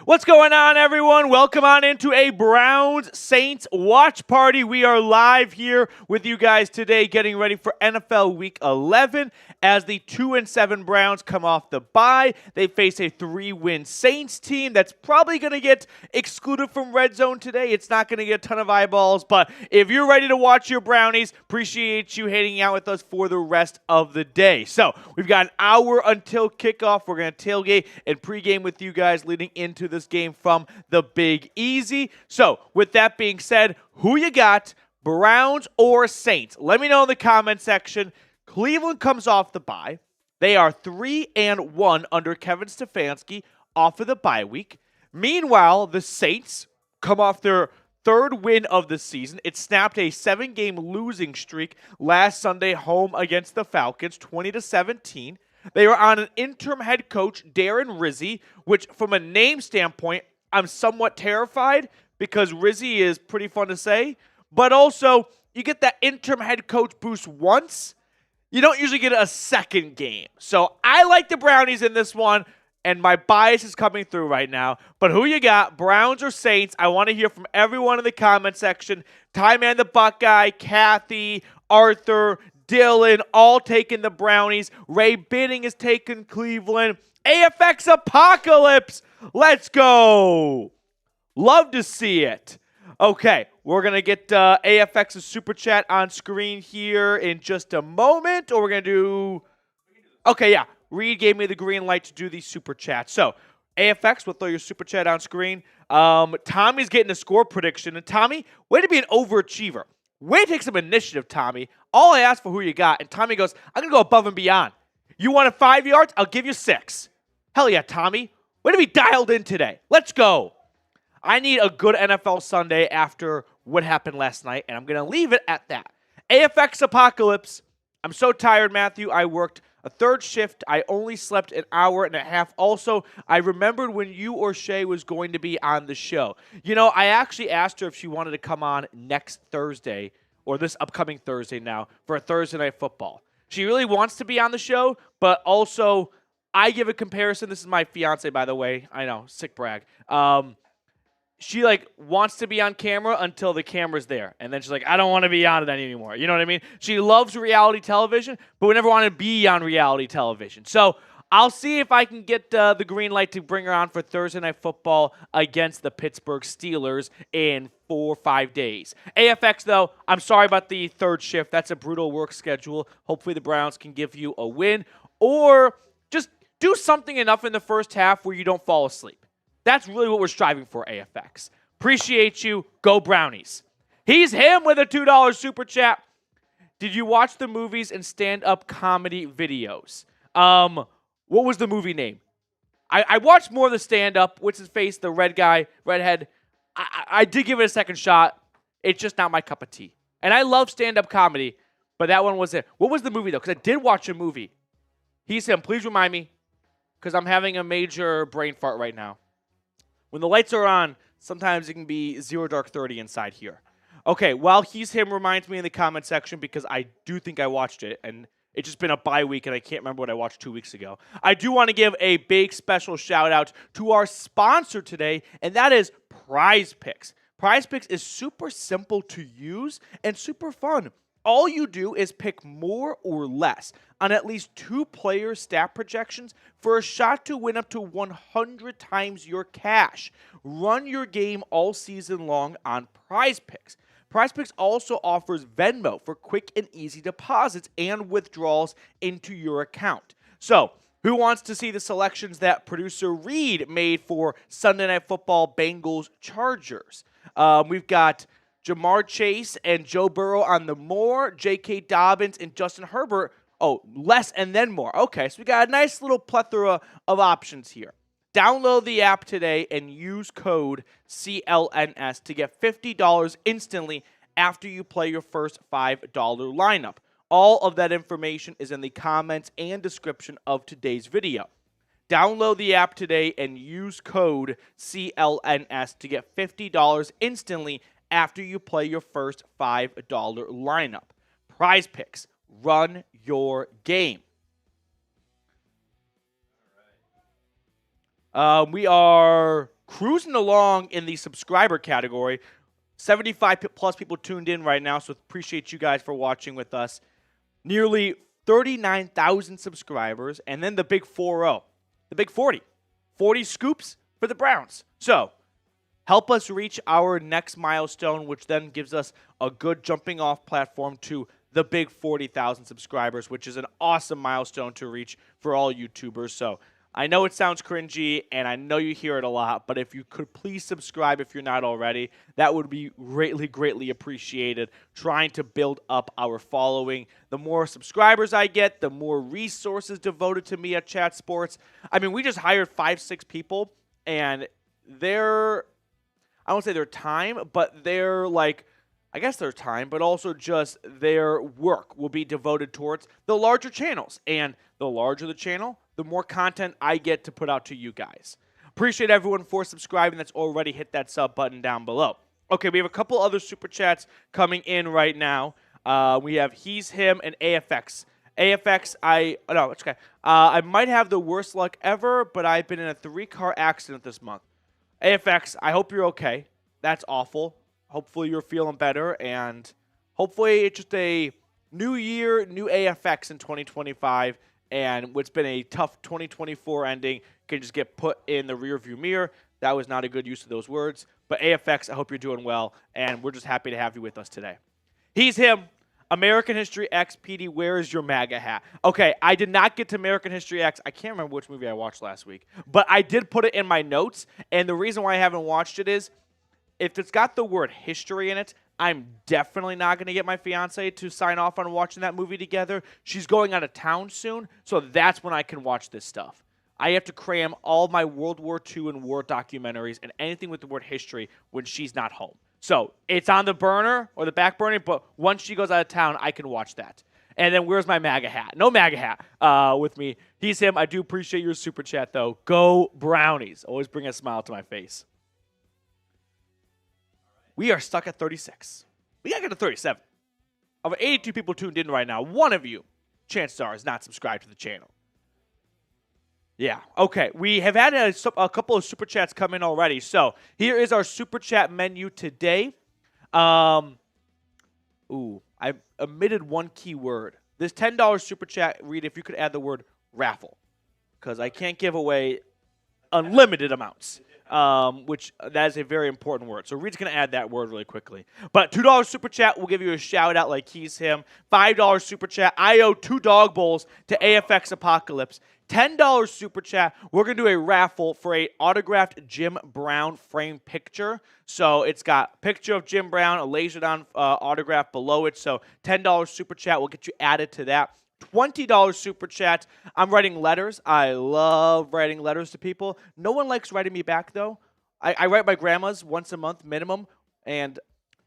What's going on, everyone? Welcome on into a Browns-Saints watch party. We are live here with you guys today getting ready for NFL Week 11 as the 2-7 Browns come off the bye. They face a 3-win Saints team that's probably going to get excluded from Red Zone today. It's not going to get a ton of eyeballs, but if you're ready to watch your Brownies, appreciate you hanging out with us for the rest of the day. So we've got an hour until kickoff. We're going to tailgate and pregame with you guys leading into this game from the Big Easy. So with that being said, who you got, Browns or Saints? Let me know in the comment section. Cleveland comes off the bye. They are 3-1 under Kevin Stefanski off of the bye week. Meanwhile, the Saints come off their third win of the season. It snapped a 7-game losing streak last Sunday home against the Falcons, 20-17. They were on an interim head coach, Darren Rizzi, which from a name standpoint, I'm somewhat terrified because Rizzi is pretty fun to say. But also, you get that interim head coach boost once. You don't usually get a second game. So I like the Brownies in this one, and my bias is coming through right now. But who you got, Browns or Saints? I want to hear from everyone in the comment section. Ty Man the Buckeye, Kathy, Arthur, Dylan, all taking the Brownies. Ray Bidding is taking Cleveland. AFX Apocalypse. Let's go. Love to see it. Okay, we're going to get AFX's Super Chat on screen here in just a moment. Or we're going to do... Okay, yeah. Reed gave me the green light to do the Super Chat. So, AFX, we'll throw your Super Chat on screen. Tommy's getting a score prediction. And Tommy, way to be an overachiever. Way to take some initiative, Tommy. All I asked for who you got. And Tommy goes, I'm going to go above and beyond. You wanted 5 yards? I'll give you 6. Hell yeah, Tommy. Way to be dialed in today. Let's go. I need a good NFL Sunday after what happened last night. And I'm going to leave it at that. AFX Apocalypse. I'm so tired, Matthew. I worked a third shift. I only slept an hour and a half. Also, I remembered when you or Shay was going to be on the show. You know, I actually asked her if she wanted to come on next Thursday, or this upcoming Thursday now, for a Thursday Night Football. She really wants to be on the show, but also I give a comparison. This is my fiance, by the way. I know, sick brag. She wants to be on camera until the camera's there. And then she's like, I don't want to be on it anymore. You know what I mean? She loves reality television, but we never want to be on reality television. So I'll see if I can get the green light to bring her on for Thursday Night Football against the Pittsburgh Steelers in 4 or 5 days. AFX, though, I'm sorry about the third shift. That's a brutal work schedule. Hopefully the Browns can give you a win. Or just do something enough in the first half where you don't fall asleep. That's really what we're striving for, AFX. Appreciate you. Go Brownies. He's him with a $2 Super Chat. Did you watch the movies and stand-up comedy videos? What was the movie name? I watched more of the stand-up. What's his face? The red guy, redhead. I did give it a second shot. It's just not my cup of tea. And I love stand-up comedy, but that one was it. What was the movie, though? Because I did watch a movie. He's him. Please remind me, because I'm having a major brain fart right now. When the lights are on, sometimes it can be 0 dark 30 inside here. Okay, while he's him reminds me in the comment section because I do think I watched it, and it's just been a bye week, and I can't remember what I watched 2 weeks ago. I do want to give a big special shout-out to our sponsor today, and that is Prize Picks. Prize Picks is super simple to use and super fun. All you do is pick more or less on at least 2 players' stat projections for a shot to win up to 100 times your cash. Run your game all season long on Prize Picks. Prize Picks also offers Venmo for quick and easy deposits and withdrawals into your account. So, who wants to see the selections that producer Reed made for Sunday Night Football Bengals Chargers? We've got Jamar Chase and Joe Burrow on the more, J.K. Dobbins and Justin Herbert. Oh, less and then more. Okay, so we got a nice little plethora of options here. Download the app today and use code CLNS to get $50 instantly after you play your first $5 lineup. All of that information is in the comments and description of today's video. Download the app today and use code CLNS to get $50 instantly after you play your first $5 lineup. Prize Picks. Run your game. We are cruising along in the subscriber category. 75 plus people tuned in right now, so appreciate you guys for watching with us. Nearly 39,000 subscribers, and then the big 40, the big 40. 40 scoops for the Browns. So, help us reach our next milestone, which then gives us a good jumping off platform to the big 40,000 subscribers, which is an awesome milestone to reach for all YouTubers. So, I know it sounds cringy, and I know you hear it a lot, but if you could please subscribe if you're not already, that would be greatly, greatly appreciated. Trying to build up our following. The more subscribers I get, the more resources devoted to me at Chat Sports. I mean, we just hired 5-6 people, and I won't say their time, but their time, but also just their work will be devoted towards the larger channels. And the larger the channel, the more content I get to put out to you guys. Appreciate everyone for subscribing that's already hit that sub button down below. Okay, we have a couple other super chats coming in right now. We have He's Him and AFX. AFX, it's okay. I might have the worst luck ever, but I've been in a 3-car accident this month. AFX, I hope you're okay. That's awful. Hopefully you're feeling better, and hopefully it's just a new year, new AFX in 2025, and what's been a tough 2024 ending can just get put in the rearview mirror. That was not a good use of those words. But AFX, I hope you're doing well, and we're just happy to have you with us today. He's Him. American History X, Petey, where is your MAGA hat? Okay, I did not get to American History X. I can't remember which movie I watched last week, but I did put it in my notes, and the reason why I haven't watched it is if it's got the word history in it, I'm definitely not going to get my fiance to sign off on watching that movie together. She's going out of town soon, so that's when I can watch this stuff. I have to cram all my World War II and war documentaries and anything with the word history when she's not home. So it's on the burner or the back burner, but once she goes out of town, I can watch that. And then where's my MAGA hat? No MAGA hat with me. He's Him. I do appreciate your super chat, though. Go Brownies. Always bring a smile to my face. We are stuck at 36. We got to get to 37. Of 82 people tuned in right now, one of you, chances are, is not subscribed to the channel. Yeah, okay. We have had a couple of super chats come in already. So here is our super chat menu today. I omitted one key word. This $10 super chat, Reed, if you could add the word raffle, because I can't give away unlimited amounts. Which that is a very important word. So Reed's going to add that word really quickly. But $2 super chat, we'll give you a shout out like He's Him. $5 super chat, I owe 2 dog bowls to AFX Apocalypse. $10 super chat, we're going to do a raffle for a autographed Jim Brown frame picture. So it's got a picture of Jim Brown, a lasered on autograph below it. So $10 super chat will get you added to that. $20 super chat. I'm writing letters. I love writing letters to people. No one likes writing me back, though. I write my grandma's once a month minimum, and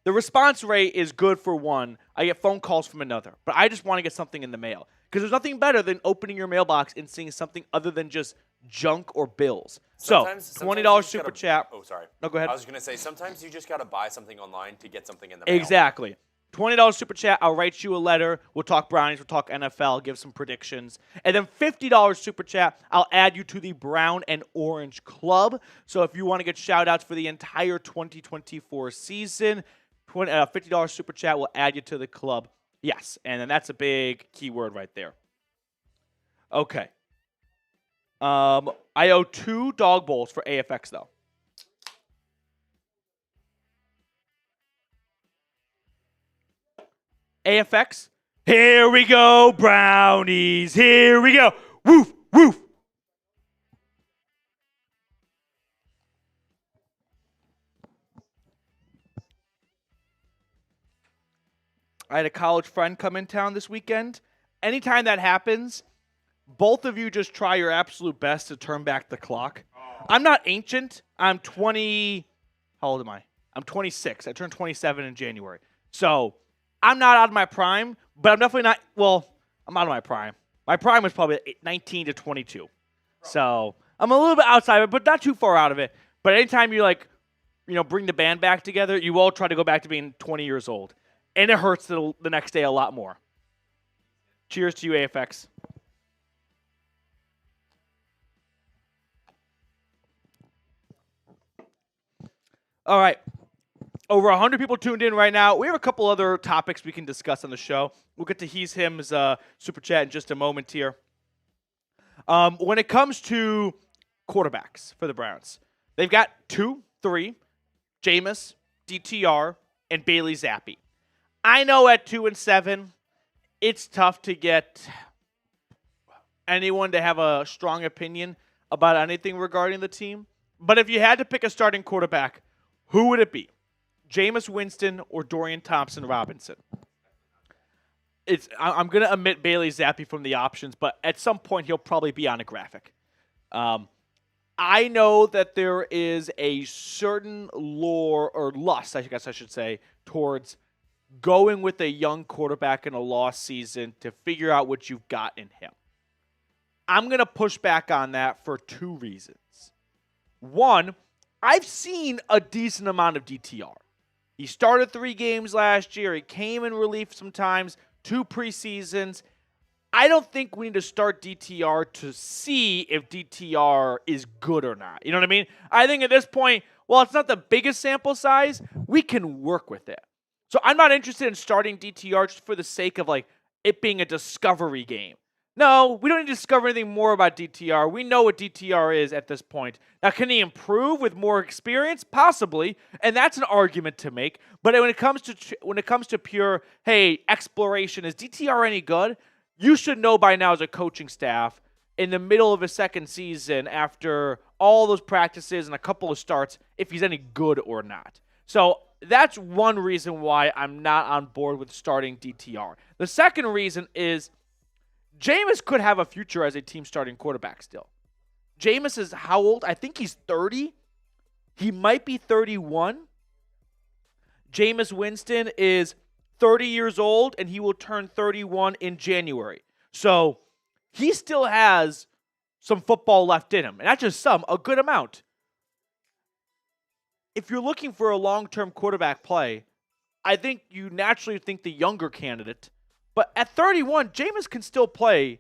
the response rate is good for one. I get phone calls from another, but I just want to get something in the mail because there's nothing better than opening your mailbox and seeing something other than just junk or bills. Sometimes $20 super chat. Oh, sorry. No, go ahead. I was going to say, sometimes you just got to buy something online to get something in the mail. Exactly. $20 super chat, I'll write you a letter. We'll talk Brownies, we'll talk NFL, give some predictions. And then $50 super chat, I'll add you to the Brown and Orange Club. So if you want to get shout-outs for the entire 2024 season, $50 super chat will add you to the club. Yes, and then that's a big keyword right there. Okay. I owe 2 dog bowls for AFX, though. AFX. Here we go, Brownies. Here we go. Woof, woof. I had a college friend come in town this weekend. Anytime that happens, both of you just try your absolute best to turn back the clock. I'm not ancient. I'm 20. How old am I? I'm 26. I turned 27 in January. So I'm not out of my prime, but I'm definitely not. Well, I'm out of my prime. My prime was probably 19 to 22. So I'm a little bit outside of it, but not too far out of it. But anytime you bring the band back together, you all try to go back to being 20 years old. And it hurts the next day a lot more. Cheers to you, AFX. All right. Over 100 people tuned in right now. We have a couple other topics we can discuss on the show. We'll get to He's Him's super chat in just a moment here. When it comes to quarterbacks for the Browns, they've got 2, 3, Jameis, DTR, and Bailey Zappi. I know at 2-7, it's tough to get anyone to have a strong opinion about anything regarding the team. But if you had to pick a starting quarterback, who would it be? Jameis Winston or Dorian Thompson-Robinson? I'm going to omit Bailey Zappi from the options, but at some point he'll probably be on a graphic. I know that there is a certain lure or lust, I guess I should say, towards going with a young quarterback in a lost season to figure out what you've got in him. I'm going to push back on that for 2 reasons. One, I've seen a decent amount of DTR. He started 3 games last year. He came in relief sometimes, 2 preseasons. I don't think we need to start DTR to see if DTR is good or not. You know what I mean? I think at this point, while it's not the biggest sample size, we can work with it. So I'm not interested in starting DTR just for the sake of it being a discovery game. No, we don't need to discover anything more about DTR. We know what DTR is at this point. Now, can he improve with more experience? Possibly, and that's an argument to make. But when it comes to pure, hey, exploration, is DTR any good? You should know by now as a coaching staff, in the middle of a second season, after all those practices and a couple of starts, if he's any good or not. So that's one reason why I'm not on board with starting DTR. The second reason is Jameis could have a future as a team starting quarterback still. Jameis is how old? I think he's 30. He might be 31. Jameis Winston is 30 years old, and he will turn 31 in January. So he still has some football left in him. And not just some, a good amount. If you're looking for a long-term quarterback play, I think you naturally think the younger candidate. But at 31, Jameis can still play,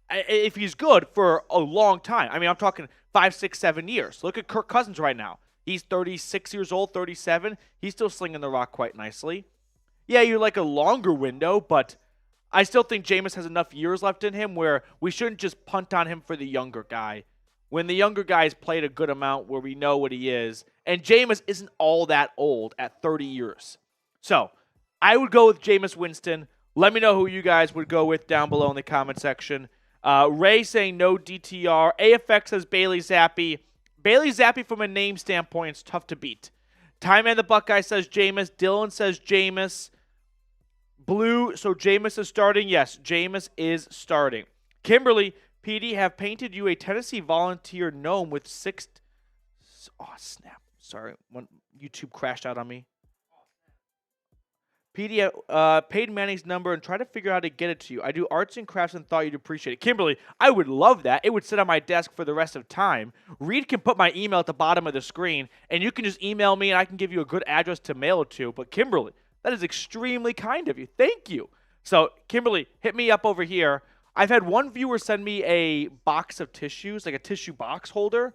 if he's good, for a long time. I mean, I'm talking 5, 6, 7 years. Look at Kirk Cousins right now. He's 36 years old, 37. He's still slinging the rock quite nicely. Yeah, you're like a longer window, but I still think Jameis has enough years left in him where we shouldn't just punt on him for the younger guy. When the younger guy's played a good amount where we know what he is, and Jameis isn't all that old at 30 years. So, I would go with Jameis Winston. Let me know who you guys would go with down below in the comment section. Ray saying no DTR. AFX says Bailey Zappi. Bailey Zappi from a name standpoint is tough to beat. Time and the Buckeye says Jameis. Dylan says Jameis. Blue, so Jameis is starting? Yes, Jameis is starting. Kimberly, Petey, have painted you a Tennessee Volunteer gnome with 6... Oh, snap. Sorry. When YouTube crashed out on me. Petey, paid Manning's number and try to figure out how to get it to you. I do arts and crafts and thought you'd appreciate it. Kimberly, I would love that. It would sit on my desk for the rest of time. Reed can put my email at the bottom of the screen, and you can just email me, and I can give you a good address to mail it to. But Kimberly, that is extremely kind of you. Thank you. So, Kimberly, hit me up over here. I've had one viewer send me a box of tissues, like a tissue box holder,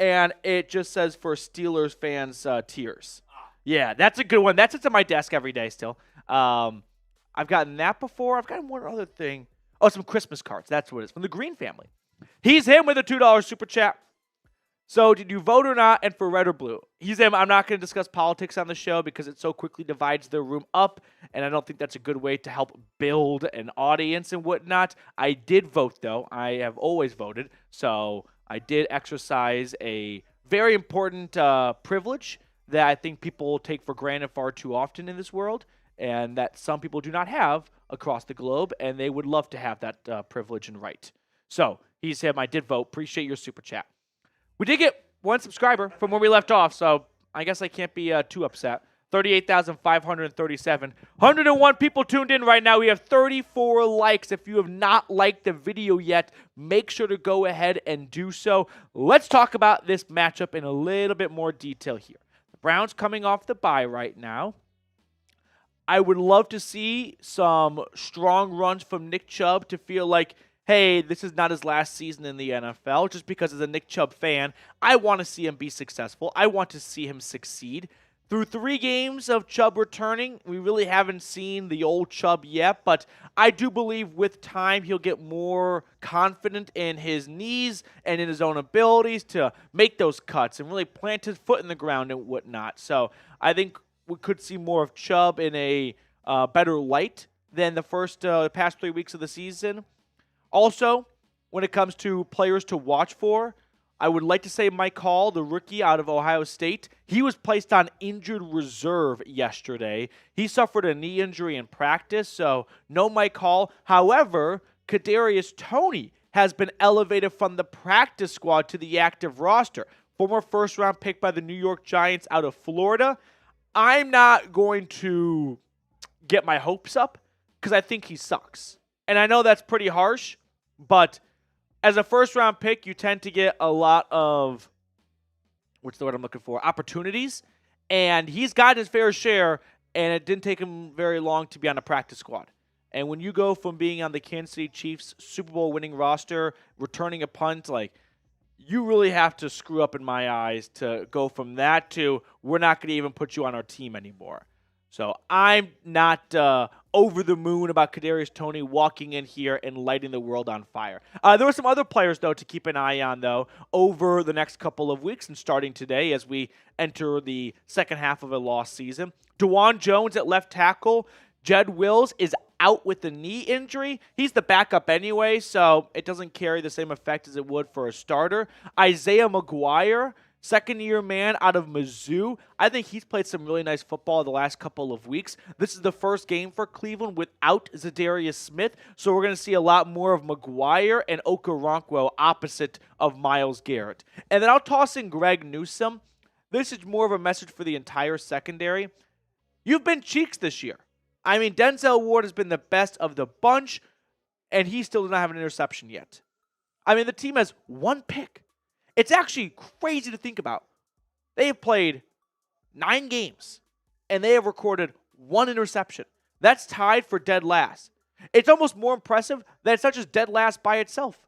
and it just says for Steelers fans, tears. Yeah, that's a good one. That sits on my desk every day still. I've gotten that before. I've gotten one other thing. Oh, some Christmas cards. That's what it is. From the Green family. He's him with a $2 super chat. So, did you vote or not? And for red or blue? He's him. I'm not going to discuss politics on the show because it so quickly divides the room up, and I don't think that's a good way to help build an audience and whatnot. I did vote, though. I have always voted. So, I did exercise a very important privilege that I think people take for granted far too often in this world, and that some people do not have across the globe, and they would love to have that privilege and right. So, he's him. I did vote. Appreciate your super chat. We did get one subscriber from where we left off, so I guess I can't be too upset. 38,537. 101 people tuned in right now. We have 34 likes. If you have not liked the video yet, make sure to go ahead and do so. Let's talk about this matchup in a little bit more detail here. The Browns coming off the bye right now. I would love to see some strong runs from Nick Chubb to feel like, hey, this is not his last season in the NFL, just because as a Nick Chubb fan, I want to see him be successful. I want to see him succeed. Through 3 games of Chubb returning, we really haven't seen the old Chubb yet, but I do believe with time he'll get more confident in his knees and in his own abilities to make those cuts and really plant his foot in the ground and whatnot. So I think we could see more of Chubb in a better light than the past 3 weeks of the season. Also, when it comes to players to watch for, I would like to say Mike Hall, the rookie out of Ohio State. He was placed on injured reserve yesterday. He suffered a knee injury in practice, so no Mike Hall. However, Kadarius Toney has been elevated from the practice squad to the active roster. Former first-round pick by the New York Giants out of Florida. I'm not going to get my hopes up because I think he sucks. And I know that's pretty harsh, but as a first-round pick, you tend to get a lot of, what's the word I'm looking for, opportunities. And he's got his fair share, and it didn't take him very long to be on a practice squad. And when you go from being on the Kansas City Chiefs Super Bowl winning roster, returning a punt, you really have to screw up in my eyes to go from that to we're not going to even put you on our team anymore. So I'm not over the moon about Kadarius Toney walking in here and lighting the world on fire. There were some other players, though, to keep an eye on, though, over the next couple of weeks and starting today as we enter the second half of a lost season. DeJuan Jones at left tackle. Jed Wills is out with the knee injury. He's the backup anyway, so it doesn't carry the same effect as it would for a starter. Isaiah McGuire, second-year man out of Mizzou. I think he's played some really nice football the last couple of weeks. This is the first game for Cleveland without Zadarius Smith, so we're going to see a lot more of McGuire and Okoronkwo opposite of Myles Garrett. And then I'll toss in Greg Newsome. This is more of a message for the entire secondary. You've been cheeks this year. I mean, Denzel Ward has been the best of the bunch, and he still does not have an interception yet. I mean, the team has 1 pick. It's actually crazy to think about. They have played 9 games, and they have recorded 1 interception. That's tied for dead last. It's almost more impressive that it's not just dead last by itself.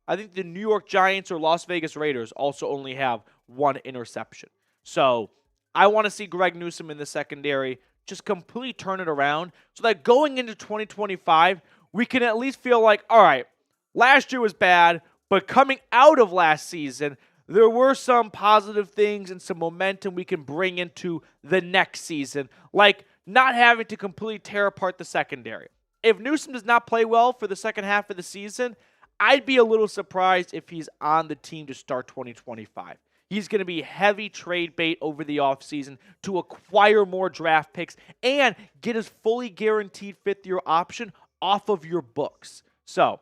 I think the New York Giants or Las Vegas Raiders also only have 1 interception. So I want to see Greg Newsome in the secondary just completely turn it around so that going into 2025, we can at least feel like, all right, last year was bad, but coming out of last season, there were some positive things and some momentum we can bring into the next season, like not having to completely tear apart the secondary. If Newsome does not play well for the second half of the season, I'd be a little surprised if he's on the team to start 2025. He's going to be heavy trade bait over the offseason to acquire more draft picks and get his fully guaranteed 5th-year option off of your books. So,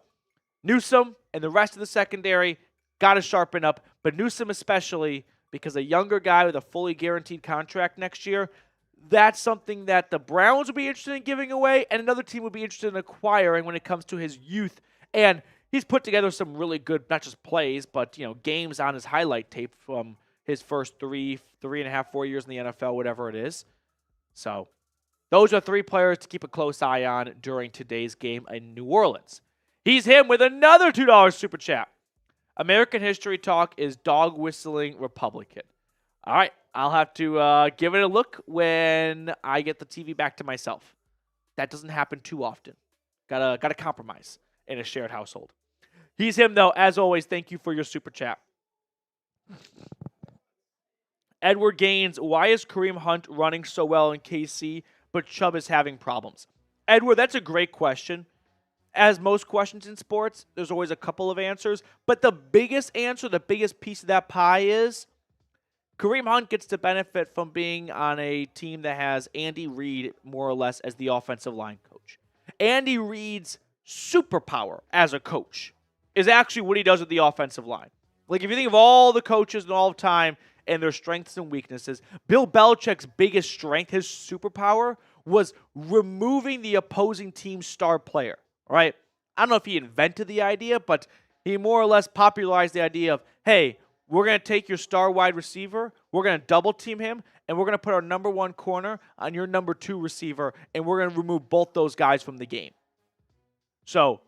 Newsome and the rest of the secondary got to sharpen up, but Newsome especially, because a younger guy with a fully guaranteed contract next year, that's something that the Browns would be interested in giving away and another team would be interested in acquiring when it comes to his youth. And he's put together some really good, not just plays, but games on his highlight tape from his first 3.5, 4 years in the NFL, whatever it is. So those are 3 players to keep a close eye on during today's game in New Orleans. He's him with another $2 super chat. American History Talk is dog whistling Republican. All right, I'll have to give it a look when I get the TV back to myself. That doesn't happen too often. Gotta compromise in a shared household. He's him, though. As always, thank you for your super chat. Edward Gaines, why is Kareem Hunt running so well in KC, but Chubb is having problems? Edward, that's a great question. As most questions in sports, there's always a couple of answers. But the biggest answer, the biggest piece of that pie is Kareem Hunt gets to benefit from being on a team that has Andy Reid more or less as the offensive line coach. Andy Reid's superpower as a coach is actually what he does with the offensive line. Like, if you think of all the coaches and all of time and their strengths and weaknesses, Bill Belichick's biggest strength, his superpower, was removing the opposing team's star player, right? I don't know if he invented the idea, but he more or less popularized the idea of, hey, we're going to take your star wide receiver, we're going to double team him, and we're going to put our number 1 corner on your number 2 receiver, and we're going to remove both those guys from the game. So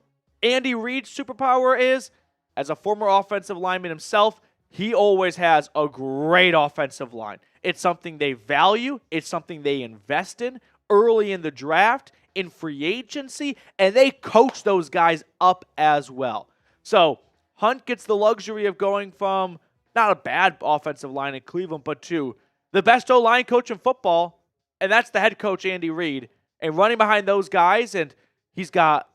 Andy Reid's superpower is, as a former offensive lineman himself, he always has a great offensive line. It's something they value. It's something they invest in early in the draft, in free agency, and they coach those guys up as well. So Hunt gets the luxury of going from not a bad offensive line in Cleveland, but to the best O-line coach in football, and that's the head coach, Andy Reid, and running behind those guys, and he's got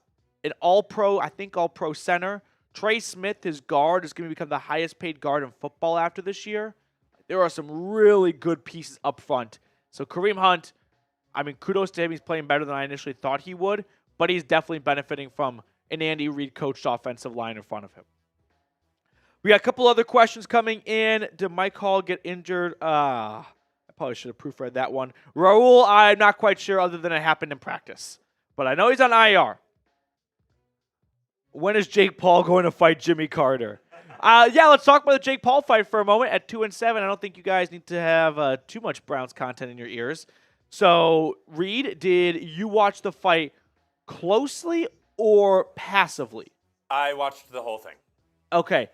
an all-pro, I think all-pro center. Trey Smith, his guard, is going to become the highest paid guard in football after this year. There are some really good pieces up front. So Kareem Hunt, I mean, kudos to him. He's playing better than I initially thought he would, but he's definitely benefiting from an Andy Reid coached offensive line in front of him. We got a couple other questions coming in. Did Mike Hall get injured? I probably should have proofread that one. Raul, I'm not quite sure other than it happened in practice. But I know he's on IR. When is Jake Paul going to fight Jimmy Carter? Let's talk about the Jake Paul fight for a moment. At 2-7, I don't think you guys need to have too much Browns content in your ears. So, Reed, did you watch the fight closely or passively? I watched the whole thing. Okay.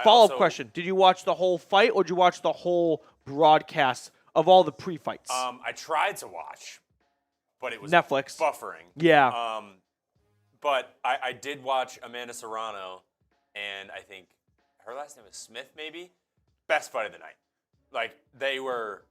Follow-up question. Did you watch the whole fight or did you watch the whole broadcast of all the pre-fights? I tried to watch, but it was Netflix. buffering. Yeah. But I did watch Amanda Serrano, and I think her last name is Smith, maybe? Best fight of the night. Like, they were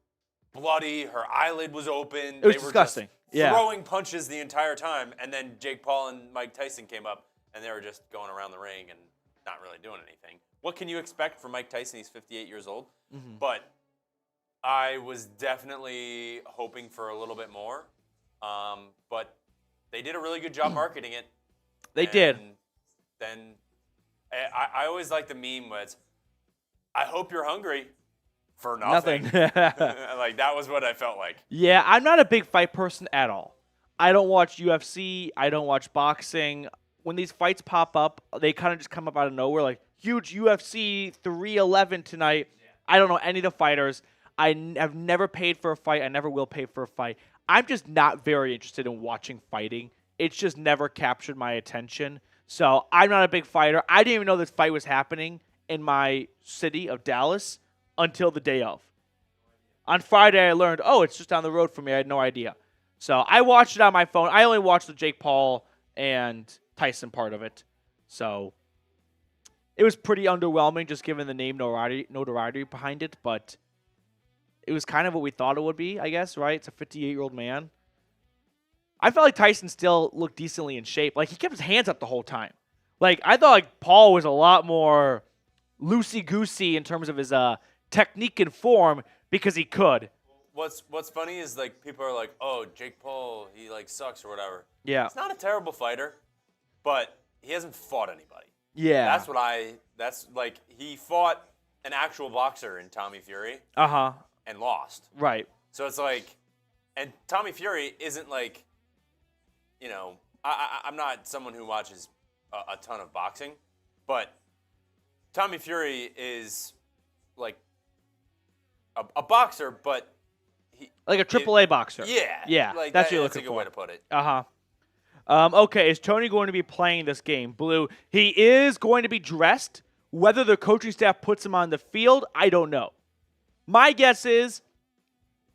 bloody. Her eyelid was open. It was they disgusting. Were just throwing punches the entire time. And then Jake Paul and Mike Tyson came up, and they were just going around the ring and not really doing anything. What can you expect from Mike Tyson? He's 58 years old. Mm-hmm. But I was definitely hoping for a little bit more. But they did a really good job marketing it. They did. Then I always like the meme was, I hope you're hungry for nothing. Like, that was what I felt like. Yeah, I'm not a big fight person at all. I don't watch UFC. I don't watch boxing. When these fights pop up, they kind of just come up out of nowhere. Like, huge UFC 311 tonight. Yeah. I don't know any of the fighters. I have never paid for a fight. I never will pay for a fight. I'm just not very interested in watching fighting. It's just never captured my attention. So I'm not a big fighter. I didn't even know this fight was happening in my city of Dallas until the day of. On Friday, I learned, it's just down the road from me. I had no idea. So I watched it on my phone. I only watched the Jake Paul and Tyson part of it. So it was pretty underwhelming just given the name notoriety behind it. But it was kind of what we thought it would be, I guess, right? It's a 58-year-old man. I felt like Tyson still looked decently in shape. Like, he kept his hands up the whole time. Like, I thought like Paul was a lot more loosey-goosey in terms of his technique and form because he could. What's funny is, like, people are like, oh, Jake Paul, he, like, sucks or whatever. Yeah. He's not a terrible fighter, but he hasn't fought anybody. Yeah. That's like, he fought an actual boxer in Tommy Fury. Uh-huh. And lost. Right. So it's like, and Tommy Fury isn't like, I'm not someone who watches a ton of boxing, but Tommy Fury is like a boxer, but like a AAA boxer. Yeah. Yeah. Like that's what you're that's looking a good for. way to put it. Uh-huh. Okay, is Tony going to be playing this game? Blue, he is going to be dressed. Whether the coaching staff puts him on the field, I don't know. My guess is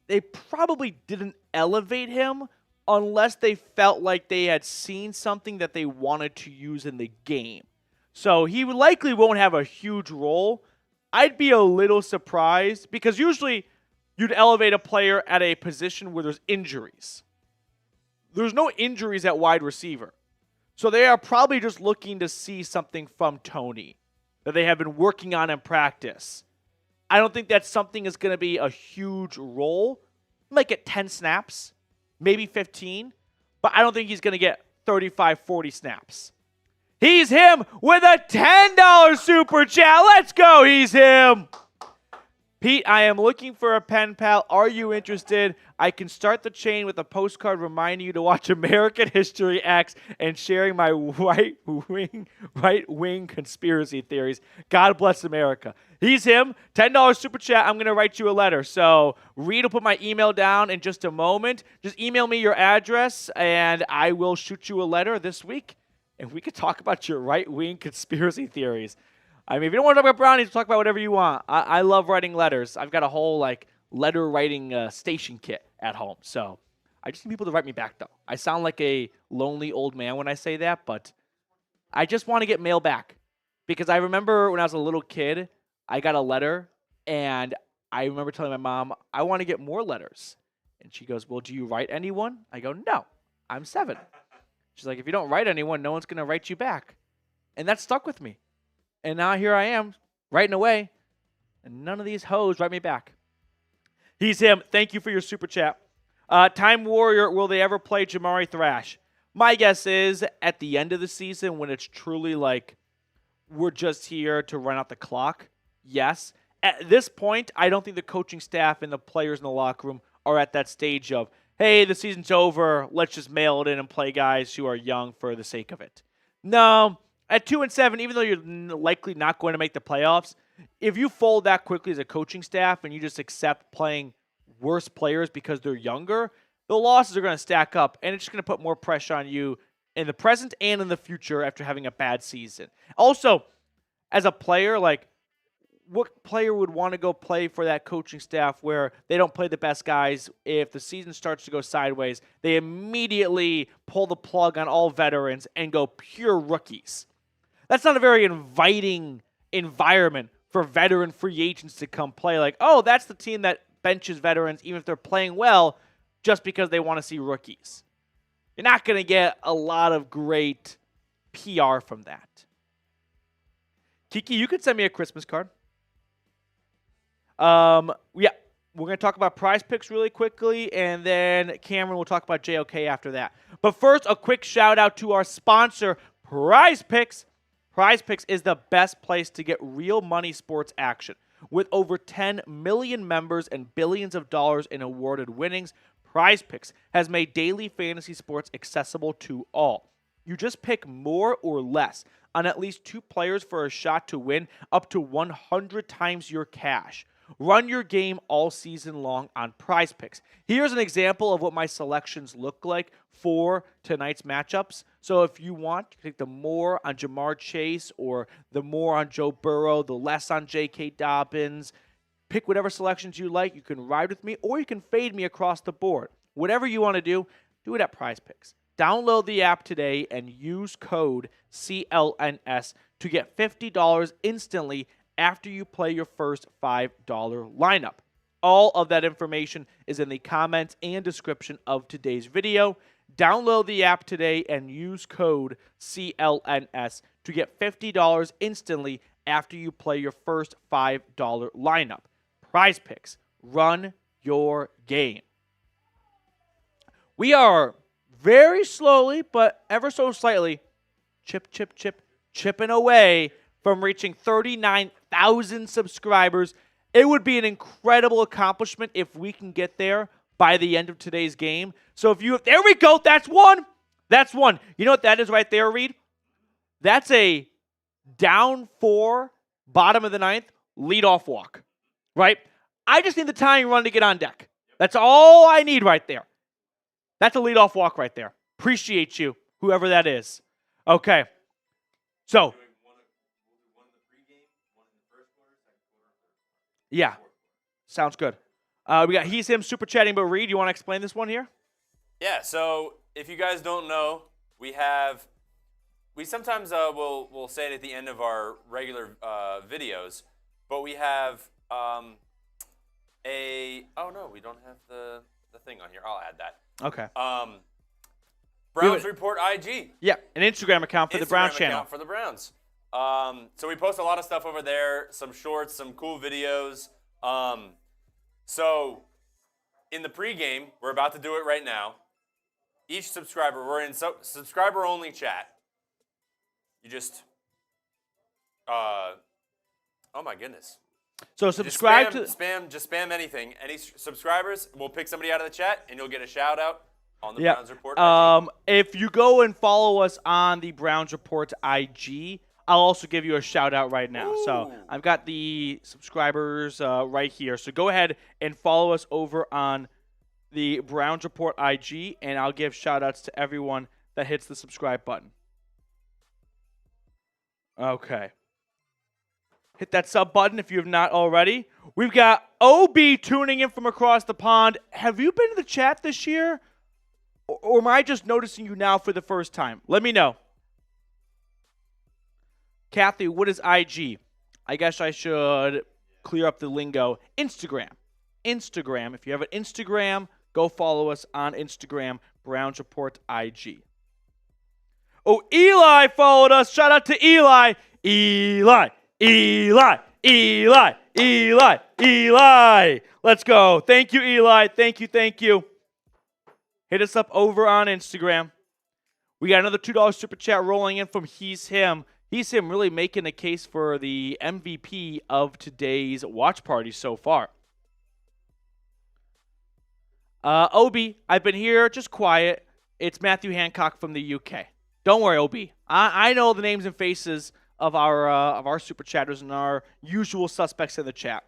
they probably didn't elevate him unless they felt like they had seen something that they wanted to use in the game. So he likely won't have a huge role. I'd be a little surprised because usually you'd elevate a player at a position where there's injuries. There's no injuries at wide receiver. So they are probably just looking to see something from Tony that they have been working on in practice. I don't think that something is going to be a huge role. He might get 10 snaps, maybe 15, but I don't think he's going to get 35, 40 snaps. He's him with a $10 super chat. Let's go. He's him. Pete, I am looking for a pen pal. Are you interested? I can start the chain with a postcard reminding you to watch American History X and sharing my right-wing conspiracy theories. God bless America. He's him. $10 super chat. I'm going to write you a letter. So Reed will put my email down in just a moment. Just email me your address, and I will shoot you a letter this week. and we could talk about your right-wing conspiracy theories. I mean, if you don't want to talk about brownies, talk about whatever you want. I love writing letters. I've got a whole letter writing station kit at home. So I just need people to write me back, though. I sound like a lonely old man when I say that, but I just want to get mail back. Because I remember when I was a little kid, I got a letter, and I remember telling my mom, I want to get more letters. And she goes, well, do you write anyone? I go, no, I'm 7. She's like, if you don't write anyone, no one's going to write you back. And that stuck with me. And now here I am, writing away, and none of these hoes write me back. He's him. Thank you for your super chat. Time Warrior, will they ever play Jamari Thrash? My guess is at the end of the season when it's truly like we're just here to run out the clock, yes. At this point, I don't think the coaching staff and the players in the locker room are at that stage of, hey, the season's over, let's just mail it in and play guys who are young for the sake of it. No. At 2-7, even though you're likely not going to make the playoffs, if you fold that quickly as a coaching staff and you just accept playing worse players because they're younger, the losses are going to stack up, and it's just going to put more pressure on you in the present and in the future after having a bad season. Also, as a player, what player would want to go play for that coaching staff where they don't play the best guys? If the season starts to go sideways, they immediately pull the plug on all veterans and go pure rookies. That's not a very inviting environment for veteran free agents to come play. That's the team that benches veterans even if they're playing well just because they want to see rookies. You're not going to get a lot of great PR from that. Kiki, you could send me a Christmas card. We're going to talk about Prize Picks really quickly, and then Cameron will talk about JOK after that. But first, a quick shout-out to our sponsor, Prize Picks. Prize Picks is the best place to get real money sports action. With over 10 million members and billions of dollars in awarded winnings, Prize Picks has made daily fantasy sports accessible to all. You just pick more or less on at least 2 players for a shot to win up to 100 times your cash. Run your game all season long on Prize Picks. Here's an example of what my selections look like for tonight's matchups. So if you want, you can take the more on Jamar Chase or the more on Joe Burrow, the less on J.K. Dobbins. Pick whatever selections you like. You can ride with me or you can fade me across the board. Whatever you want to do it at Prize Picks. Download the app today and use code CLNS to get $50 instantly after you play your first $5 lineup. All of that information is in the comments and description of today's video. Download the app today and use code CLNS to get $50 instantly after you play your first $5 lineup. Prize Picks. Run your game. We are very slowly, but ever so slightly, chipping away from reaching 39,000 subscribers. It would be an incredible accomplishment if we can get there by the end of today's game. So there we go, that's one. That's one. You know what that is right there, Reed? That's a down 4, bottom of the 9th, leadoff walk, right? I just need the tying run to get on deck. That's all I need right there. That's a leadoff walk right there. Appreciate you, whoever that is. Okay. So, yeah, sounds good. We got He's Him super chatting, but Reed, you want to explain this one here? Yeah, so if you guys don't know, we sometimes we'll say it at the end of our regular videos, but we have oh no, we don't have the thing on here. I'll add that. Okay. Browns Report IG. Yeah, an Instagram account for the Browns channel. Account for the Browns. So we post a lot of stuff over there, some shorts, some cool videos. So in the pregame, we're about to do it right now. Each subscriber, we're in subscriber-only chat. You just, oh my goodness. So subscribe just spam anything. Any subscribers, we'll pick somebody out of the chat, and you'll get a shout-out on the Browns Report IG. If you go and follow us on the Browns Report IG, I'll also give you a shout-out right now. Ooh. So I've got the subscribers right here. So go ahead and follow us over on the Browns Report IG, and I'll give shout-outs to everyone that hits the subscribe button. Okay. Hit that sub button if you have not already. We've got OB tuning in from across the pond. Have you been to the chat this year? Or am I just noticing you now for the first time? Let me know. Kathy, what is IG? I guess I should clear up the lingo. Instagram. Instagram. If you have an Instagram, go follow us on Instagram. Browns Report IG. Oh, Eli followed us. Shout out to Eli. Eli. Let's go. Thank you, Eli. Thank you. Hit us up over on Instagram. We got another $2 super chat rolling in from He's Him. He's Him really making a case for the MVP of today's watch party so far. Obi, I've been here, just quiet. It's Matthew Hancock from the UK. Don't worry, Obi. I know the names and faces of our super chatters and our usual suspects in the chat.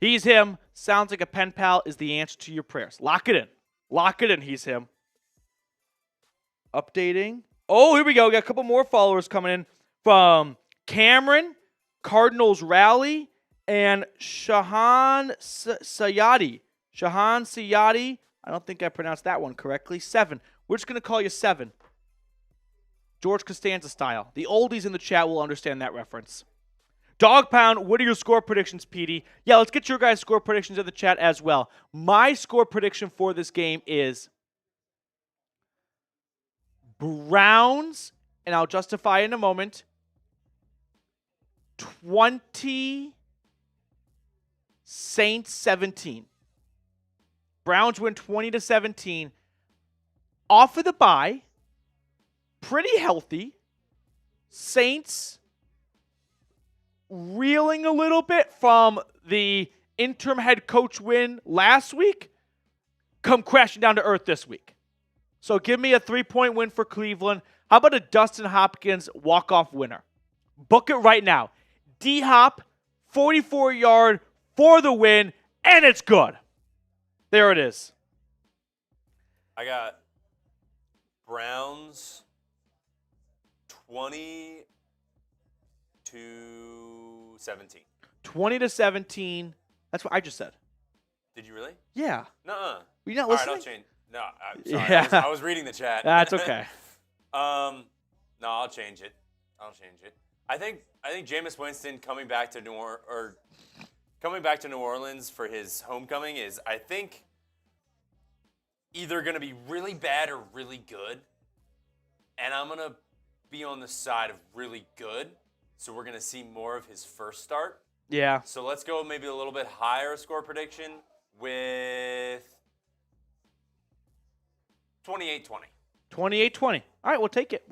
He's Him. Sounds like a pen pal is the answer to your prayers. Lock it in. He's Him. Updating. Oh, here we go. We got a couple more followers coming in from Cameron, Cardinals Rally, and Shahan Sayadi. Shahan Sayadi. I don't think I pronounced that one correctly. 7. We're just going to call you 7. George Costanza style. The oldies in the chat will understand that reference. Dog Pound, what are your score predictions, Petey? Yeah, let's get your guys' score predictions in the chat as well. My score prediction for this game is Browns, and I'll justify in a moment, 20, Saints 17. Browns win 20-17. Off of the bye, pretty healthy. Saints reeling a little bit from the interim head coach win last week, come crashing down to earth this week. So give me a 3-point win for Cleveland. How about a Dustin Hopkins walk-off winner? Book it right now. D-Hop, 44-yard for the win, and it's good. There it is. I got Browns 20-17. 20-17. That's what I just said. Did you really? Yeah. Nuh-uh. Were you not All right, listening? I'll change. No, I'm sorry. Yeah. I was reading the chat. That's okay. No, I'll change it. I think Jameis Winston coming back to New Orleans for his homecoming is, I think, either going to be really bad or really good. And I'm going to be on the side of really good. So we're going to see more of his first start. Yeah. So let's go maybe a little bit higher score prediction with 28-20. 28-20. All right, we'll take it.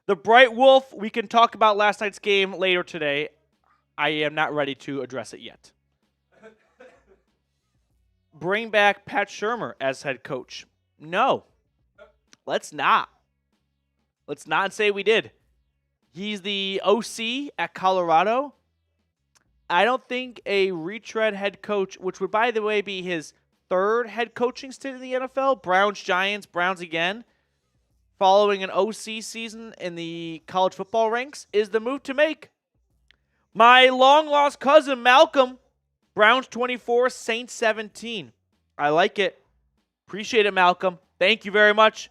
The Bright Wolf, we can talk about last night's game later today. I am not ready to address it yet. Bring back Pat Shurmur as head coach. No. Let's not. Let's not say we did. He's the OC at Colorado. I don't think a retread head coach, which would, by the way, be his third head coaching stint in the NFL, Browns, Giants, Browns again, following an OC season in the college football ranks, is the move to make. My long-lost cousin, Malcolm, Browns 24, Saints 17. I like it. Appreciate it, Malcolm. Thank you very much.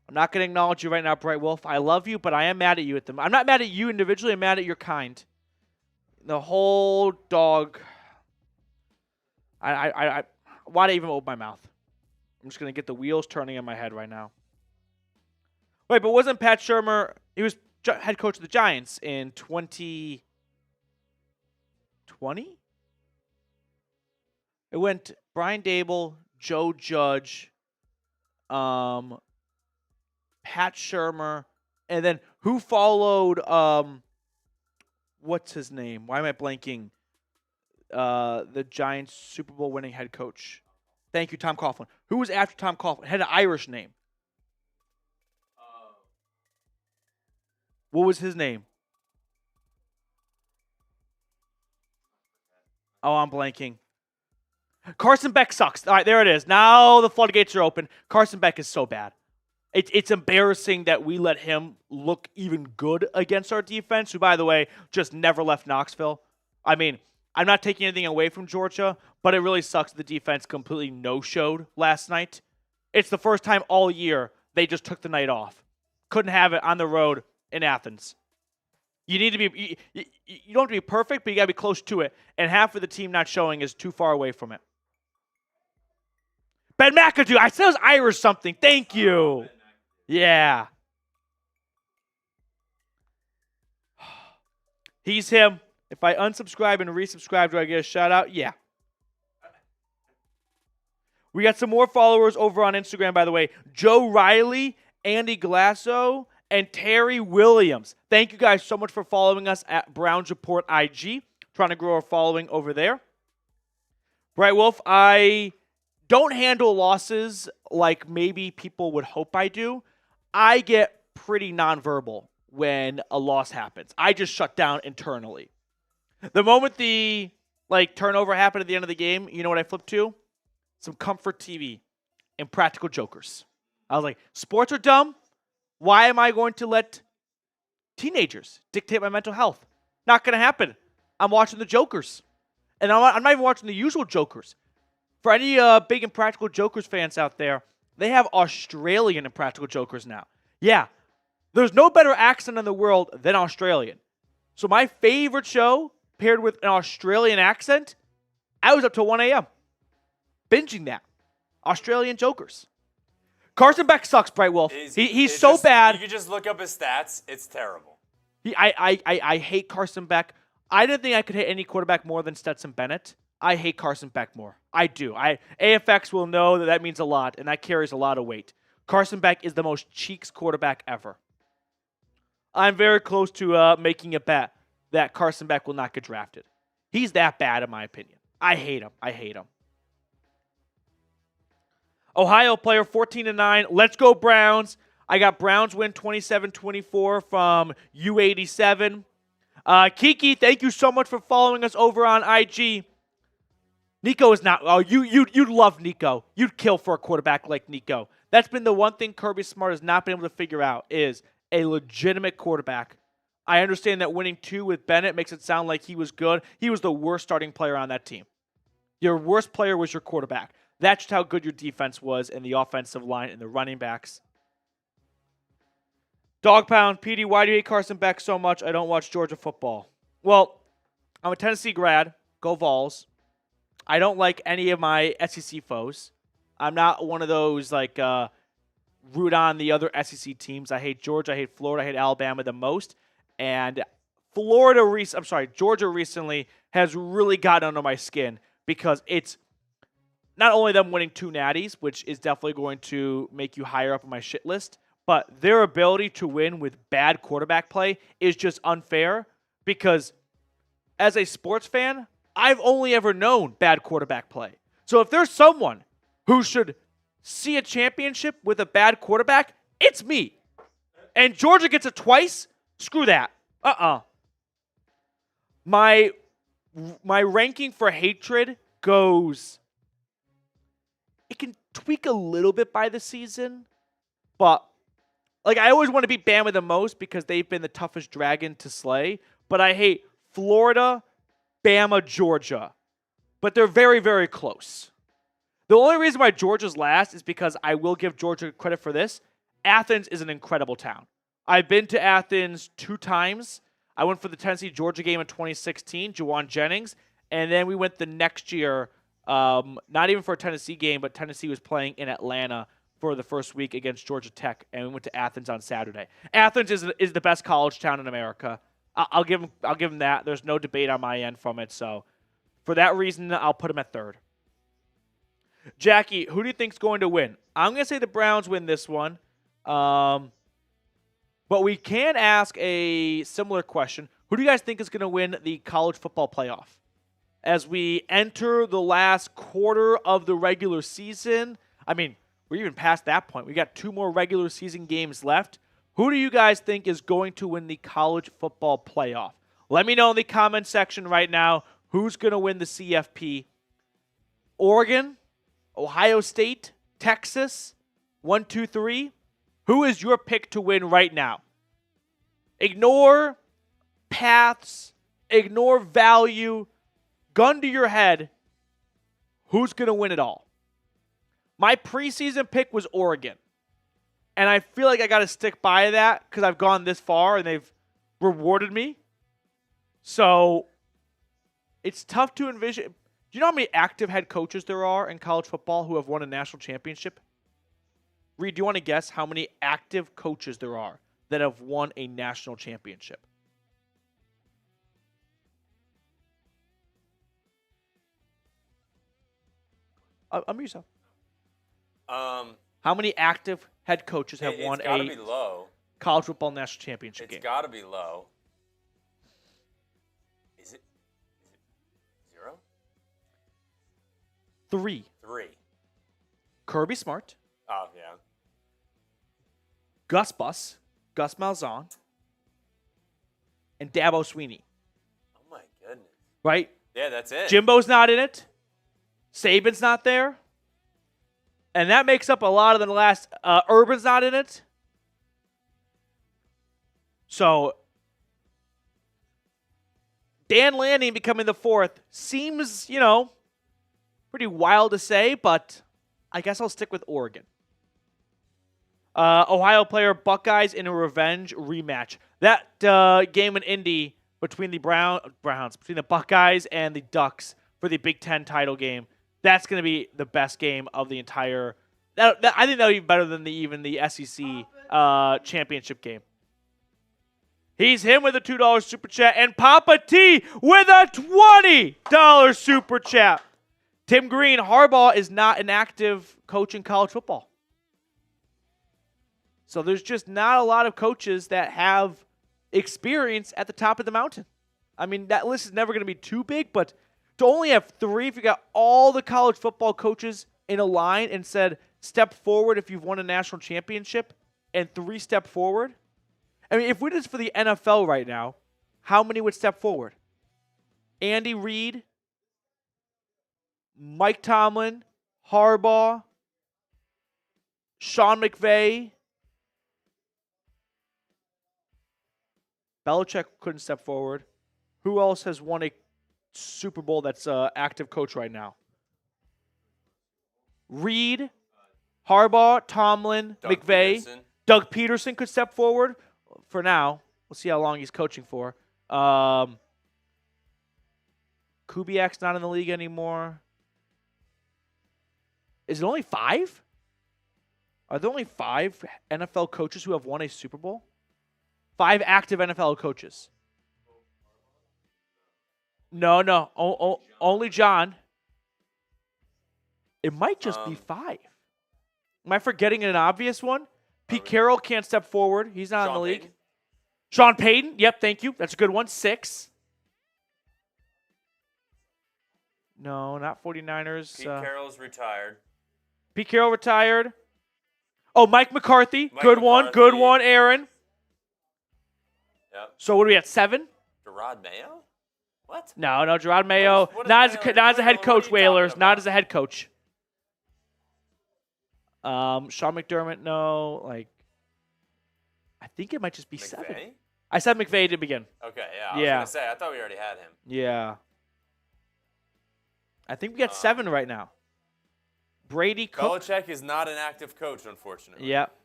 I'm not going to acknowledge you right now, Bright Wolf. I love you, but I am mad at you. I'm not mad at you individually. I'm mad at your kind. The whole dog. Why did I even open my mouth? I'm just going to get the wheels turning in my head right now. Wait, but wasn't Pat Shurmur, he was head coach of the Giants in 2020? It went Brian Dable, Joe Judge, Pat Shurmur, and then who followed, what's his name? Why am I blanking? The Giants Super Bowl winning head coach. Thank you, Tom Coughlin. Who was after Tom Coughlin? Had an Irish name. What was his name? Oh, I'm blanking. Carson Beck sucks. All right, there it is. Now the floodgates are open. Carson Beck is so bad. It's embarrassing that we let him look even good against our defense, who, by the way, just never left Knoxville. I mean, I'm not taking anything away from Georgia, but it really sucks the defense completely no-showed last night. It's the first time all year they just took the night off. Couldn't have it on the road in Athens. You need to be you don't have to be perfect, but you got to be close to it. And half of the team not showing is too far away from it. Ben McAdoo. I said it was Irish something. Thank you. Yeah. He's him. If I unsubscribe and resubscribe, do I get a shout out? Yeah. We got some more followers over on Instagram, by the way. Joe Riley, Andy Glasso, and Terry Williams. Thank you guys so much for following us at Browns Report IG. Trying to grow our following over there. Bright Wolf, I don't handle losses like maybe people would hope I do. I get pretty nonverbal when a loss happens. I just shut down internally. The moment the turnover happened at the end of the game, you know what I flipped to? Some Comfort TV and Practical Jokers. I was like, sports are dumb. Why am I going to let teenagers dictate my mental health? Not going to happen. I'm watching the Jokers. And I'm not even watching the usual Jokers. For any big Impractical Jokers fans out there, they have Australian Impractical Jokers now. Yeah, there's no better accent in the world than Australian. So my favorite show, paired with an Australian accent, I was up till 1 a.m. binging that. Australian Jokers. Carson Beck sucks, Bright Wolf. He's so bad. You can just look up his stats. It's terrible. I hate Carson Beck. I didn't think I could hate any quarterback more than Stetson Bennett. I hate Carson Beck more. I do. AFX will know that means a lot, and that carries a lot of weight. Carson Beck is the most cheeks quarterback ever. I'm very close to making a bet that Carson Beck will not get drafted. He's that bad, in my opinion. I hate him. Ohio player 14-9. Let's go Browns. I got Browns win 27-24 from U87. Kiki, thank you so much for following us over on IG. Nico is not. Oh, you'd love Nico. You'd kill for a quarterback like Nico. That's been the one thing Kirby Smart has not been able to figure out is a legitimate quarterback. I understand that winning 2 with Bennett makes it sound like he was good. He was the worst starting player on that team. Your worst player was your quarterback. That's just how good your defense was and the offensive line and the running backs. Dog Pound, Petey, why do you hate Carson Beck so much? I don't watch Georgia football. Well, I'm a Tennessee grad. Go Vols. I don't like any of my SEC foes. I'm not one of those root on the other SEC teams. I hate Georgia. I hate Florida. I hate Alabama the most. And Georgia recently has really gotten under my skin because it's not only them winning 2 natties, which is definitely going to make you higher up on my shit list, but their ability to win with bad quarterback play is just unfair because as a sports fan, I've only ever known bad quarterback play. So if there's someone who should see a championship with a bad quarterback, it's me. And Georgia gets it twice? Screw that. My ranking for hatred goes, it can tweak a little bit by the season, but I always want to beat Bama the most because they've been the toughest dragon to slay, but I hate Florida, Bama, Georgia, but they're very, very close. The only reason why Georgia's last is because I will give Georgia credit for this. Athens is an incredible town. I've been to Athens 2 times. I went for the Tennessee-Georgia game in 2016, Juwan Jennings, and then we went the next year, not even for a Tennessee game, but Tennessee was playing in Atlanta for the first week against Georgia Tech, and we went to Athens on Saturday. Athens is the best college town in America. I'll give them that. There's no debate on my end from it, so for that reason, I'll put them at 3rd. Jackie, who do you think's going to win? I'm going to say the Browns win this one. But we can ask a similar question. Who do you guys think is going to win the college football playoff? As we enter the last quarter of the regular season, I mean, we're even past that point. We got 2 more regular season games left. Who do you guys think is going to win the college football playoff? Let me know in the comment section right now who's going to win the CFP. Oregon, Ohio State, Texas, 1, 2, 3. Who is your pick to win right now? Ignore paths, ignore value, gun to your head. Who's going to win it all? My preseason pick was Oregon. And I feel like I got to stick by that because I've gone this far and they've rewarded me. So it's tough to envision. Do you know how many active head coaches there are in college football who have won a national championship? Reed, do you want to guess how many active coaches there are that have won a national championship? I'm yourself. How many active head coaches have won it's gotta be low. college football national championship game? It's got to be low. Is it 0? 3. 3. Kirby Smart, Oh, yeah. Gus Malzahn, and Dabo Sweeney. Oh, my goodness. Right? Yeah, that's it. Jimbo's not in it. Saban's not there. And that makes up a lot of the last. Urban's not in it. So, Dan Lanning becoming the 4th seems, pretty wild to say, but I guess I'll stick with Oregon. Ohio player Buckeyes in a revenge rematch. That game in Indy between the between the Buckeyes and the Ducks for the Big Ten title game. That's going to be the best game of the entire. I think that'll be better than even the SEC championship game. He's him with a $2 super chat, and Papa T with a $20 super chat. Tim Green, Harbaugh is not an active coach in college football. So there's just not a lot of coaches that have experience at the top of the mountain. I mean, that list is never going to be too big, but to only have 3, if you got all the college football coaches in a line and said, step forward if you've won a national championship, and 3 step forward. I mean, if we did this for the NFL right now, how many would step forward? Andy Reid, Mike Tomlin, Harbaugh, Sean McVay. Belichick couldn't step forward. Who else has won a Super Bowl that's active coach right now? Reid, Harbaugh, Tomlin, McVay. Peterson. Doug Peterson could step forward for now. We'll see how long he's coaching for. Kubiak's not in the league anymore. Is it only 5? Are there only 5 NFL coaches who have won a Super Bowl? 5 active NFL coaches. No. Only John. It might just be 5. Am I forgetting an obvious one? Pete Carroll can't step forward. He's not in the league. Payton. Sean Payton. Yep, thank you. That's a good one. 6. No, not 49ers. Pete Carroll's retired. Pete Carroll retired. Oh, Mike McCarthy. Good McCarthy. one, Aaron. Yep. So what are we at, 7? Gerard Mayo? What? No, Gerard Mayo. What is Not Mayo? as a head What are coach, you Whalers. talking Not about? as a head coach. Sean McDermott, no. I think it might just be 7. McVay? I said McVay to begin. Okay, yeah. I was Yeah. going to say, I thought we already had him. Yeah. I think we got 7 right now. Brady Cook. Belichick is not an active coach, unfortunately. Yep.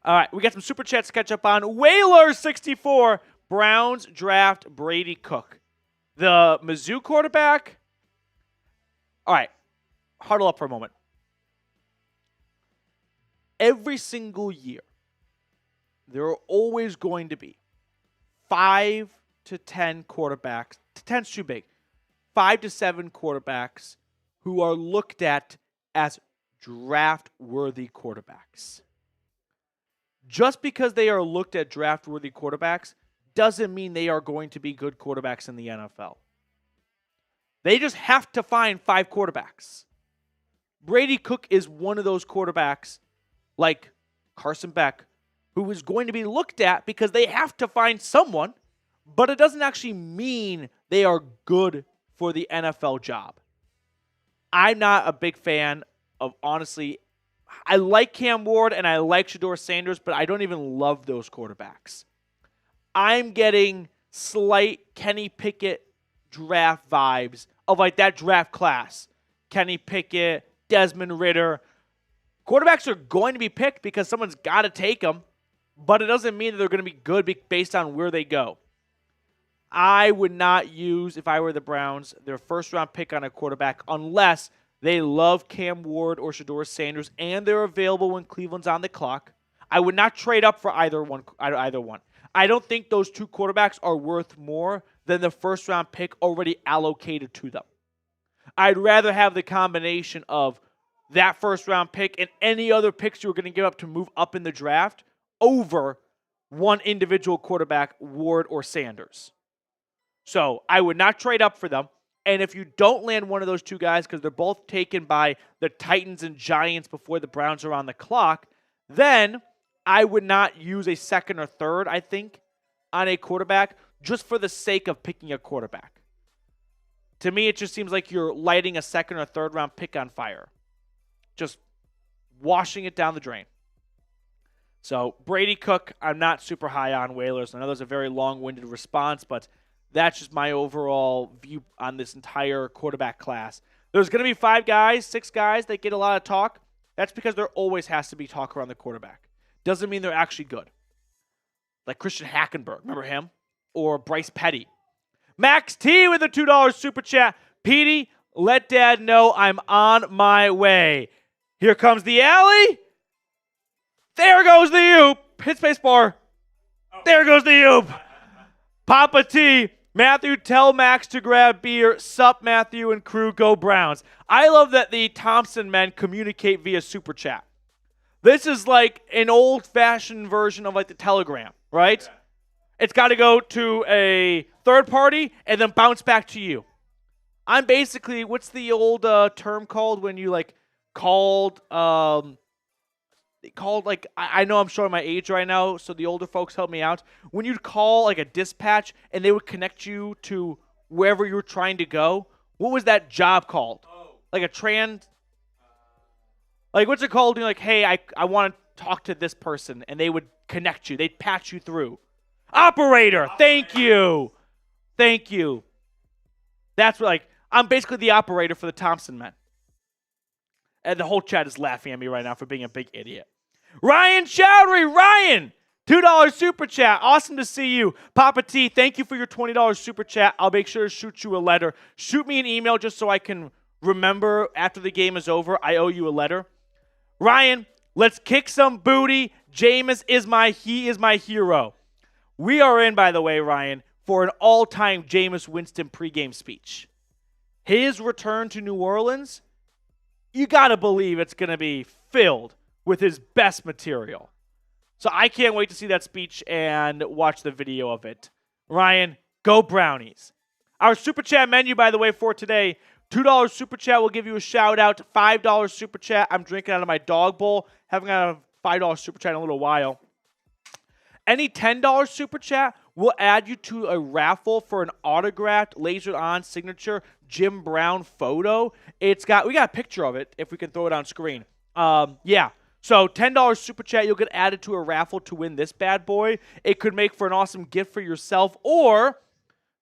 All right, we got some super chats to catch up on. Whalers 64. Browns draft Brady Cook. The Mizzou quarterback. All right, huddle up for a moment. Every single year, there are always going to be 5 to 10 quarterbacks. 10's too big. 5 to 7 quarterbacks who are looked at as draft-worthy quarterbacks. Just because they are looked at draft-worthy quarterbacks doesn't mean they are going to be good quarterbacks in the NFL. They just have to find 5 quarterbacks. Brady Cook is one of those quarterbacks, like Carson Beck, who is going to be looked at because they have to find someone, but it doesn't actually mean they are good for the NFL job. I'm not a big fan of, honestly, I like Cam Ward and I like Shedeur Sanders, but I don't even love those quarterbacks. I'm getting slight Kenny Pickett draft vibes of like that draft class. Kenny Pickett, Desmond Ridder. Quarterbacks are going to be picked because someone's got to take them, but it doesn't mean that they're going to be good based on where they go. I would not use, if I were the Browns, their first-round pick on a quarterback unless they love Cam Ward or Shedeur Sanders and they're available when Cleveland's on the clock. I would not trade up for either one. I don't think those two quarterbacks are worth more than the first-round pick already allocated to them. I'd rather have the combination of that first-round pick and any other picks you're going to give up to move up in the draft over one individual quarterback, Ward or Sanders. So I would not trade up for them. And if you don't land one of those two guys because they're both taken by the Titans and Giants before the Browns are on the clock, then I would not use a second or third, I think, on a quarterback just for the sake of picking a quarterback. To me, it just seems like you're lighting a second or third round pick on fire. Just washing it down the drain. So Brady Cook, I'm not super high on Whalers. I know there's a very long-winded response, but that's just my overall view on this entire quarterback class. There's going to be 5 guys, 6 guys that get a lot of talk. That's because there always has to be talk around the quarterback. Doesn't mean they're actually good. Like Christian Hackenberg, remember him? Or Bryce Petty. Max T with a $2 super chat. Petey, let Dad know I'm on my way. Here comes the alley. There goes the Oop. Hit space bar. There goes the Oop. Papa T. Matthew, tell Max to grab beer. Sup, Matthew and crew, go Browns. I love that the Thompson men communicate via super chat. This is like an old-fashioned version of like the Telegram, right? Yeah. It's got to go to a third party and then bounce back to you. I'm basically, what's the old term called when you like called, I know I'm showing my age right now, so the older folks help me out. When you'd call like a dispatch and they would connect you to wherever you were trying to go, what was that job called? Like a like what's it called? You're like, hey, I want to talk to this person, and they would connect you. They'd patch you through. Operator. Thank you. That's what, like, I'm basically the operator for the Thompson men. And the whole chat is laughing at me right now for being a big idiot. Ryan Chowdhury. Ryan, $2 super chat. Awesome to see you. Papa T, thank you for your $20 super chat. I'll make sure to shoot you a letter. Shoot me an email just so I can remember after the game is over. I owe you a letter. Ryan, let's kick some booty. Jameis is my hero. We are in, by the way, Ryan, for an all-time Jameis Winston pregame speech. His return to New Orleans, you got to believe it's going to be filled with his best material. So I can't wait to see that speech and watch the video of it. Ryan, go Brownies. Our super chat menu, by the way, for today, $2 super chat will give you a shout out. $5 super chat, I'm drinking out of my dog bowl. Haven't got a $5 super chat in a little while. Any $10 super chat will add you to a raffle for an autographed, lasered-on signature Jim Brown photo. We got a picture of it if we can throw it on screen. Yeah. So $10 super chat, you'll get added to a raffle to win this bad boy. It could make for an awesome gift for yourself, or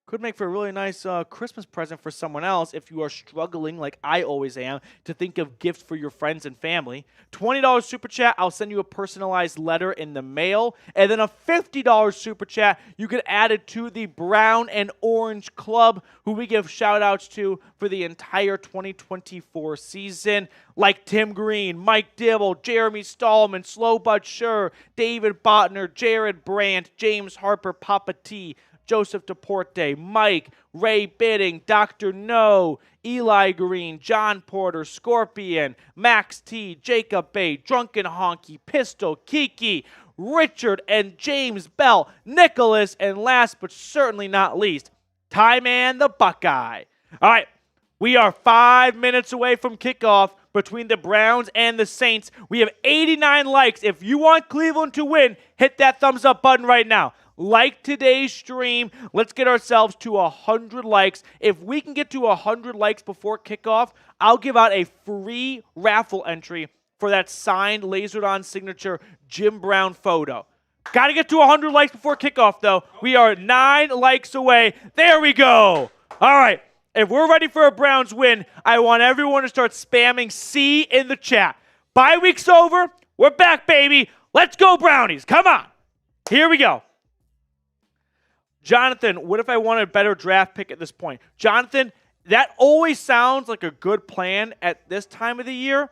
could make for a really nice Christmas present for someone else if you are struggling, like I always am, to think of gifts for your friends and family. $20 super chat, I'll send you a personalized letter in the mail. And then a $50 super chat, you get added to the Brown and Orange Club, who we give shout-outs to for the entire 2024 season, like Tim Green, Mike Dibble, Jeremy Stallman, Slow But Sure, David Botner, Jared Brandt, James Harper, Papa T, Joseph DePorte, Mike, Ray Bidding, Dr. No, Eli Green, John Porter, Scorpion, Max T, Jacob Bay, Drunken Honky, Pistol, Kiki, Richard, and James Bell, Nicholas, and last but certainly not least, Ty Man the Buckeye. All right, we are 5 minutes away from kickoff between the Browns and the Saints. We have 89 likes. If you want Cleveland to win, hit that thumbs up button right now. Like today's stream. Let's get ourselves to 100 likes. If we can get to 100 likes before kickoff, I'll give out a free raffle entry for that signed, lasered-on signature Jim Brown photo. Got to get to 100 likes before kickoff, though. We are 9 likes away. There we go. All right. If we're ready for a Browns win, I want everyone to start spamming C in the chat. Bye week's over. We're back, baby. Let's go, Brownies. Come on. Here we go. Jonathan, what if I want a better draft pick at this point? Jonathan, that always sounds like a good plan at this time of the year.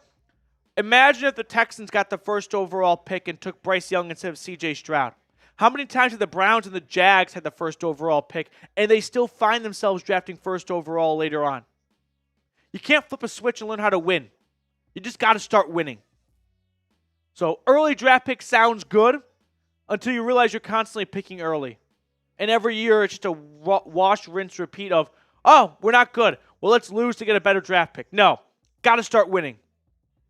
Imagine if the Texans got the first overall pick and took Bryce Young instead of C.J. Stroud. How many times have the Browns and the Jags had the first overall pick, and they still find themselves drafting first overall later on? You can't flip a switch and learn how to win. You just got to start winning. So early draft pick sounds good until you realize you're constantly picking early. And every year it's just a wash, rinse, repeat of, oh, we're not good. Well, let's lose to get a better draft pick. No, got to start winning.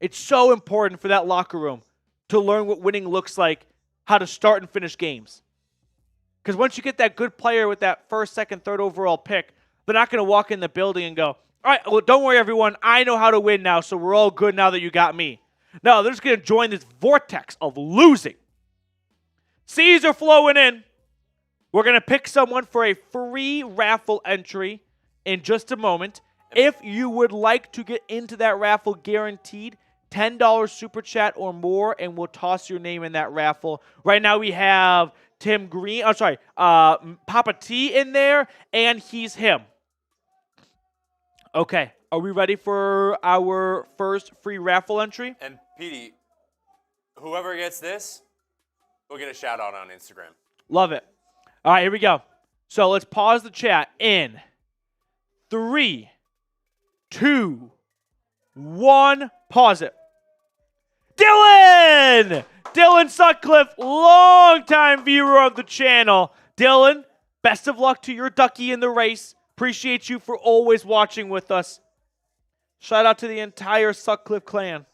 It's so important for that locker room to learn what winning looks like, how to start and finish games. Because once you get that good player with that first, second, third overall pick, they're not going to walk in the building and go, all right, well, don't worry, everyone. I know how to win now, so we're all good now that you got me. No, they're just going to join this vortex of losing. C's are flowing in. We're going to pick someone for a free raffle entry in just a moment. If you would like to get into that raffle, guaranteed, $10 super chat or more, and we'll toss your name in that raffle. Right now we have Tim Green, Papa T in there, and he's him. Okay, are we ready for our first free raffle entry? And Petey, whoever gets this will get a shout out on Instagram. Love it. All right, here we go. So let's pause the chat in 3, 2, 1. Pause it. Dylan Sutcliffe, longtime viewer of the channel. Dylan, best of luck to your ducky in the race. Appreciate you for always watching with us. Shout out to the entire Sutcliffe clan.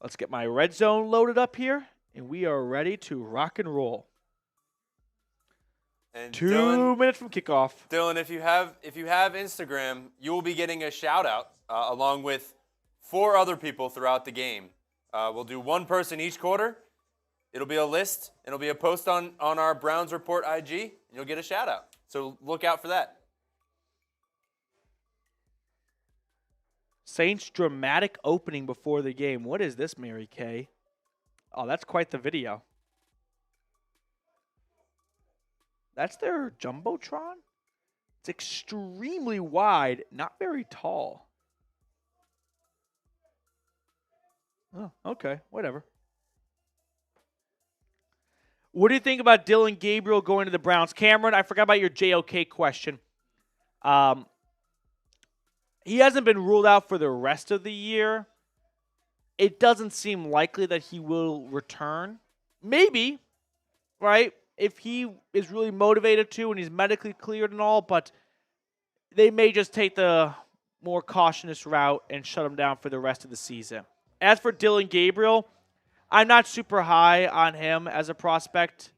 Let's get my red zone loaded up here, and we are ready to rock and roll. And 2 minutes from kickoff. Dylan, if you have Instagram, you will be getting a shout out along with 4 other people throughout the game. We'll do one person each quarter. It'll be a list. It'll be a post on our Browns Report IG, and you'll get a shout out. So look out for that. Saints dramatic opening before the game. What is this, Mary Kay? Oh, that's quite the video. That's their Jumbotron? It's extremely wide, not very tall. Oh, okay, whatever. What do you think about Dylan Gabriel going to the Browns? Cameron, I forgot about your JOK question. He hasn't been ruled out for the rest of the year. It doesn't seem likely that he will return. Maybe, right? If he is really motivated to and he's medically cleared and all, but they may just take the more cautious route and shut him down for the rest of the season. As for Dylan Gabriel, I'm not super high on him as a prospect.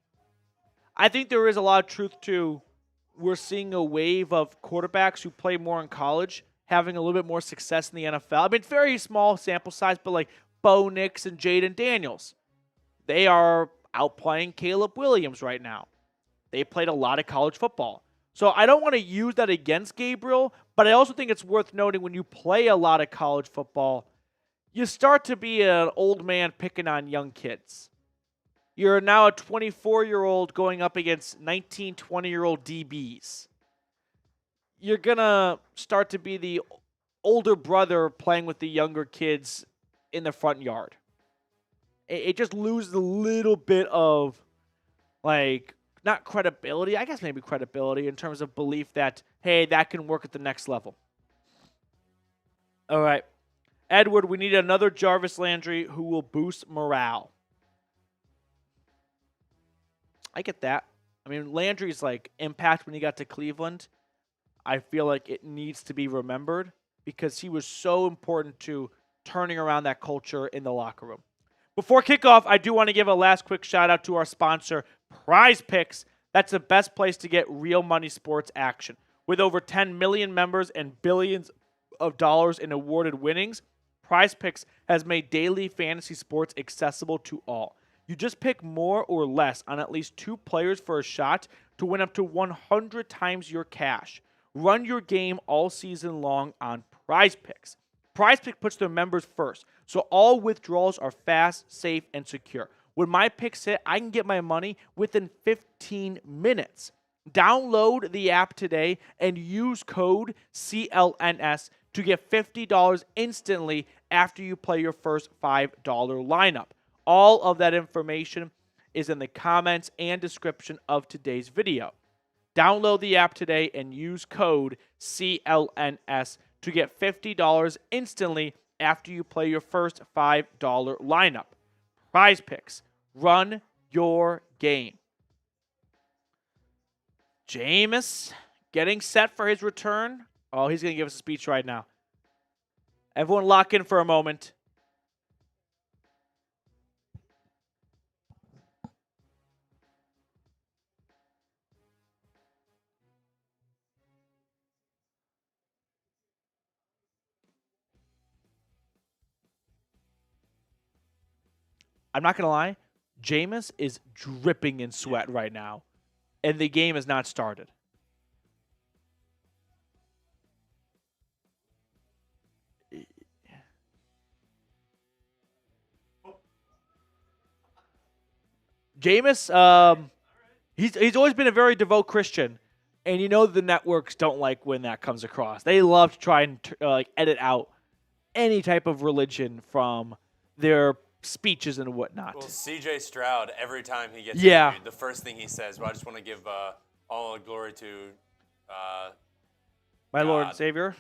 I think there is a lot of truth to we're seeing a wave of quarterbacks who play more in college having a little bit more success in the NFL. I mean, it's very small sample size, but like Bo Nix and Jaden Daniels, they are outplaying Caleb Williams right now. They played a lot of college football. So I don't want to use that against Gabriel, but I also think it's worth noting when you play a lot of college football, you start to be an old man picking on young kids. You're now a 24-year-old going up against 19, 20-year-old DBs. You're going to start to be the older brother playing with the younger kids in the front yard. It just loses a little bit of, like, not credibility, I guess maybe credibility in terms of belief that, hey, that can work at the next level. All right. Edward, we need another Jarvis Landry who will boost morale. I get that. I mean, Landry's, like, impact when he got to Cleveland, I feel like it needs to be remembered because he was so important to turning around that culture in the locker room. Before kickoff, I do want to give a last quick shout out to our sponsor, Prize Picks. That's the best place to get real money sports action. With over 10 million members and billions of dollars in awarded winnings, PrizePicks has made daily fantasy sports accessible to all. You just pick more or less on at least 2 players for a shot to win up to 100 times your cash. Run your game all season long on PrizePicks. PrizePicks puts their members first, so all withdrawals are fast, safe, and secure. When my picks hit, I can get my money within 15 minutes. Download the app today and use code CLNS to get $50 instantly after you play your first $5 lineup. All of that information is in the comments and description of today's video. Download the app today and use code CLNS to get $50 instantly after you play your first $5 lineup. PrizePicks. Run your game. Jameis getting set for his return. Oh, he's going to give us a speech right now. Everyone lock in for a moment. I'm not going to lie. Jameis is dripping in sweat right now, and the game has not started. Jameis, he's always been a very devout Christian, and you know the networks don't like when that comes across. They love to try and edit out any type of religion from their speeches and whatnot. Well, C.J. Stroud, every time he gets interviewed, the first thing he says, well, I just want to give all the glory to my God. Lord and Savior.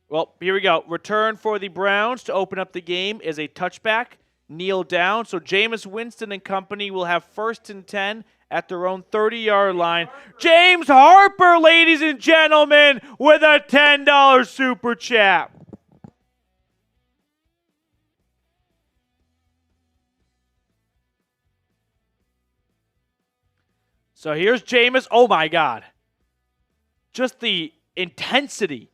Well, here we go. Return for the Browns to open up the game is a touchback. Kneel down. So Jameis Winston and company will have 1st and 10 at their own 30-yard line. James Harper, ladies and gentlemen, with a $10 super chat. So here's Jameis. Oh, my God. Just the intensity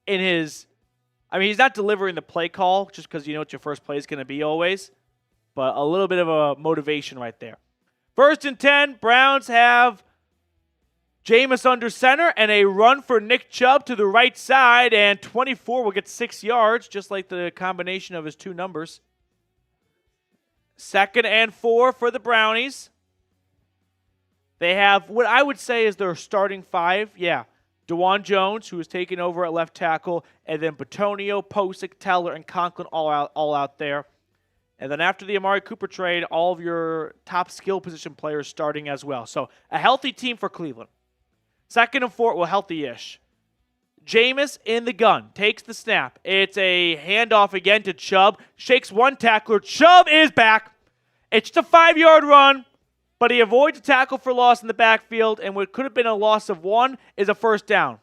in his – I mean, he's not delivering the play call just because you know what your first play is going to be always, but a little bit of a motivation right there. 1st and 10, Browns have Jameis under center and a run for Nick Chubb to the right side, and 24 will get 6 yards, just like the combination of his 2 numbers. 2nd and 4 for the Brownies. They have what I would say is their starting 5. Yeah, DeJuan Jones, who is taking over at left tackle, and then Bitonio, Posick, Teller, and Conklin all out there. And then after the Amari Cooper trade, all of your top skill position players starting as well. So a healthy team for Cleveland. 2nd and 4, well, healthy-ish. Jameis in the gun, takes the snap. It's a handoff again to Chubb. Shakes one tackler. Chubb is back. It's just a 5-yard run. But he avoids a tackle for loss in the backfield, and what could have been a loss of 1 is a 1st down.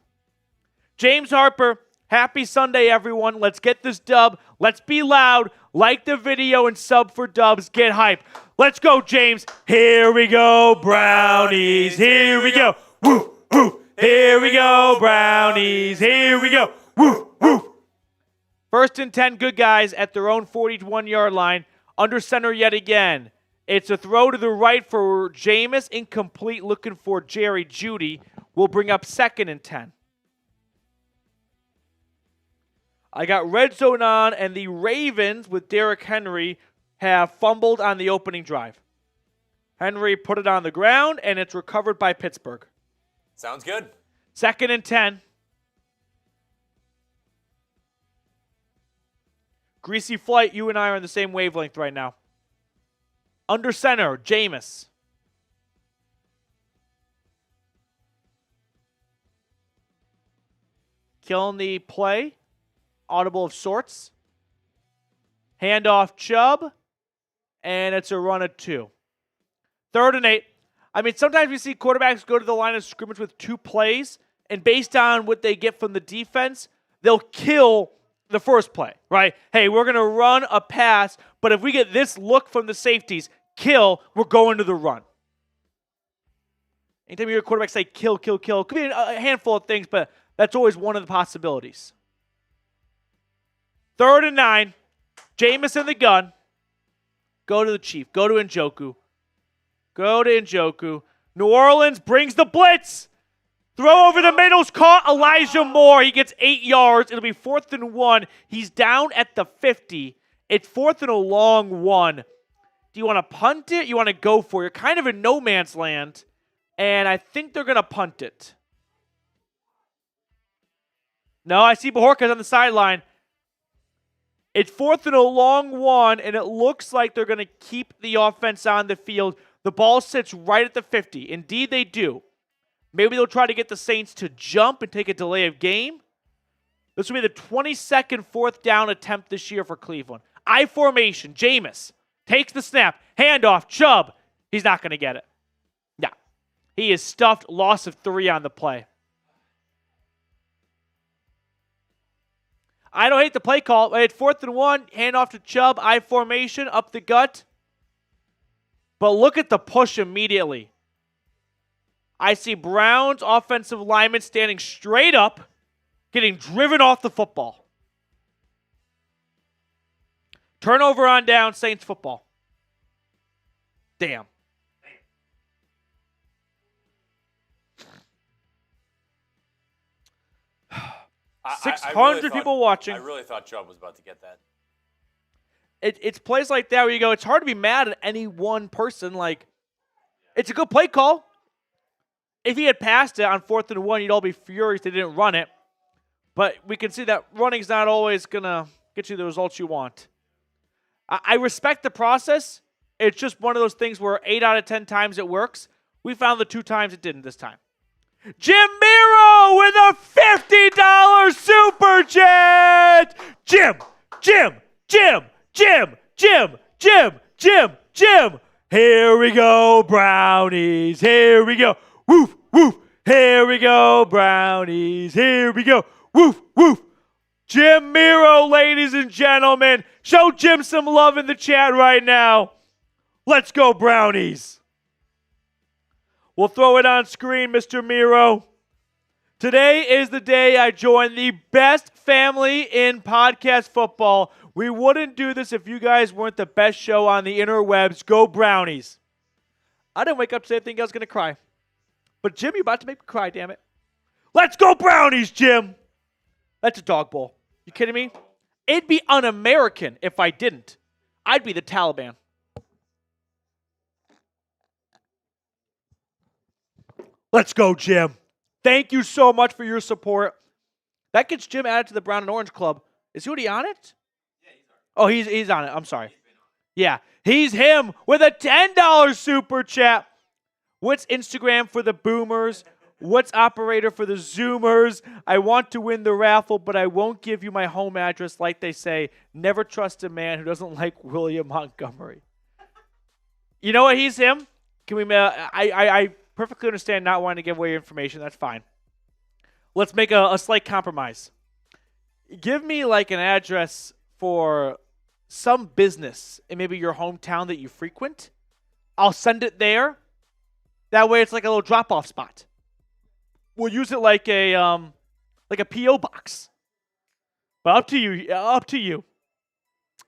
James Harper, happy Sunday, everyone. Let's get this dub. Let's be loud. Like the video and sub for dubs. Get hype. Let's go, James. Here we go, Brownies. Here we go. Woo, woo. Here we go, Brownies. Here we go. Woo, woo. 1st and 10, good guys at their own 41-yard line. Under center yet again. It's a throw to the right for Jameis, incomplete, looking for Jerry Jeudy. We'll bring up 2nd and 10. I got red zone on, and the Ravens with Derek Henry have fumbled on the opening drive. Henry put it on the ground, and it's recovered by Pittsburgh. Sounds good. 2nd and 10. Greasy Flight, you and I are on the same wavelength right now. Under center, Jameis. Killing the play. Audible of sorts. Handoff Chubb. And it's a run of 2. 3rd and 8. I mean, sometimes we see quarterbacks go to the line of scrimmage with 2 plays, and based on what they get from the defense, they'll kill the first play, right? Hey, we're going to run a pass, but if we get this look from the safeties, kill, we're going to the run. Anytime you hear a quarterback say kill, kill, kill, it could be a handful of things, but that's always one of the possibilities. 3rd and 9. Jameis in the gun. Go to the Chief. Go to Njoku. New Orleans brings the blitz. Throw over the middle's caught. Elijah Moore. He gets 8 yards. It'll be 4th and 1. He's down at the 50. It's 4th and a long one. Do you want to punt it? You want to go for it? You're kind of in no man's land. And I think they're going to punt it. No, I see Bajorka's on the sideline. It's 4th and a long one, and it looks like they're going to keep the offense on the field. The ball sits right at the 50. Indeed, they do. Maybe they'll try to get the Saints to jump and take a delay of game. This will be the 22nd 4th down attempt this year for Cleveland. I formation, Jameis takes the snap, handoff, Chubb. He's not going to get it. Yeah. He is stuffed, loss of 3 on the play. I don't hate the play call. It's 4th and 1, handoff to Chubb, I formation, up the gut. But look at the push immediately. I see Browns offensive lineman standing straight up, getting driven off the football. Turnover on down, Saints football. Damn. 600 people watching. I really thought Chubb was about to get that. It's plays like that where you go, it's hard to be mad at any one person. Like, it's a good play call. If he had passed it on 4th and 1, you'd all be furious they didn't run it. But we can see that running's not always going to get you the results you want. I respect the process. It's just one of those things where 8 out of 10 times it works. We found the 2 times it didn't this time. Jim Miro with a $50 super chat. Jim. Here we go, Brownies. Here we go. Woof, woof. Here we go, Brownies. Here we go. Woof, woof. Jim Miro, ladies and gentlemen. Show Jim some love in the chat right now. Let's go, Brownies. We'll throw it on screen, Mr. Miro. Today is the day I joined the best family in podcast football. We wouldn't do this if you guys weren't the best show on the interwebs. Go Brownies. I didn't wake up today thinking I was going to cry. But Jim, you're about to make me cry, damn it. Let's go Brownies, Jim. That's a dog bowl. You kidding me? It'd be un-American if I didn't. I'd be the Taliban. Let's go, Jim. Thank you so much for your support. That gets Jim added to the Brown and Orange Club. Is he already on it? Yeah, he's on it. I'm sorry. Yeah, he's him with a $10 super chat. What's Instagram for the boomers? What's operator for the Zoomers? I want to win the raffle, but I won't give you my home address like they say. Never trust a man who doesn't like William Montgomery. You know what? He's him. Can we? I perfectly understand not wanting to give away your information. That's fine. Let's make a slight compromise. Give me like an address for some business in maybe your hometown that you frequent. I'll send it there. That way it's like a little drop-off spot. We'll use it like a P.O. box. But up to you.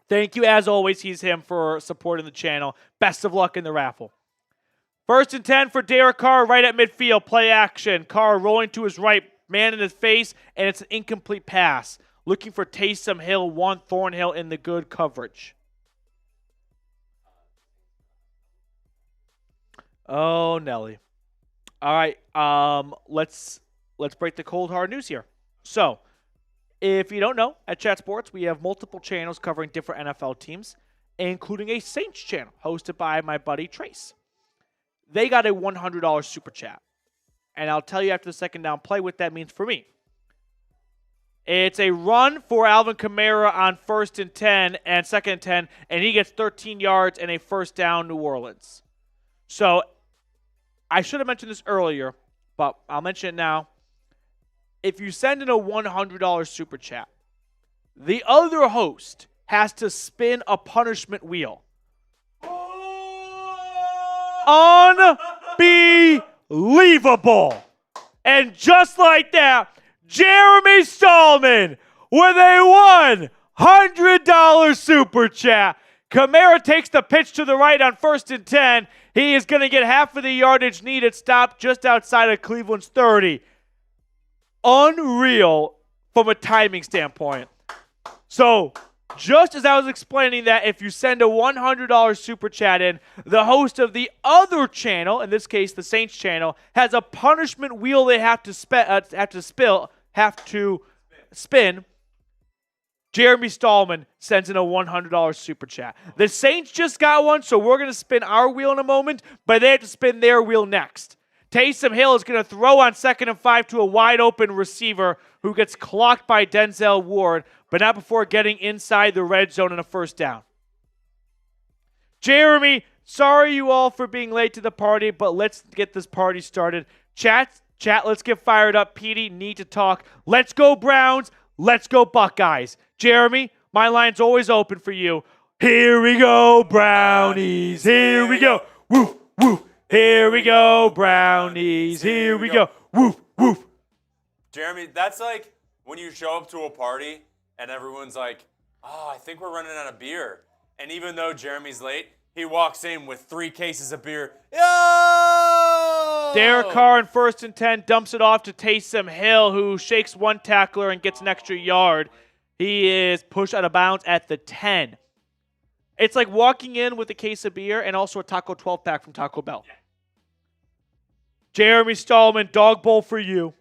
Thank you, as always, he's him, for supporting the channel. Best of luck in the raffle. 1st and 10 for Derek Carr right at midfield. Play action. Carr rolling to his right, man in his face, and it's an incomplete pass. Looking for Taysom Hill, one Thornhill in the good coverage. Oh, Nelly. All right, let's break the cold hard news here. So, if you don't know, at Chat Sports, we have multiple channels covering different NFL teams, including a Saints channel hosted by my buddy Trace. They got a $100 super chat. And I'll tell you after the second down play what that means for me. It's a run for Alvin Kamara on 1st and 10 and 2nd and 10, and he gets 13 yards and a first down, New Orleans. So, I should have mentioned this earlier, but I'll mention it now. If you send in a $100 super chat, the other host has to spin a punishment wheel. Unbelievable. And just like that, Jeremy Stallman with a $100 super chat. Kamara takes the pitch to the right on 1st and 10. He is going to get half of the yardage needed, stopped just outside of Cleveland's 30. Unreal from a timing standpoint. So, just as I was explaining that if you send a $100 super chat in, the host of the other channel, in this case the Saints channel, has a punishment wheel they have to spin. Jeremy Stallman sends in a $100 super chat. The Saints just got one, so we're going to spin our wheel in a moment, but they have to spin their wheel next. Taysom Hill is going to throw on 2nd and 5 to a wide-open receiver who gets clocked by Denzel Ward, but not before getting inside the red zone and a 1st down. Jeremy, sorry you all for being late to the party, but let's get this party started. Chat, let's get fired up. Petey, need to talk. Let's go Browns. Let's go Buckeyes. Jeremy, my line's always open for you. Here we go, Brownies. Here we go. Woof, woof. Here we go, Brownies. Here we go. Woof, woof. Jeremy, that's like when you show up to a party and everyone's like, oh, I think we're running out of beer. And even though Jeremy's late, he walks in with 3 cases of beer. Yo! Derek Carr on 1st and 10 dumps it off to Taysom Hill, who shakes one tackler and gets an extra yard. He is pushed out of bounds at the 10. It's like walking in with a case of beer and also a Taco 12-pack from Taco Bell. Yeah. Jeremy Stallman, dog bowl for you.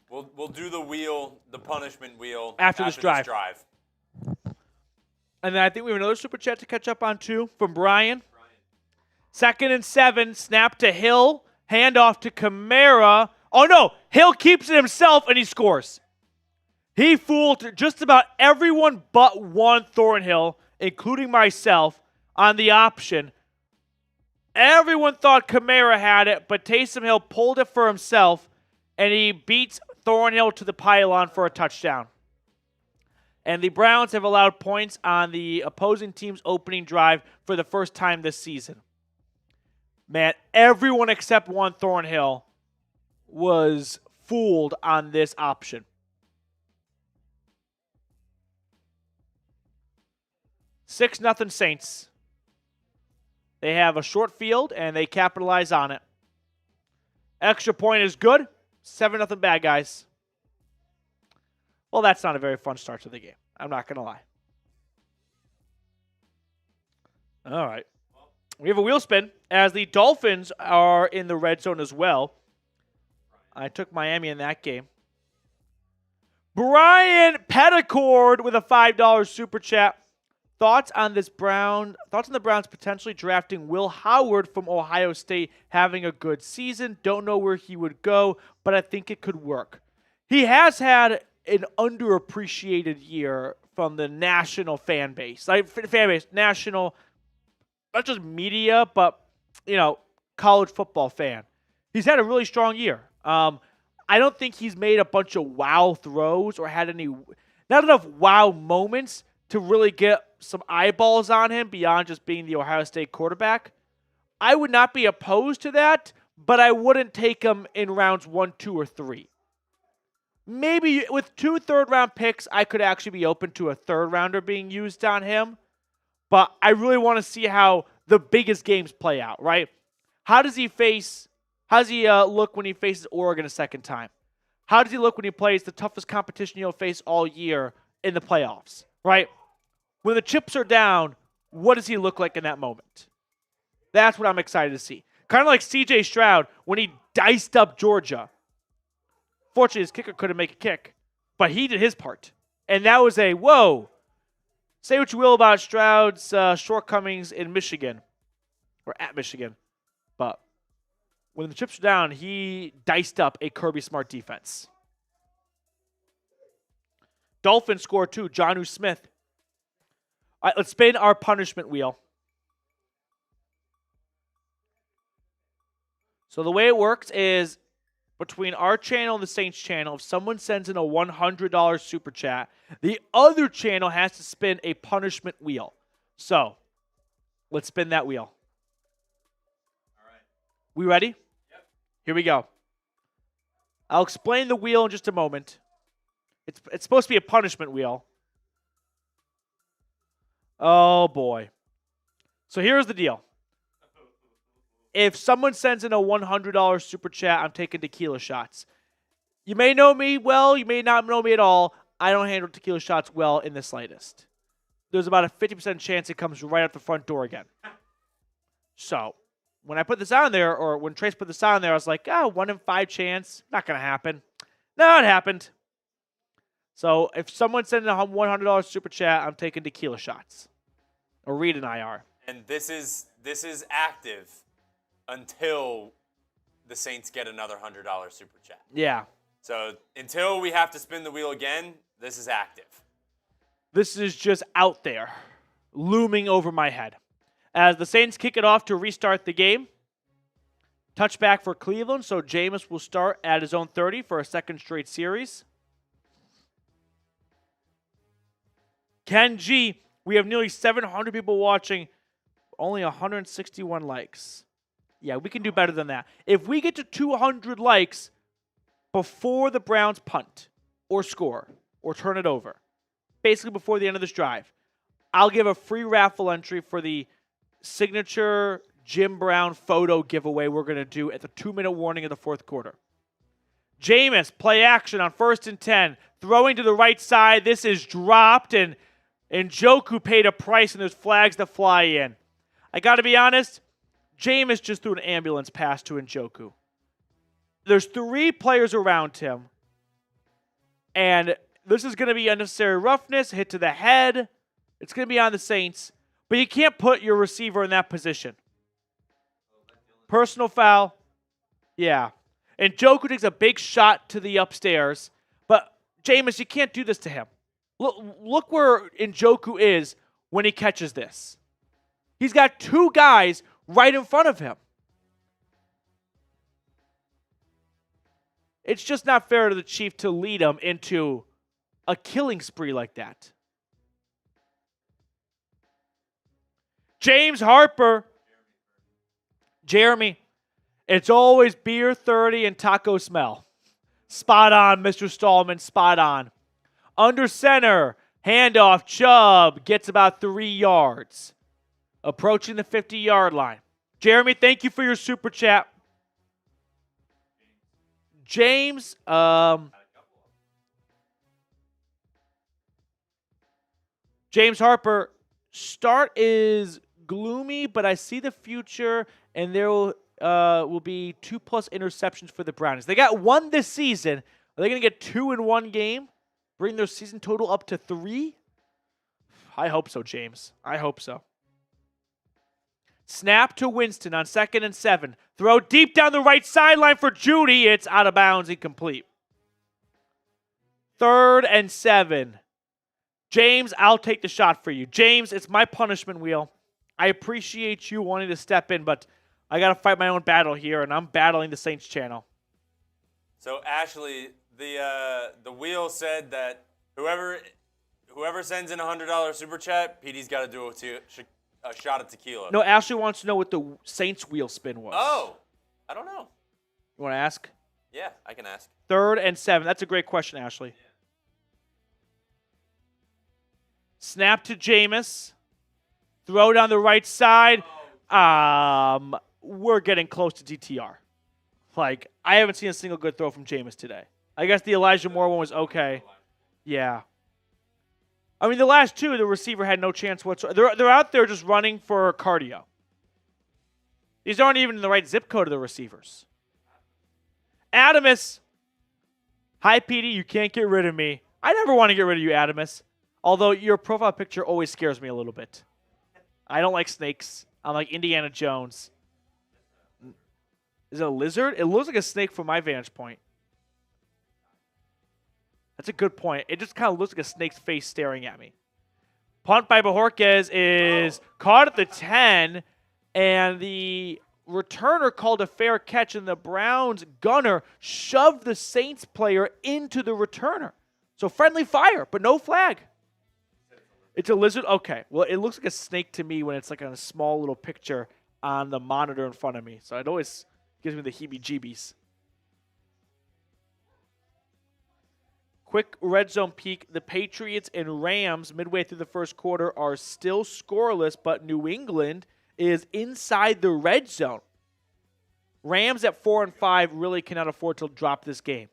We'll do the wheel, the punishment wheel after this drive. And then I think we have another super chat to catch up on too from Brian. 2nd and 7, snap to Hill, handoff to Kamara. Oh no, Hill keeps it himself and he scores. He fooled just about everyone but one Thornhill, including myself, on the option. Everyone thought Kamara had it, but Taysom Hill pulled it for himself, and he beats Thornhill to the pylon for a touchdown. And the Browns have allowed points on the opposing team's opening drive for the first time this season. Man, everyone except one Thornhill was fooled on this option. Six 0 Saints. They have a short field, and they capitalize on it. Extra point is good. 7-0 bad guys. Well, that's not a very fun start to the game. I'm not going to lie. All right. We have a wheel spin as the Dolphins are in the red zone as well. I took Miami in that game. Brian Petticord with a $5 super chat. Thoughts on the Browns potentially drafting Will Howard from Ohio State, having a good season. Don't know where he would go, but I think it could work. He has had an underappreciated year from the national fan base. National, not just media, but, college football fan. He's had a really strong year. I don't think he's made a bunch of wow throws or had not enough wow moments to really get some eyeballs on him beyond just being the Ohio State quarterback. I would not be opposed to that, but I wouldn't take him in rounds 1, 2, or 3. Maybe with 2 third-round picks, I could actually be open to a third-rounder being used on him, but I really want to see how the biggest games play out, right? How does he look when he faces Oregon a second time? How does he look when he plays the toughest competition he'll face all year in the playoffs, right? When the chips are down, what does he look like in that moment? That's what I'm excited to see. Kind of like C.J. Stroud when he diced up Georgia. Fortunately, his kicker couldn't make a kick, but he did his part. And that was a, whoa. Say what you will about Stroud's shortcomings in Michigan, or at Michigan, but when the chips are down, he diced up a Kirby Smart defense. Dolphins score 2, Jonnu Smith. All right, let's spin our punishment wheel. So the way it works is between our channel and the Saints channel, if someone sends in a $100 super chat, the other channel has to spin a punishment wheel. So let's spin that wheel. All right. We ready? Yep. Here we go. I'll explain the wheel in just a moment. It's supposed to be a punishment wheel. Oh, boy. So here's the deal. If someone sends in a $100 super chat, I'm taking tequila shots. You may know me well. You may not know me at all. I don't handle tequila shots well in the slightest. There's about a 50% chance it comes right out the front door again. So when I put this on there, or when Trace put this on there, I was like, 1 in 5 chance. Not going to happen. No, it happened. So if someone sends in a $100 super chat, I'm taking tequila shots. Or read an IR. And this is active until the Saints get another $100 super chat. Yeah. So until we have to spin the wheel again, this is active. This is just out there, looming over my head. As the Saints kick it off to restart the game, touchback for Cleveland, so Jameis will start at his own 30 for a second straight series. Ken G, we have nearly 700 people watching, only 161 likes. Yeah, we can do better than that. If we get to 200 likes before the Browns punt or score or turn it over, basically before the end of this drive, I'll give a free raffle entry for the signature Jim Brown photo giveaway we're going to do at the 2-minute warning of the fourth quarter. Jameis, play action on 1st and 10. Throwing to the right side. This is dropped, and Njoku paid a price, and there's flags that fly in. I got to be honest, Jameis just threw an ambulance pass to Njoku. There's 3 players around him, and this is going to be unnecessary roughness, hit to the head. It's going to be on the Saints, but you can't put your receiver in that position. Personal foul. Yeah. And Njoku takes a big shot to the upstairs, but Jameis, you can't do this to him. Look where Njoku is when he catches this. He's got 2 guys right in front of him. It's just not fair to the Chief to lead him into a killing spree like that. James Harper. Jeremy. It's always beer 30 and taco smell. Spot on, Mr. Stallman. Spot on. Under center. Handoff. Chubb gets about 3 yards. Approaching the 50-yard line. Jeremy, thank you for your super chat. James, James Harper, start is gloomy, but I see the future, and there will be 2+ interceptions for the Brownies. They got 1 this season. Are they going to get 2 in 1 game? Bring their season total up to 3? I hope so, James. I hope so. Snap to Winston on 2nd and 7. Throw deep down the right sideline for Judy. It's out of bounds, incomplete. 3rd and 7. James, I'll take the shot for you. James, it's my punishment wheel. I appreciate you wanting to step in, but I got to fight my own battle here, and I'm battling the Saints channel. So, Ashley, the wheel said that whoever sends in a $100 super chat, Petey's got to do a shot of tequila. No, Ashley wants to know what the Saints wheel spin was. Oh, I don't know. You want to ask? Yeah, I can ask. 3rd and 7. That's a great question, Ashley. Yeah. Snap to Jameis. Throw down the right side. We're getting close to DTR. Like, I haven't seen a single good throw from Jameis today. I guess the Elijah Moore one was okay. Yeah. I mean, the last 2, the receiver had no chance whatsoever. They're out there just running for cardio. These aren't even in the right zip code of the receivers. Adamus. Hi, Petey. You can't get rid of me. I never want to get rid of you, Adamus. Although your profile picture always scares me a little bit. I don't like snakes. I'm like Indiana Jones. Is it a lizard? It looks like a snake from my vantage point. That's a good point. It just kind of looks like a snake's face staring at me. Punt by Bajorquez is caught at the 10, and the returner called a fair catch, and the Browns gunner shoved the Saints player into the returner. So friendly fire, but no flag. It's a lizard? Okay. Well, it looks like a snake to me when it's like on a small little picture on the monitor in front of me. So it always Gives me the heebie-jeebies. Quick red zone peek. The Patriots and Rams midway through the first quarter are still scoreless, but New England is inside the red zone. Rams at 4-5 really cannot afford to drop this game.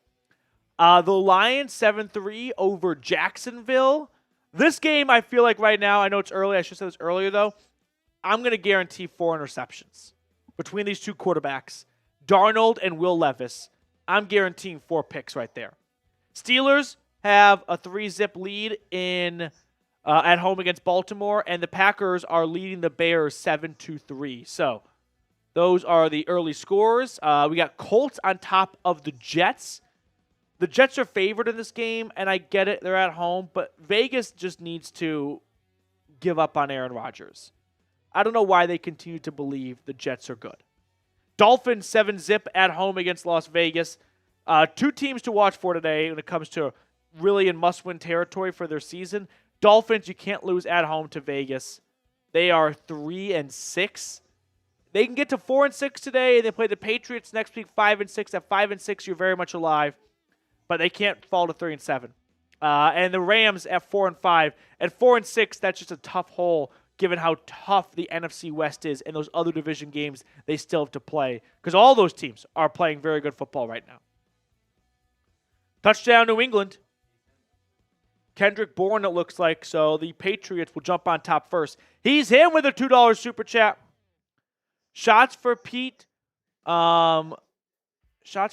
The Lions 7-3 over Jacksonville. This game, I feel like right now, I know it's early. I should have said this earlier, though. I'm going to guarantee 4 interceptions between these two quarterbacks, Darnold and Will Levis. I'm guaranteeing 4 picks right there. Steelers have a 3-zip lead in at home against Baltimore, and the Packers are leading the Bears 7-3. So those are the early scores. We got Colts on top of the Jets. The Jets are favored in this game, and I get it. They're at home, but Vegas just needs to give up on Aaron Rodgers. I don't know why they continue to believe the Jets are good. Dolphins 7-zip at home against Las Vegas. 2 teams to watch for today when it comes to really in must-win territory for their season. Dolphins, you can't lose at home to Vegas. They are 3-6. They can get to 4-6 today, and they play the Patriots next week 5-6. At 5-6, you're very much alive, but they can't fall to 3-7. And the Rams at 4-5. At 4-6, that's just a tough hole given how tough the NFC West is and those other division games they still have to play, because all those teams are playing very good football right now. Touchdown, New England. Kendrick Bourne, it looks like. So the Patriots will jump on top first. He's in with a $2 super chat. Shots for Pete. Shots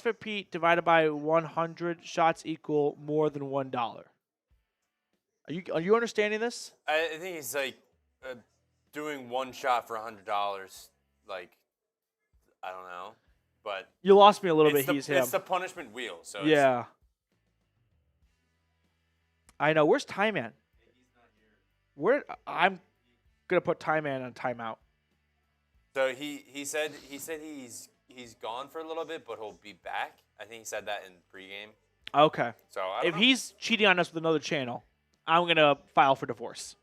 for Pete divided by 100. Shots equal more than $1. Are you understanding this? I think he's like doing one shot for $100. Like, I don't know, but you lost me a little bit. He's him. It's the punishment wheel. So yeah. I know. Where's Ty Man? Where I'm gonna put Ty Man on timeout. So he said he's gone for a little bit, but he'll be back. I think he said that in pregame. Okay. So if he's cheating on us with another channel, I'm gonna file for divorce.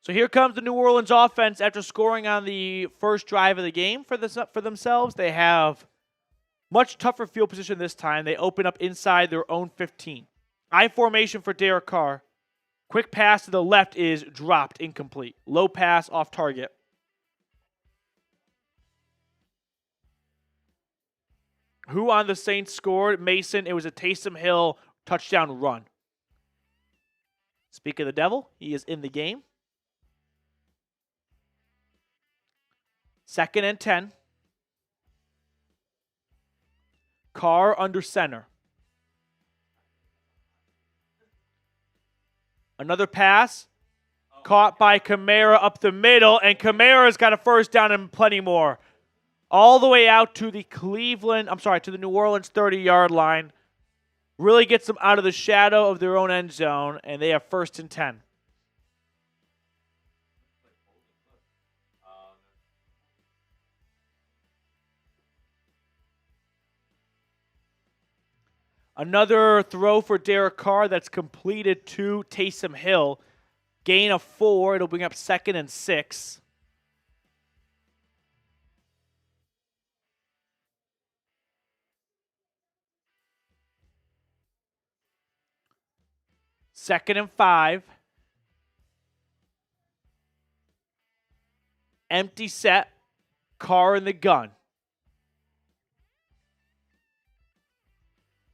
So here comes the New Orleans offense after scoring on the first drive of the game for themselves. They have much tougher field position this time. They open up inside their own 15. I formation for Derek Carr. Quick pass to the left is dropped, incomplete. Low pass off target. Who on the Saints scored? Mason. It was a Taysom Hill touchdown run. Speak of the devil, he is in the game. 2nd and 10. Carr under center. Another pass. Caught by Kamara up the middle, and Kamara's got a first down and plenty more. All the way out to the to the New Orleans 30-yard line. Really gets them out of the shadow of their own end zone, and they have 1st and 10. Another throw for Derek Carr that's completed to Taysom Hill. Gain of 4. It'll bring up 2nd and 6. Second and 5. Empty set. Carr in the gun.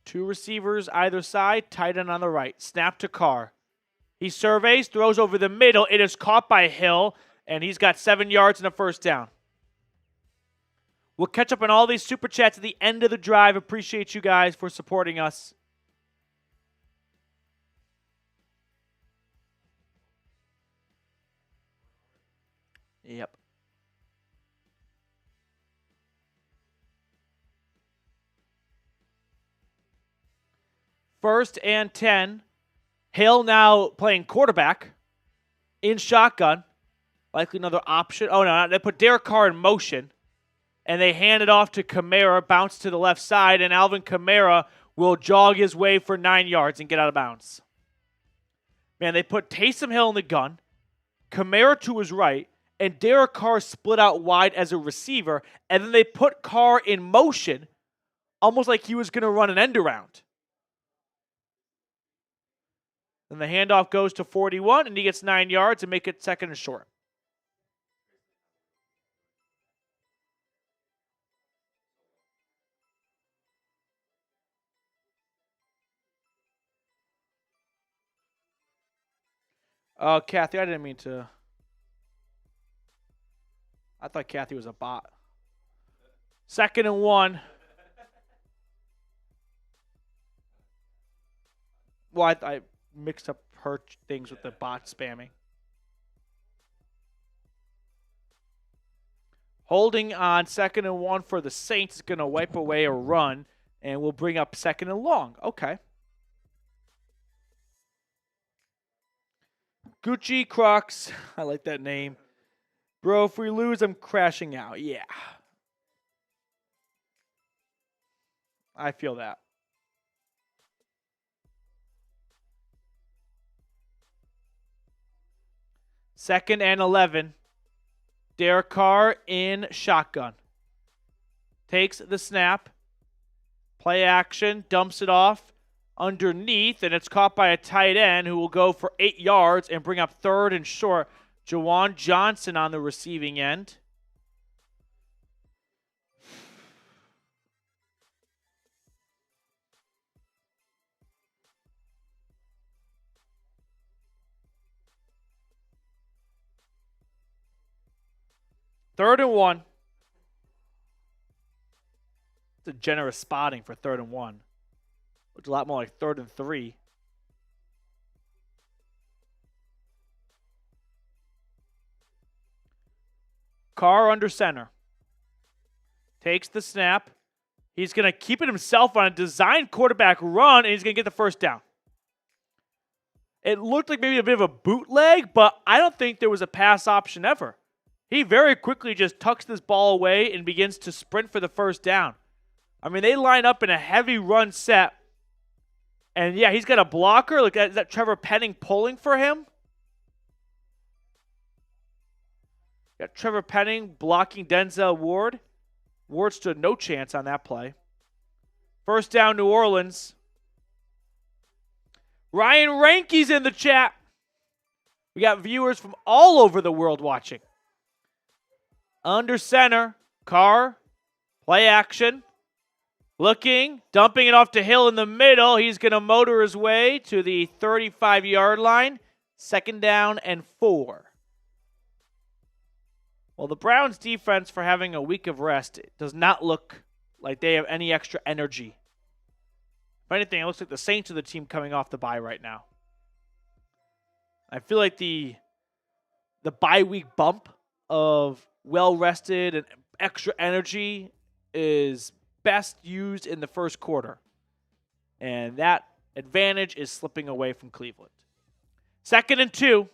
2 receivers either side, tight end on the right. Snap to Carr. He surveys, throws over the middle. It is caught by Hill, and he's got 7 yards and a first down. We'll catch up on all these super chats at the end of the drive. Appreciate you guys for supporting us. Yep. First and 10. Hill now playing quarterback in shotgun. Likely another option. Oh, no, they put Derek Carr in motion, and they hand it off to Kamara, bounce to the left side, and Alvin Kamara will jog his way for 9 yards and get out of bounds. Man, they put Taysom Hill in the gun, Kamara to his right, and Derek Carr split out wide as a receiver, and then they put Carr in motion, almost like he was going to run an end around. Then the handoff goes to 41, and he gets 9 yards and make it 2nd and short. Oh, Kathy, I didn't mean to. I thought Kathy was a bot. 2nd and 1. Well, I mixed up her things with the bot spamming. Holding on 2nd and 1 for the Saints is going to wipe away a run, and we'll bring up 2nd and long. Okay. Gucci Crocs. I like that name. Bro, if we lose, I'm crashing out. Yeah. I feel that. Second and 11. Derek Carr in shotgun. Takes the snap. Play action. Dumps it off underneath, and it's caught by a tight end who will go for 8 yards and bring up 3rd and short. Jawan Johnson on the receiving end. Third and 1. It's a generous spotting for 3rd and 1. It's a lot more like 3rd and 3. Carr under center. Takes the snap. He's going to keep it himself on a designed quarterback run, and he's going to get the first down. It looked like maybe a bit of a bootleg, but I don't think there was a pass option ever. He very quickly just tucks this ball away and begins to sprint for the first down. I mean, they line up in a heavy run set. And yeah, he's got a blocker. Look, is that Trevor Penning pulling for him? Got Trevor Penning blocking Denzel Ward. Ward stood no chance on that play. First down, New Orleans. Ryan Ranke's in the chat. We got viewers from all over the world watching. Under center, Carr, play action. Looking, dumping it off to Hill in the middle. He's going to motor his way to the 35-yard line. 2nd down and 4. Well, the Browns' defense, for having a week of rest, does not look like they have any extra energy. If anything, it looks like the Saints are the team coming off the bye right now. I feel like the bye week bump of well-rested and extra energy is best used in the first quarter. And that advantage is slipping away from Cleveland. 2nd and 2.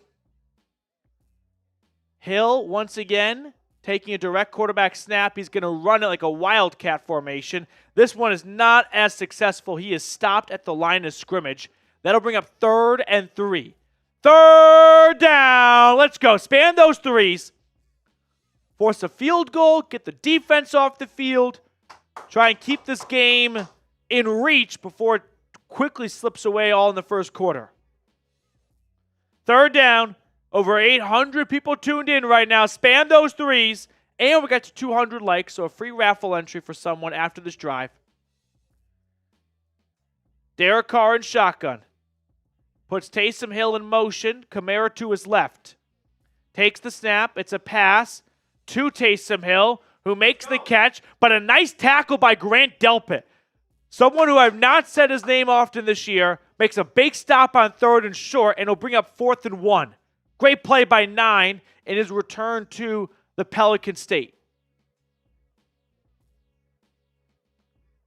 Hill, once again, taking a direct quarterback snap. He's going to run it like a wildcat formation. This one is not as successful. He is stopped at the line of scrimmage. That'll bring up 3rd and 3. 3rd down. Let's go. Span those threes. Force a field goal. Get the defense off the field. Try and keep this game in reach before it quickly slips away all in the first quarter. 3rd down. Over 800 people tuned in right now. Spam those threes. And we got to 200 likes, so a free raffle entry for someone after this drive. Derek Carr in shotgun. Puts Taysom Hill in motion. Kamara to his left. Takes the snap. It's a pass to Taysom Hill, who makes the catch, but a nice tackle by Grant Delpit. Someone who I've not said his name often this year makes a big stop on 3rd and short, and will bring up 4th and 1. Great play by 9 in his return to the Pelican State.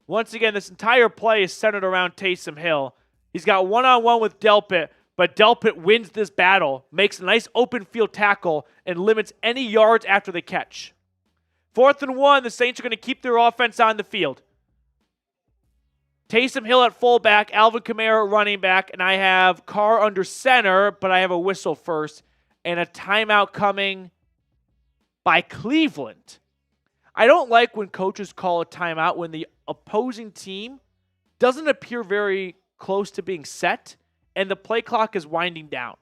Once again, this entire play is centered around Taysom Hill. He's got one-on-one with Delpit, but Delpit wins this battle, makes a nice open field tackle, and limits any yards after the catch. 4th and 1, the Saints are going to keep their offense on the field. Taysom Hill at fullback, Alvin Kamara running back, and I have Carr under center, but I have a whistle first, and a timeout coming by Cleveland. I don't like when coaches call a timeout when the opposing team doesn't appear very close to being set and the play clock is winding down.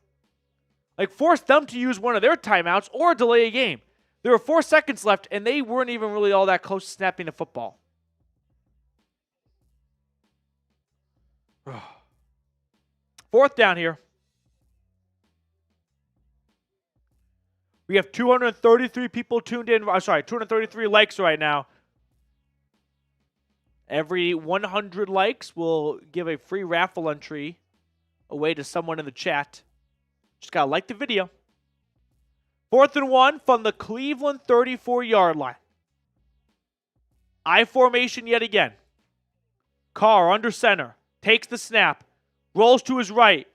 Like, force them to use one of their timeouts or delay a game. There were 4 seconds left, and they weren't even really all that close to snapping the football. Fourth down here. We have 233 people tuned in. 233 likes right now. Every 100 likes will give a free raffle entry away to someone in the chat. Just got to like the video. 4th and 1 from the Cleveland 34-yard line. I formation yet again. Carr under center. Takes the snap. Rolls to his right.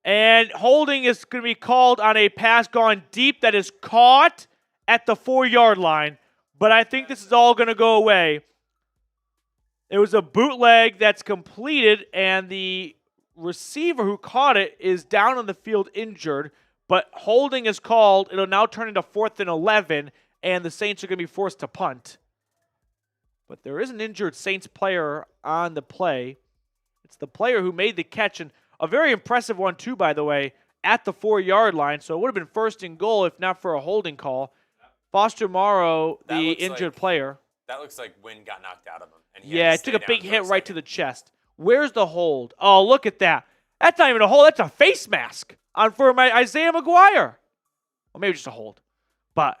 And holding is going to be called on a pass gone deep that is caught at the 4-yard line. But I think this is all going to go away. It was a bootleg that's completed, and the receiver who caught it is down on the field injured. But holding is called. It'll now turn into 4th and 11, and the Saints are going to be forced to punt. But there is an injured Saints player on the play. It's the player who made the catch, and a very impressive one too, by the way, at the 4-yard line. So it would have been 1st and goal if not for a holding call. Foster Morrow, the injured player. That looks like wind got knocked out of him. And yeah, it took a big hit right to the chest. Where's the hold? Oh, look at that. That's not even a hold. That's a face mask for my Isaiah McGuire. Well, maybe just a hold. But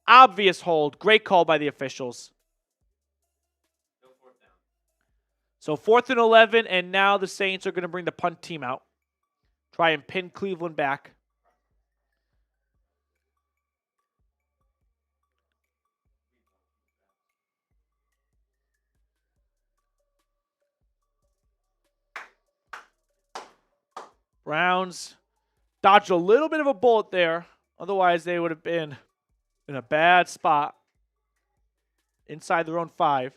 obvious hold. Great call by the officials. So 4th and 11, and now the Saints are going to bring the punt team out. Try and pin Cleveland back. Browns dodged a little bit of a bullet there. Otherwise, they would have been in a bad spot inside their own 5.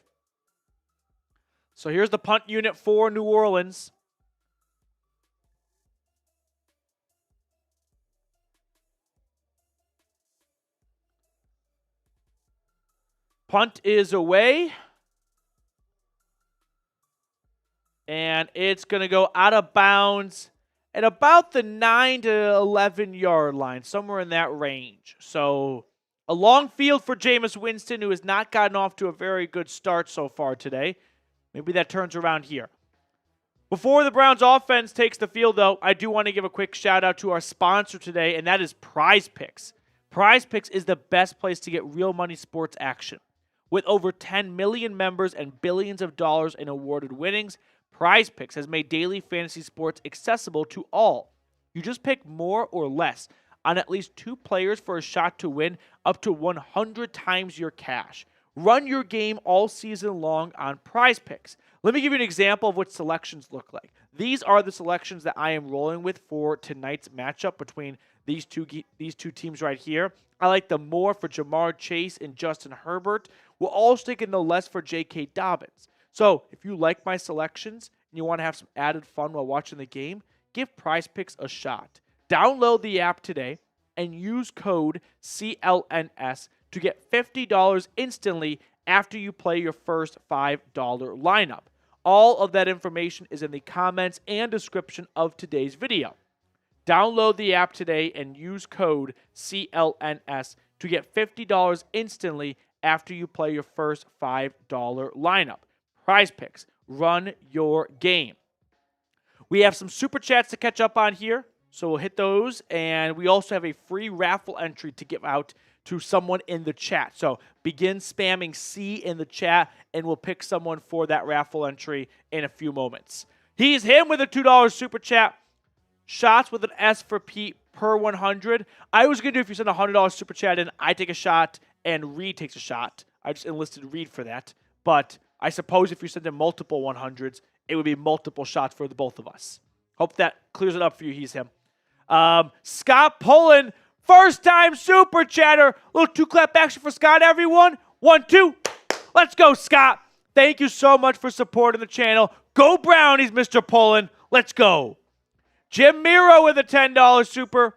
So here's the punt unit for New Orleans. Punt is away. And it's going to go out of bounds at about the 9 to 11-yard line, somewhere in that range. So a long field for Jameis Winston, who has not gotten off to a very good start so far today. Maybe that turns around here. Before the Browns offense takes the field, though, I do want to give a quick shout-out to our sponsor today, and that is Prize Picks. Prize Picks is the best place to get real money sports action. With over 10 million members and billions of dollars in awarded winnings, Prize Picks has made daily fantasy sports accessible to all. You just pick more or less on at least 2 players for a shot to win up to 100 times your cash. Run your game all season long on Prize Picks. Let me give you an example of what selections look like. These are the selections that I am rolling with for tonight's matchup between these two teams right here. I like the more for Jamar Chase and Justin Herbert. We'll also take in the less for J.K. Dobbins. So if you like my selections and you want to have some added fun while watching the game, give Prize Picks a shot. Download the app today and use code CLNS to get $50 instantly after you play your first $5 lineup. All of that information is in the comments and description of today's video. Download the app today and use code CLNS to get $50 instantly after you play your first $5 lineup. Prize Picks. Run your game. We have some super chats to catch up on here, so we'll hit those, and we also have a free raffle entry to give out to someone in the chat. So begin spamming C in the chat, and we'll pick someone for that raffle entry in a few moments. He's him with a $2 super chat. Shots with an S for Pete per 100. I was going to do if you send a $100 super chat in, I take a shot, and Reed takes a shot. I just enlisted Reed for that. But I suppose if you send in multiple 100s, it would be multiple shots for the both of us. Hope that clears it up for you. He's him. Scott Pullen, first-time super chatter. Little 2-clap action for Scott, everyone. 1, 2. Let's go, Scott. Thank you so much for supporting the channel. Go Brownies, Mr. Pullen. Let's go. Jim Miro with a $10 super.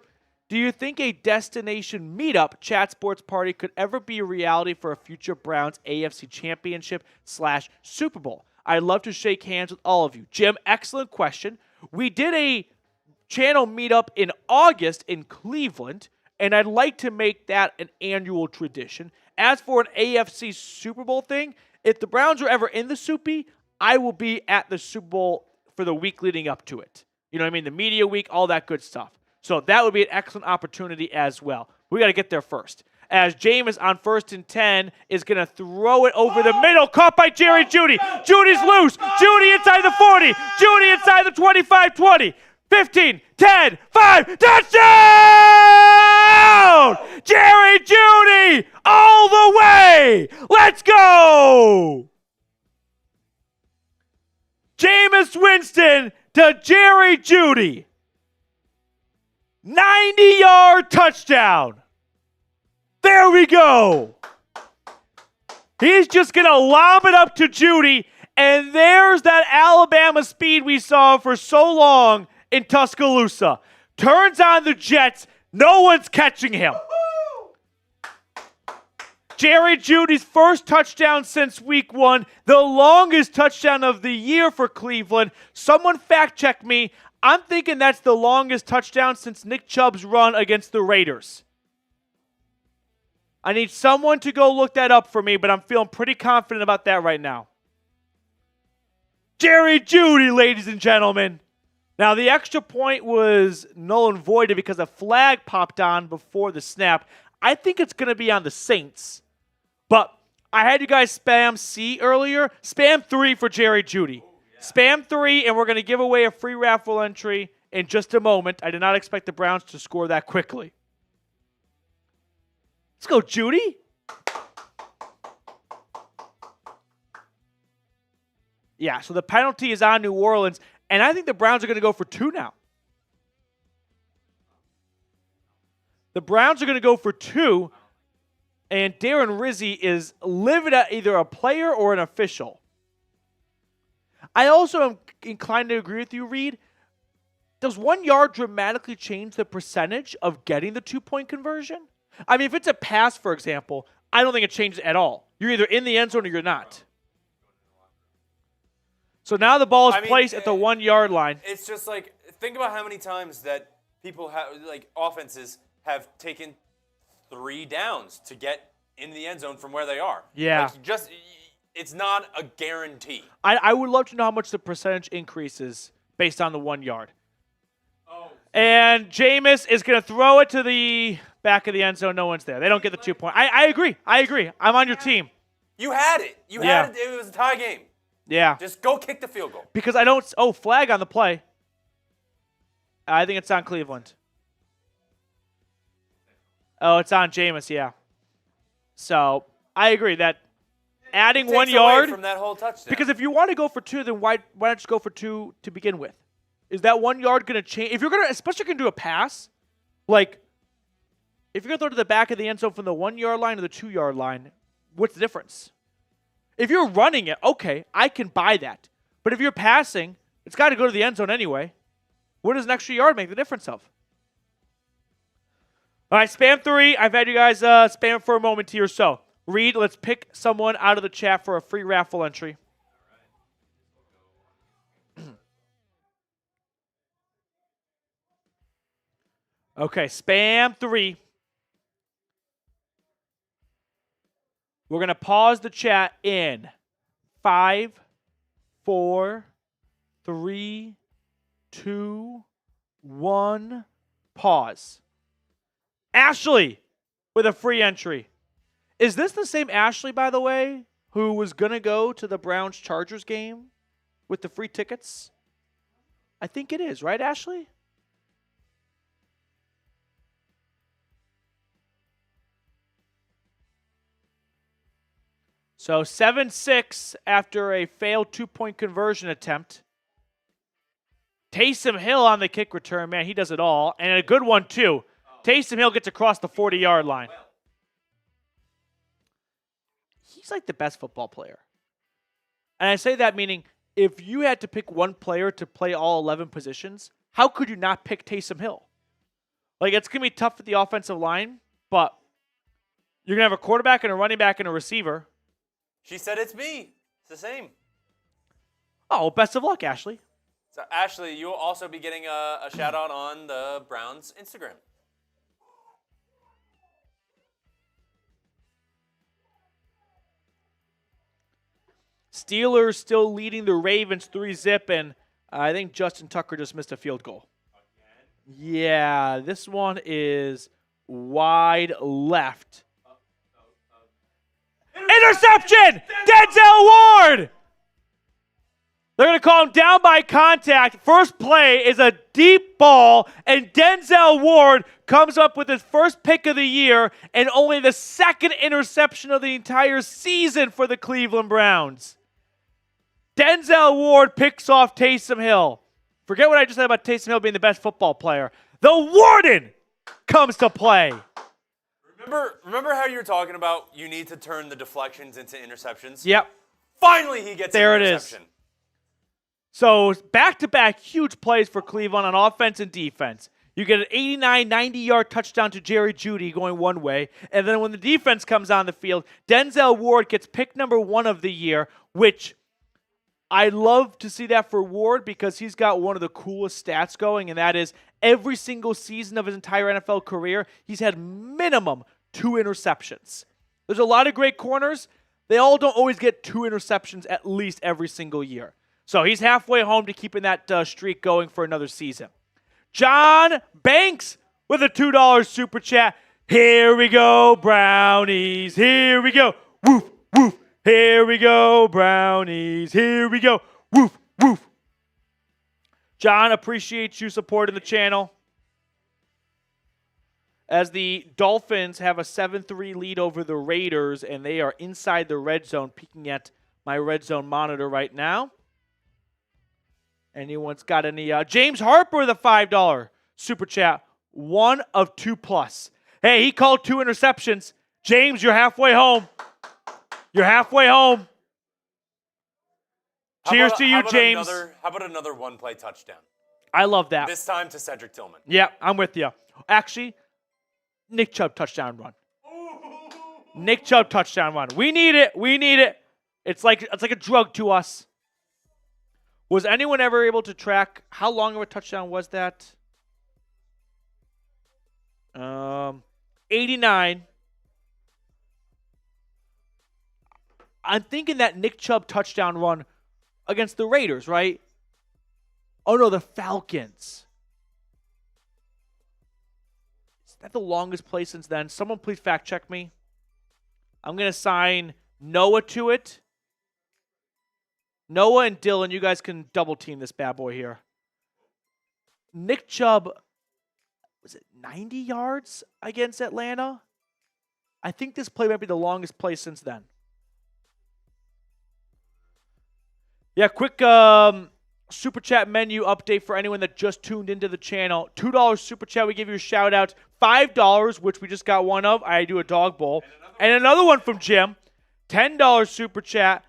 Do you think a destination meetup chat sports party could ever be a reality for a future Browns AFC Championship / Super Bowl? I'd love to shake hands with all of you. Jim, excellent question. We did a channel meetup in August in Cleveland, and I'd like to make that an annual tradition. As for an AFC Super Bowl thing, if the Browns are ever in the Soupy, I will be at the Super Bowl for the week leading up to it. You know what I mean? The media week, all that good stuff. So that would be an excellent opportunity as well. We got to get there first. As Jameis on 1st and 10 is going to throw it over the middle, caught by Jerry Jeudy. Jeudy's loose. Jeudy inside the 40. Jeudy inside the 25, 20, 15, 10, 5. Touchdown! Jerry Jeudy all the way. Let's go! Jameis Winston to Jerry Jeudy. 90-yard touchdown. There we go. He's just going to lob it up to Jeudy, and there's that Alabama speed we saw for so long in Tuscaloosa. Turns on the Jets. No one's catching him. Jerry Jeudy's first touchdown since week 1, the longest touchdown of the year for Cleveland. Someone fact check me. I'm thinking that's the longest touchdown since Nick Chubb's run against the Raiders. I need someone to go look that up for me, but I'm feeling pretty confident about that right now. Jerry Jeudy, ladies and gentlemen. Now, the extra point was null and voided because a flag popped on before the snap. I think it's going to be on the Saints. But I had you guys spam C earlier. Spam 3 for Jerry Jeudy. Spam 3, and we're going to give away a free raffle entry in just a moment. I did not expect the Browns to score that quickly. Let's go, Jeudy. Yeah, so the penalty is on New Orleans, and I think the Browns are going to go for 2 now. The Browns are going to go for 2, and Darren Rizzi is livid at either a player or an official. I also am inclined to agree with you, Reed. Does 1 yard dramatically change the percentage of getting the 2-point conversion? I mean, if it's a pass, for example, I don't think it changes at all. You're either in the end zone or you're not. So now the ball is placed at the 1 yard line. It's just like, think about how many times that people have, like offenses have taken 3 downs to get in the end zone from where they are. Yeah. Like it's not a guarantee. I would love to know how much the percentage increases based on the 1 yard. And Jameis is going to throw it to the back of the end zone. No one's there. They don't get the 2 point. I agree. I'm on your team. You had it. You had it. It was a tie game. Yeah. Just go kick the field goal. Because I don't. Oh, flag on the play. I think it's on Cleveland. Oh, it's on Jameis, yeah. So I agree that adding 1 yard from that whole touchdown. Because if you want to go for 2, then why not just go for 2 to begin with? Is that 1 yard going to change? If you're going to, especially if you're going to do a pass, like if you're going to throw to the back of the end zone from the 1 yard line to the 2 yard line, what's the difference? If you're running it, okay, I can buy that. But if you're passing, it's got to go to the end zone anyway. What does an extra yard make the difference of? All right, spam 3. I've had you guys spam for a moment here. So, Reed, let's pick someone out of the chat for a free raffle entry. Okay, spam 3. We're going to pause the chat in 5, 4, 3, 2, 1. Pause. Ashley with a free entry. Is this the same Ashley, by the way, who was going to go to the Browns-Chargers game with the free tickets? I think it is, right, Ashley? So 7-6 after a failed 2-point conversion attempt. Taysom Hill on the kick return. Man, he does it all. And a good one, too. Taysom Hill gets across the 40-yard line. He's like the best football player. And I say that meaning if you had to pick one player to play all 11 positions, how could you not pick Taysom Hill? Like, it's going to be tough for the offensive line, but you're going to have a quarterback and a running back and a receiver. She said it's me. It's the same. Oh, best of luck, Ashley. So, Ashley, you'll also be getting a shout-out on the Browns' Instagram. Steelers still leading the Ravens 3-0, and I think Justin Tucker just missed a field goal. Again? Yeah, this one is wide left. Interception! Denzel Ward! They're going to call him down by contact. First play is a deep ball, and Denzel Ward comes up with his first pick of the year and only the second interception of the entire season for the Cleveland Browns. Denzel Ward picks off Taysom Hill. Forget what I just said about Taysom Hill being the best football player. The Warden comes to play. Remember how you were talking about you need to turn the deflections into interceptions? Yep. Finally, he gets there an It interception. is. So back-to-back huge plays for Cleveland on offense and defense. You get an 89, 90-yard touchdown to Jerry Jeudy going one way, and then when the defense comes on the field, Denzel Ward gets pick number 1 of the year, which I love to see that for Ward because he's got one of the coolest stats going, and that is every single season of his entire NFL career, he's had minimum 2 interceptions. There's a lot of great corners. They all don't always get 2 interceptions at least every single year. So he's halfway home to keeping that streak going for another season. John Banks with a $2 super chat. Here we go, Brownies. Here we go. Woof, woof. Here we go, Brownies. Here we go. Woof, woof. John, appreciate you supporting the channel. As the Dolphins have a 7-3 lead over the Raiders, and they are inside the red zone, peeking at my red zone monitor right now. Anyone's got any? James Harper with a $5 super chat. 1 of 2+. Hey, he called 2 interceptions. James, you're halfway home. You're halfway home. Cheers to you, James. How about another one-play touchdown? I love that. This time to Cedric Tillman. Yeah, I'm with you. Actually, Nick Chubb touchdown run. Nick Chubb touchdown run. We need it. We need it. It's like a drug to us. Was anyone ever able to track how long of a touchdown was that? 89. I'm thinking that Nick Chubb touchdown run against the Raiders, right? Oh, no, the Falcons. Is that the longest play since then? Someone please fact check me. I'm going to sign Noah to it. Noah and Dylan, you guys can double team this bad boy here. Nick Chubb, was it 90 yards against Atlanta? I think this play might be the longest play since then. Yeah, quick super chat menu update for anyone that just tuned into the channel. $2 super chat, we give you a shout out. $5, which we just got one of. I do a dog bowl. And another one from Jim. $10 super chat.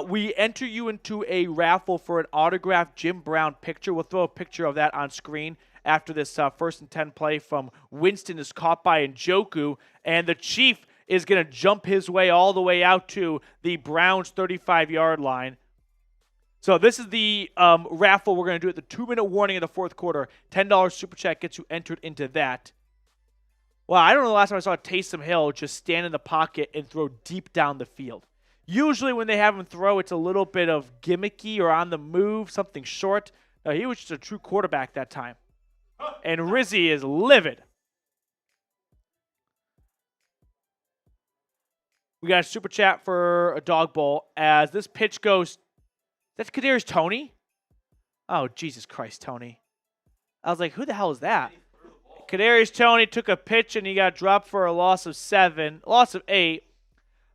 We enter you into a raffle for an autographed Jim Brown picture. We'll throw a picture of that on screen after this 1st and 10 play from Winston is caught by Njoku. And the Chief is going to jump his way all the way out to the Browns 35-yard line. So this is the raffle we're going to do at the 2-minute warning of the 4th quarter. $10 super chat gets you entered into that. Well, I don't know the last time I saw Taysom Hill just stand in the pocket and throw deep down the field. Usually when they have him throw, it's a little bit of gimmicky or on the move, something short. No, he was just a true quarterback that time. And Rizzy is livid. We got a super chat for a dog bowl as this pitch goes. That's Kadarius Toney? Oh, Jesus Christ, Tony. I was like, who the hell is that? Kadarius Toney took a pitch and he got dropped for a loss of 8.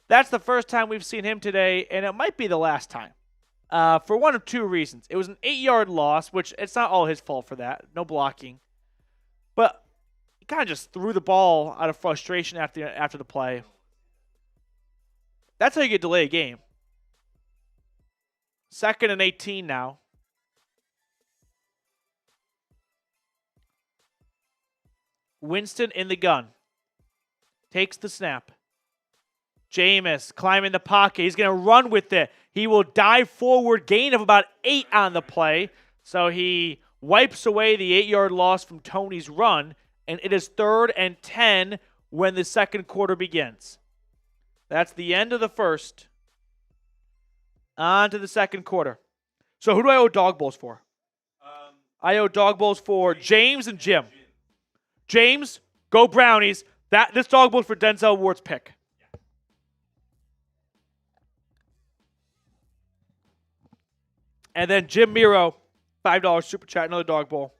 That's the first time we've seen him today, and it might be the last time. For one of 2 reasons. It was an 8-yard loss, which it's not all his fault for that. No blocking. But he kind of just threw the ball out of frustration after the play. That's how you get delayed a game. 2nd and 18 now. Winston in the gun. Takes the snap. Jameis climbing the pocket. He's going to run with it. He will dive forward, gain of about 8 on the play. So he wipes away the 8-yard loss from Tony's run, and it is 3rd and 10 when the second quarter begins. That's the end of the first. On to the second quarter. So who do I owe dog bowls for? I owe dog bowls for James and Jim. James, go Brownies. This dog bowl for Denzel Ward's pick. And then Jim Miro, $5 super chat, another dog bowl.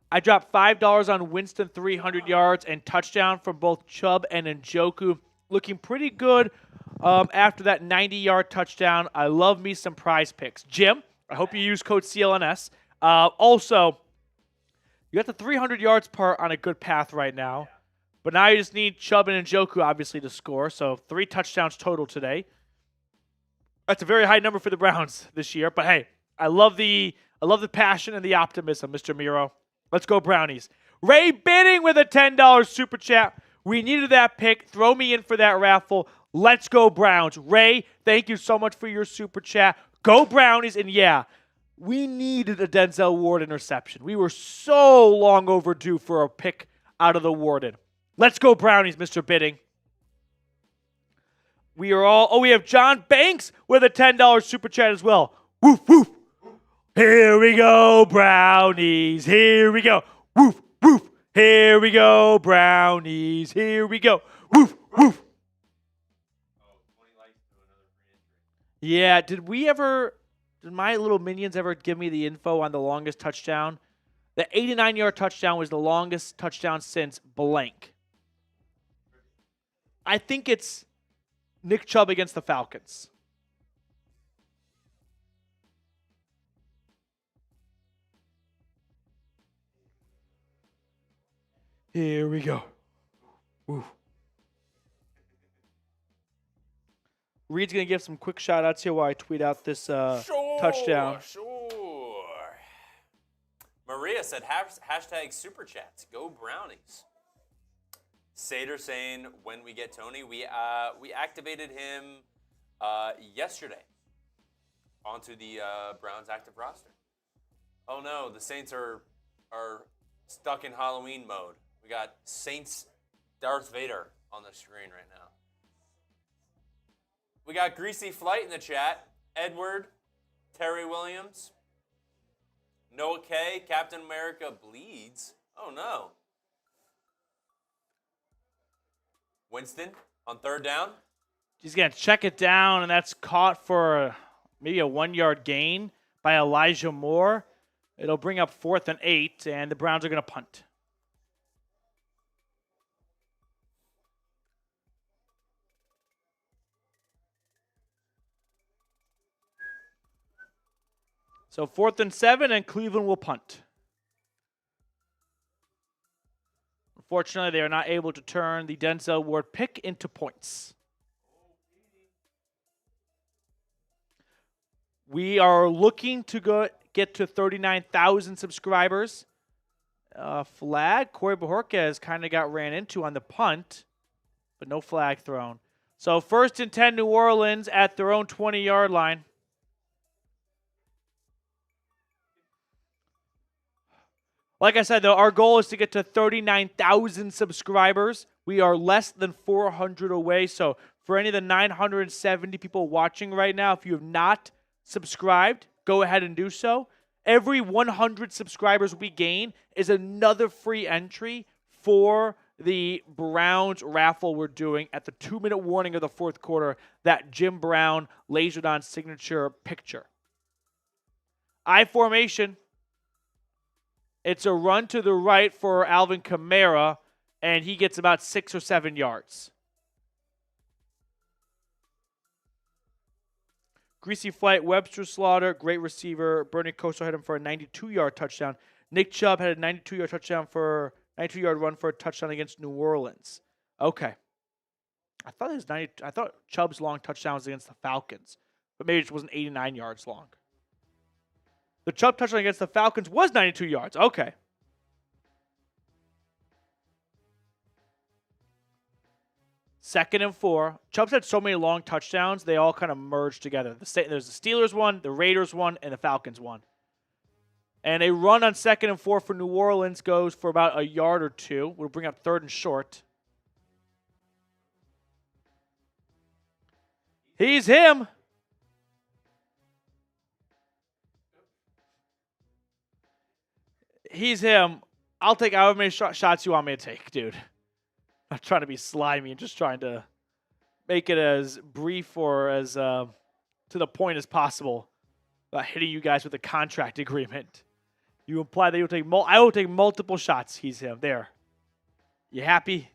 I dropped $5 on Winston, 300 yards and touchdown from both Chubb and Njoku. Looking pretty good after that 90-yard touchdown. I love me some prize picks. Jim, I hope you use code CLNS. Also, you got the 300 yards part on a good path right now. But now you just need Chubb and Njoku, obviously, to score. So 3 touchdowns total today. That's a very high number for the Browns this year. But, hey, I love the passion and the optimism, Mr. Miro. Let's go Brownies. Ray Bidding with a $10 super chat. We needed that pick. Throw me in for that raffle. Let's go Browns. Ray, thank you so much for your super chat. Go Brownies. And, yeah, we needed a Denzel Ward interception. We were so long overdue for a pick out of the Warden. Let's go Brownies, Mr. Bidding. We have John Banks with a $10 super chat as well. Woof, woof. Here we go, Brownies. Here we go. Woof, woof. Here we go, Brownies. Here we go. Woof, woof. Yeah, did my little minions ever give me the info on the longest touchdown? The 89-yard touchdown was the longest touchdown since blank. I think it's Nick Chubb against the Falcons. Here we go. Woo. Reed's going to give some quick shout-outs here while I tweet out this touchdown. Sure. Maria said, hashtag super chats. Go Brownies. Sater saying, when we get Tony, we activated him yesterday onto the Browns active roster. Oh no, the Saints are stuck in Halloween mode. We got Saints Darth Vader on the screen right now. We got Greasy Flight in the chat. Edward, Terry Williams, Noah K, Captain America bleeds. Oh no. Winston on 3rd down. He's going to check it down, and that's caught for maybe a 1-yard gain by Elijah Moore. It'll bring up 4th and 8, and the Browns are going to punt. So 4th and 7, and Cleveland will punt. Unfortunately, they are not able to turn the Denzel Ward pick into points. We are looking to get to 39,000 subscribers. Flag, Corey Bajorquez kind of got ran into on the punt, but no flag thrown. So 1st and 10 New Orleans at their own 20-yard line. Like I said, though, our goal is to get to 39,000 subscribers. We are less than 400 away. So for any of the 970 people watching right now, if you have not subscribed, go ahead and do so. Every 100 subscribers we gain is another free entry for the Browns raffle we're doing at the 2-minute warning of the 4th quarter, that Jim Brown lasered on signature picture. I formation. It's a run to the right for Alvin Kamara, and he gets about 6 or 7 yards. Greasy Flight, Webster Slaughter, great receiver. Bernie Kosar hit him for a 92-yard touchdown. Nick Chubb had a 92-yard run for a touchdown against New Orleans. Okay. I thought it was 90. I thought Chubb's long touchdown was against the Falcons, but maybe it wasn't 89 yards long. The Chubb touchdown against the Falcons was 92 yards. Okay. Second and 4. Chubb's had so many long touchdowns, they all kind of merged together. There's the Steelers one, the Raiders one, and the Falcons one. And a run on 2nd and 4 for New Orleans goes for about a yard or two. We'll bring up 3rd and short. He's him. He's him. I'll take however many shots you want me to take, dude. I'm not trying to be slimy and just trying to make it as brief or as to the point as possible about hitting you guys with a contract agreement. You imply that you'll take I will take multiple shots. He's him. There. You happy?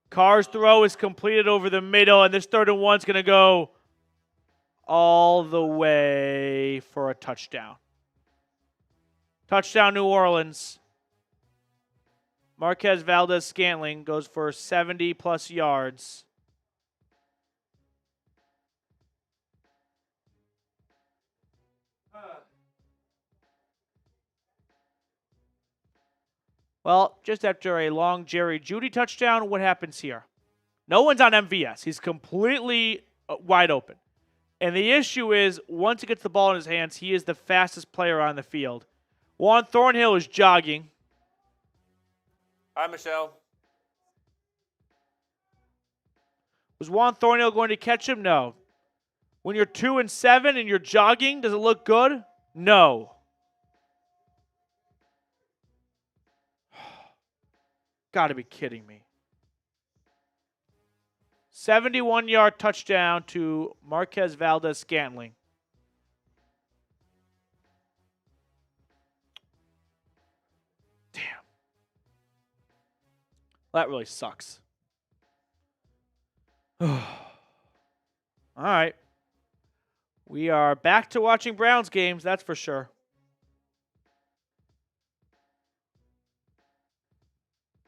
Carr's throw is completed over the middle, and this 3rd and 1's going to go all the way for a touchdown. Touchdown, New Orleans. Marquez Valdez-Scantling goes for 70-plus yards. Well, just after a long Jerry Jeudy touchdown, what happens here? No one's on MVS. He's completely wide open. And the issue is, once he gets the ball in his hands, he is the fastest player on the field. Juan Thornhill is jogging. Hi, Michelle. Was Juan Thornhill going to catch him? No. When you're 2 and 7 and you're jogging, does it look good? No. Gotta be kidding me. 71-yard touchdown to Marquez Valdez-Scantling. Damn. That really sucks. All right. We are back to watching Browns games, that's for sure.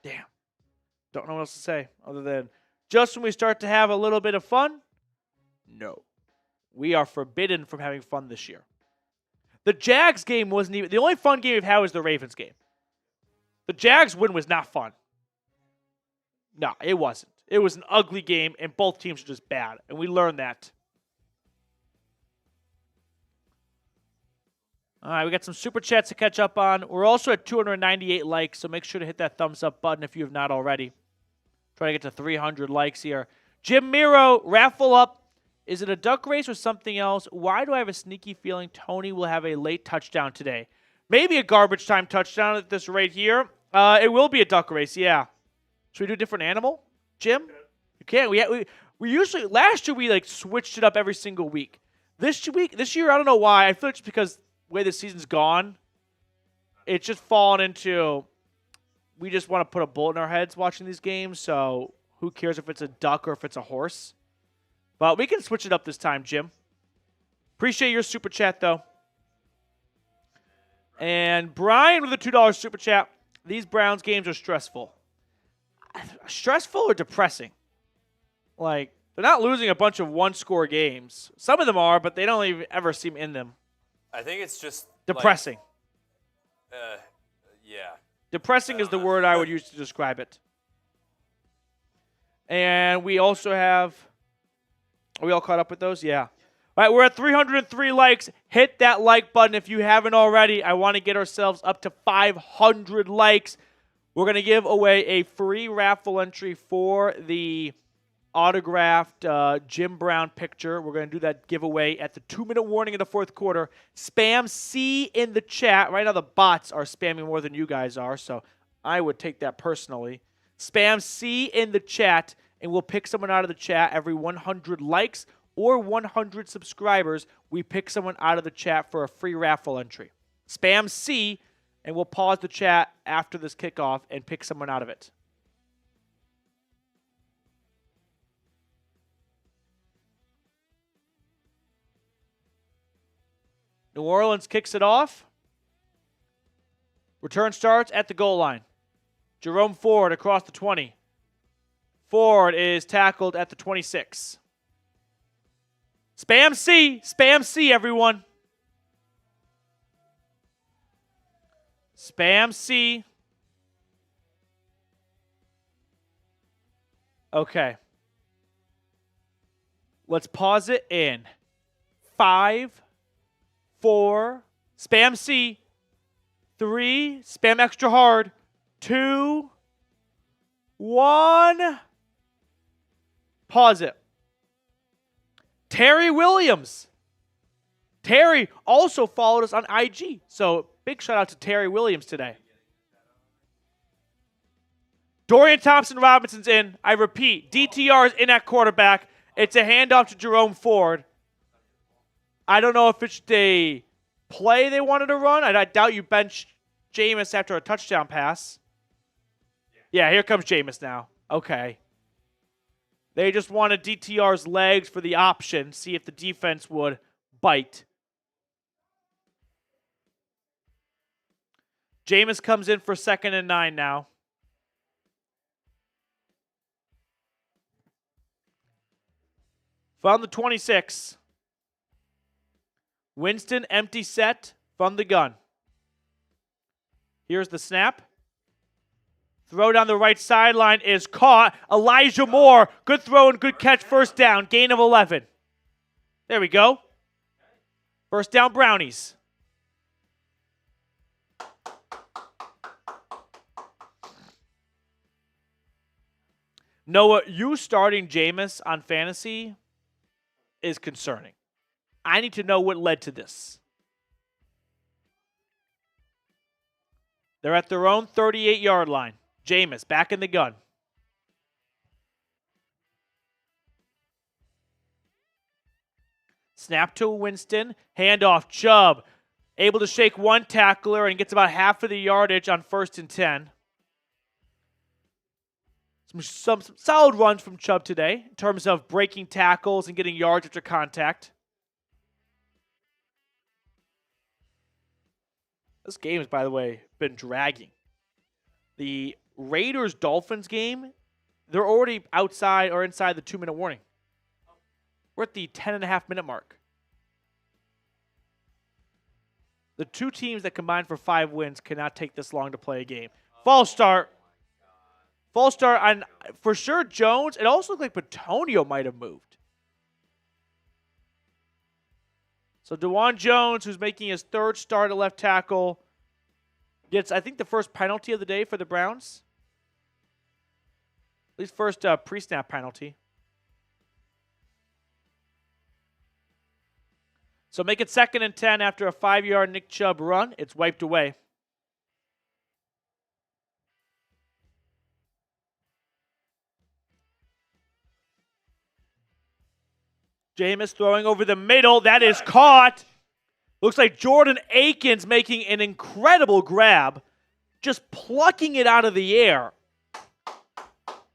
Damn. Don't know what else to say other than just when we start to have a little bit of fun, no. We are forbidden from having fun this year. The Jags game wasn't even... The only fun game we've had was the Ravens game. The Jags win was not fun. No, it wasn't. It was an ugly game, and both teams are just bad, and we learned that. All right, we got some super chats to catch up on. We're also at 298 likes, so make sure to hit that thumbs up button if you have not already. Try to get to 300 likes here. Jim Miro, raffle up. Is it a duck race or something else? Why do I have a sneaky feeling Tony will have a late touchdown today? Maybe a garbage time touchdown at this rate here. It will be a duck race, yeah. Should we do a different animal, Jim? You can't. We usually, last year we like switched it up every single week. This year, I don't know why. I feel like it's because the way the season's gone, it's just fallen into... We just want to put a bullet in our heads watching these games, so who cares if it's a duck or if it's a horse? But we can switch it up this time, Jim. Appreciate your super chat, though. And Brian with a $2 super chat. These Browns games are stressful. Stressful or depressing? Like, they're not losing a bunch of one-score games. Some of them are, but they don't even ever seem in them. I think it's just depressing. Yeah. Depressing is the word I would use to describe it. And we also have... Are we all caught up with those? Yeah. All right, we're at 303 likes. Hit that like button if you haven't already. I want to get ourselves up to 500 likes. We're going to give away a free raffle entry for the autographed Jim Brown picture. We're going to do that giveaway at the 2-minute warning in the fourth quarter. Spam C in the chat. Right now the bots are spamming more than you guys are, so I would take that personally. Spam C in the chat, and we'll pick someone out of the chat every 100 likes or 100 subscribers. We pick someone out of the chat for a free raffle entry. Spam C, and we'll pause the chat after this kickoff and pick someone out of it. New Orleans kicks it off. Return starts at the goal line. Jerome Ford across the 20. Ford is tackled at the 26. Spam C, everyone. Spam C. Okay. Let's pause it in 5, 4, spam C, 3, spam extra hard, 2, 1. Pause it. Terry Williams. Terry also followed us on IG. So big shout out to Terry Williams today. Dorian Thompson-Robinson's in. I repeat, DTR is in at quarterback. It's a handoff to Jerome Ford. I don't know if it's the play they wanted to run. I doubt you bench Jameis after a touchdown pass. Yeah, here comes Jameis now. Okay. They just wanted DTR's legs for the option, see if the defense would bite. Jameis comes in for 2nd and 9 now. From the 26. Winston empty set from the gun. Here's the snap. Throw down the right sideline is caught. Elijah Moore, good throw and good catch, first down, gain of 11. There we go. First down, Brownies. Noah, you starting Jameis on fantasy is concerning. I need to know what led to this. They're at their own 38-yard line. Jameis back in the gun. Snap to Winston. Handoff. Chubb. Able to shake one tackler and gets about half of the yardage on 1st and 10. Some solid runs from Chubb today in terms of breaking tackles and getting yards after contact. This game has, by the way, been dragging. The Raiders-Dolphins game, they're already outside or inside the 2-minute warning. We're at the 10.5-minute mark. The two teams that combined for 5 wins cannot take this long to play a game. False start. False start on, for sure, Jones. It also looked like Petonio might have moved. So DeJuan Jones, who's making his 3rd start at left tackle, gets, I think, the first penalty of the day for the Browns. At least first pre-snap penalty. So make it 2nd and 10 after a 5-yard Nick Chubb run. It's wiped away. Jameis throwing over the middle. That is caught. Looks like Jordan Akins making an incredible grab. Just plucking it out of the air.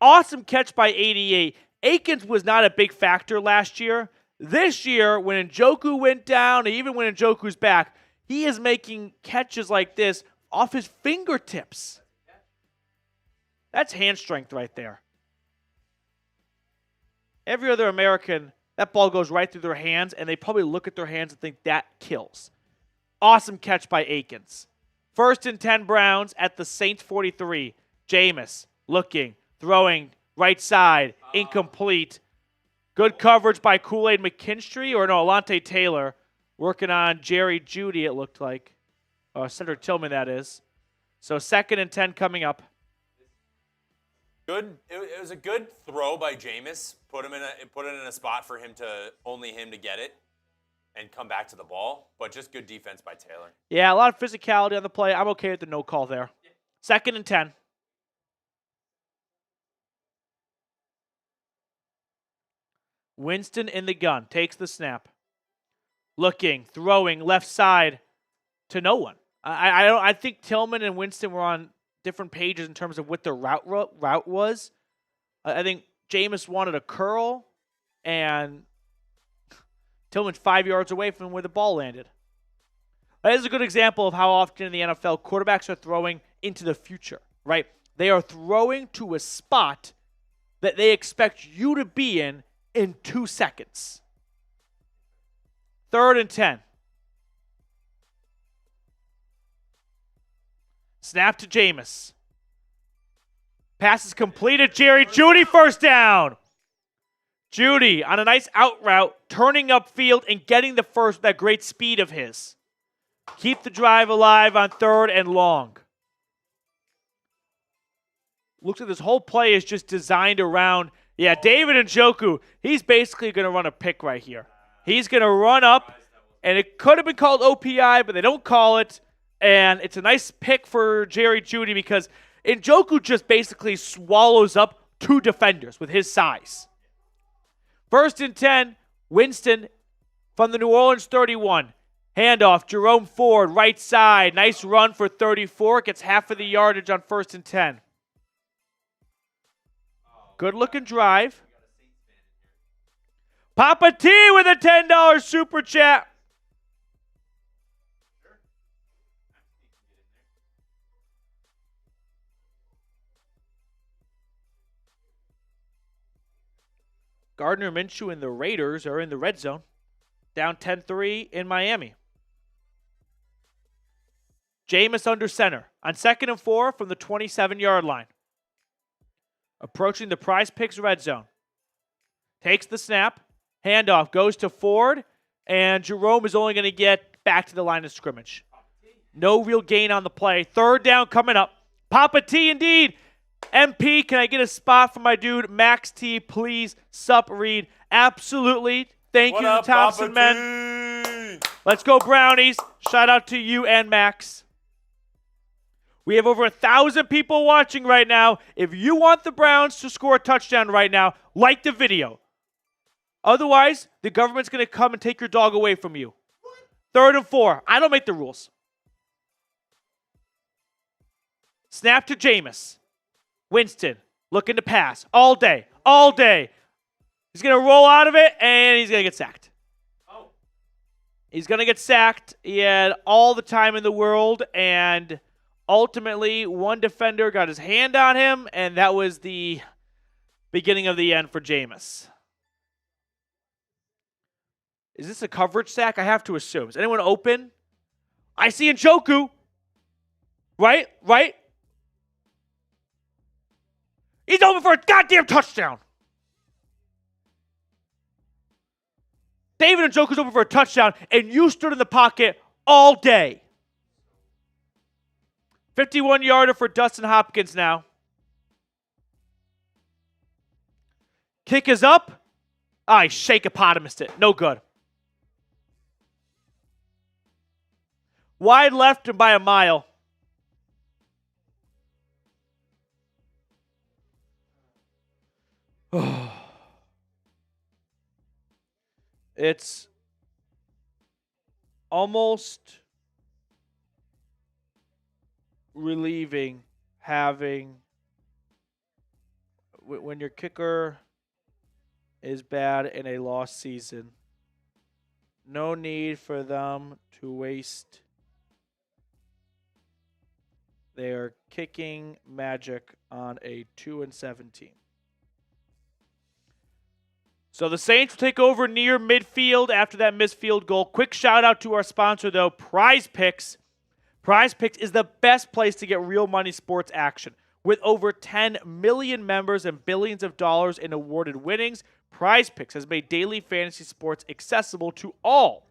Awesome catch by 88. Akins was not a big factor last year. This year, when Njoku went down, and even when Njoku's back, he is making catches like this off his fingertips. That's hand strength right there. Every other American, that ball goes right through their hands, and they probably look at their hands and think that kills. Awesome catch by Akins. 1st and 10 Browns at the Saints 43. Jameis looking, throwing, right side, incomplete. Good coverage by Kool-Aid McKinstry, or no, Alontae Taylor. Working on Jerry Jeudy, it looked like. Senator Tillman, that is. So 2nd and 10 coming up. Good. It was a good throw by Jameis. Put it in a spot for him to get it and come back to the ball. But just good defense by Taylor. Yeah, a lot of physicality on the play. I'm okay with the no call there. 2nd and 10. Winston in the gun. Takes the snap. Looking, throwing, left side to no one. I think Tillman and Winston were on different pages in terms of what their route was. I think Jameis wanted a curl, and Tillman's 5 yards away from where the ball landed. That is a good example of how often in the NFL quarterbacks are throwing into the future, right? They are throwing to a spot that they expect you to be in 2 seconds. 3rd and 10. Snap to Jameis. Pass is completed. Jerry Jeudy, first down. Jeudy on a nice out route, turning upfield and getting the first with that great speed of his. Keep the drive alive on 3rd and long. Looks like this whole play is just designed around, David Njoku. He's basically going to run a pick right here. He's going to run up, and it could have been called OPI, but they don't call it. And it's a nice pick for Jerry Jeudy because Njoku just basically swallows up 2 defenders with his size. 1st and 10, Winston from the New Orleans 31. Handoff, Jerome Ford, right side. Nice run for 34. Gets half of the yardage on 1st and 10. Good-looking drive. Papa T with a $10 super chat. Gardner Minshew and the Raiders are in the red zone. Down 10-3 in Miami. Jameis under center on 2nd and 4 from the 27-yard line. Approaching the Prize Picks red zone. Takes the snap. Handoff goes to Ford. And Jerome is only going to get back to the line of scrimmage. No real gain on the play. 3rd down coming up. Papa T indeed. MP, can I get a spot for my dude Max T, please? Sup, Reed. Absolutely. Thank you, the Thompson men. Let's go, Brownies. Shout out to you and Max. We have over 1,000 people watching right now. If you want the Browns to score a touchdown right now, like the video. Otherwise, the government's going to come and take your dog away from you. 3rd and 4. I don't make the rules. Snap to Jameis. Winston looking to pass all day. He's going to roll out of it, and he's going to get sacked. He's going to get sacked. He had all the time in the world, and ultimately one defender got his hand on him, and that was the beginning of the end for Jameis. Is this a coverage sack? I have to assume. Is anyone open? I see Njoku. Right? He's open for a goddamn touchdown. David Njoku's open for a touchdown, and you stood in the pocket all day. 51-yarder for Dustin Hopkins now. Kick is up. I shake-a-potamused it. No good. Wide left and by a mile. It's almost relieving having when your kicker is bad in a lost season. No need for them to waste their kicking magic on a 2-7 team. So the Saints will take over near midfield after that missed field goal. Quick shout out to our sponsor, though, Prize Picks. Prize Picks is the best place to get real money sports action. With over 10 million members and billions of dollars in awarded winnings, Prize Picks has made daily fantasy sports accessible to all.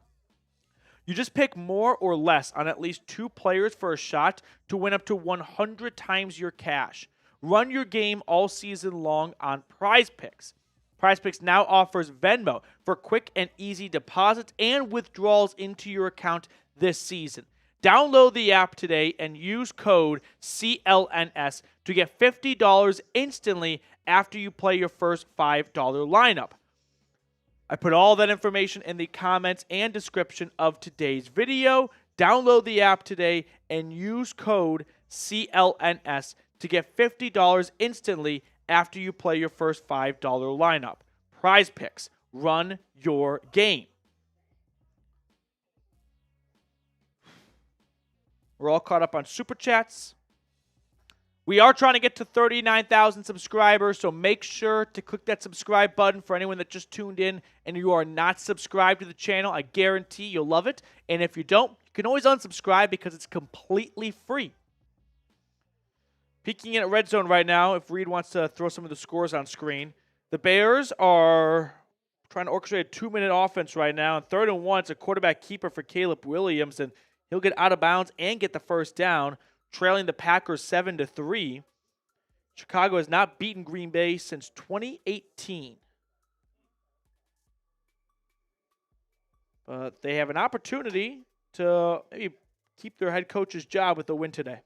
You just pick more or less on at least 2 players for a shot to win up to 100 times your cash. Run your game all season long on Prize Picks. Prize Picks now offers Venmo for quick and easy deposits and withdrawals into your account this season. Download the app today and use code CLNS to get $50 instantly after you play your first $5 lineup. I put all that information in the comments and description of today's video. Download the app today and use code CLNS to get $50 instantly after you play your first $5 lineup. Prize Picks. Run your game. We're all caught up on Super Chats. We are trying to get to 39,000 subscribers, so make sure to click that subscribe button for anyone that just tuned in and you are not subscribed to the channel. I guarantee you'll love it. And if you don't, you can always unsubscribe because it's completely free. Peeking in at red zone right now, if Reed wants to throw some of the scores on screen. The Bears are trying to orchestrate a 2-minute offense right now. And 3rd and 1, it's a quarterback keeper for Caleb Williams, and he'll get out of bounds and get the first down, trailing the Packers 7-3. Chicago has not beaten Green Bay since 2018. But they have an opportunity to maybe keep their head coach's job with the win today.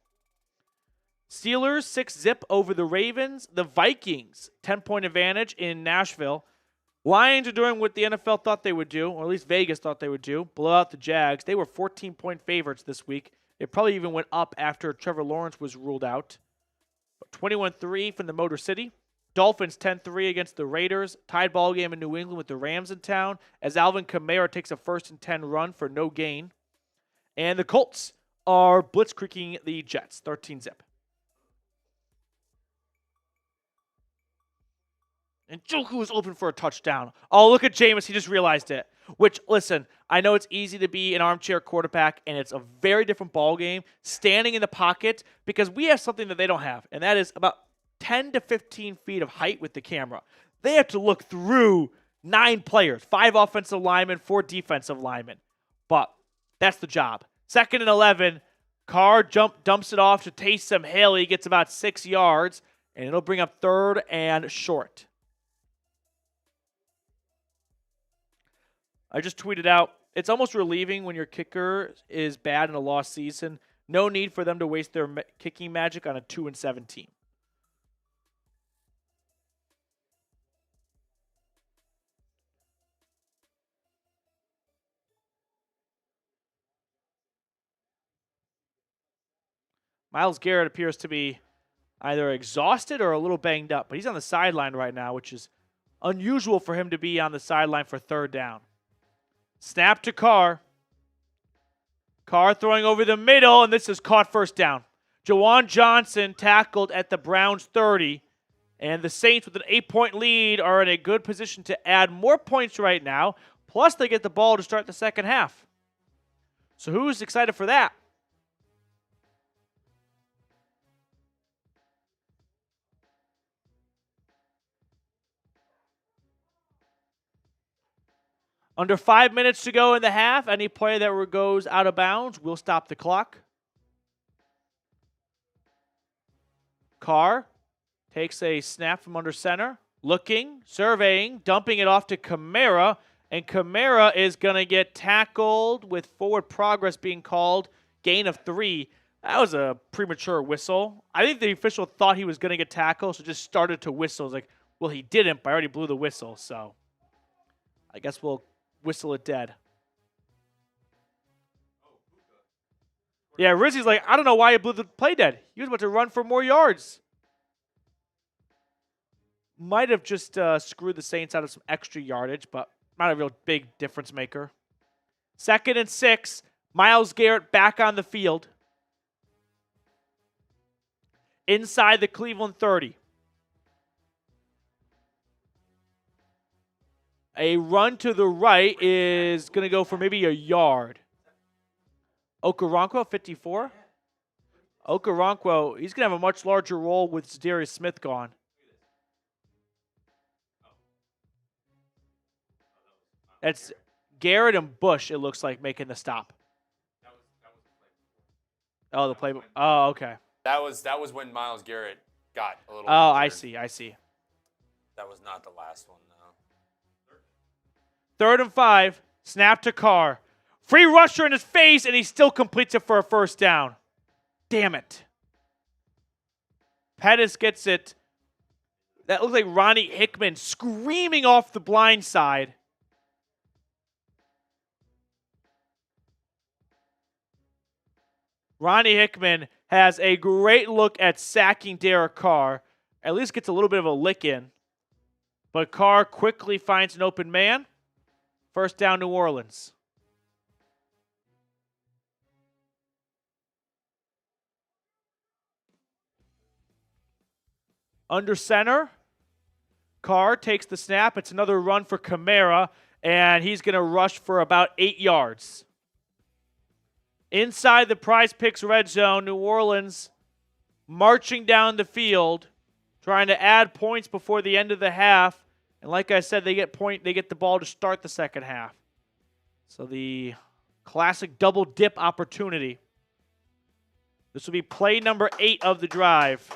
Steelers 6-0 over the Ravens. The Vikings 10-point advantage in Nashville. Lions are doing what the NFL thought they would do, or at least Vegas thought they would do, blow out the Jags. They were 14-point favorites this week. It probably even went up after Trevor Lawrence was ruled out. 21-3 from the Motor City. Dolphins 10-3 against the Raiders. Tied ball game in New England with the Rams in town as Alvin Kamara takes a 1st and 10 run for no gain. And the Colts are blitzkrieging the Jets, 13-0. And Njoku is open for a touchdown. Oh, look at Jameis. He just realized it. Which, listen, I know it's easy to be an armchair quarterback, and it's a very different ball game standing in the pocket because we have something that they don't have, and that is about 10 to 15 feet of height with the camera. They have to look through 9 players, 5 offensive linemen, 4 defensive linemen. But that's the job. 2nd and 11, Carr dumps it off to Taysom Hill. He gets about 6 yards, and it'll bring up 3rd and short. I just tweeted out, it's almost relieving when your kicker is bad in a lost season. No need for them to waste their kicking magic on a 2-7 team. Myles Garrett appears to be either exhausted or a little banged up, but he's on the sideline right now, which is unusual for him to be on the sideline for 3rd down. Snap to Carr. Carr throwing over the middle, and this is caught 1st down. Jawan Johnson tackled at the Browns 30, and the Saints with an 8-point lead are in a good position to add more points right now, plus they get the ball to start the second half. So who's excited for that? Under 5 minutes to go in the half. Any play that goes out of bounds will stop the clock. Carr takes a snap from under center. Looking, surveying, dumping it off to Kamara. And Kamara is going to get tackled with forward progress being called. Gain of 3. That was a premature whistle. I think the official thought he was going to get tackled, so just started to whistle. It's like, well, he didn't, but I already blew the whistle. So I guess we'll whistle it dead. Yeah, Rizzy's like, I don't know why he blew the play dead. He was about to run for more yards. Might have just screwed the Saints out of some extra yardage, but not a real big difference maker. 2nd and 6. Myles Garrett back on the field. Inside the Cleveland 30. A run to the right is going to go for maybe a yard. Okoronkwo, 54. Okoronkwo, he's going to have a much larger role with Zadarius Smith gone. That's Garrett and Bush, it looks like, making the stop. Oh, the playbook. Oh, okay. That was when Myles Garrett got a little. Oh, injured. I see. That was not the last one, though. 3rd and 5. Snap to Carr. Free rusher in his face, and he still completes it for a 1st down. Damn it. Pettis gets it. That looks like Ronnie Hickman screaming off the blind side. Ronnie Hickman has a great look at sacking Derek Carr. At least gets a little bit of a lick in. But Carr quickly finds an open man. 1st down, New Orleans. Under center. Carr takes the snap. It's another run for Kamara, and he's going to rush for about 8 yards. Inside the Prize Picks red zone, New Orleans marching down the field, trying to add points before the end of the half. And like I said, they get the ball to start the second half. So the classic double dip opportunity. This will be play number 8 of the drive.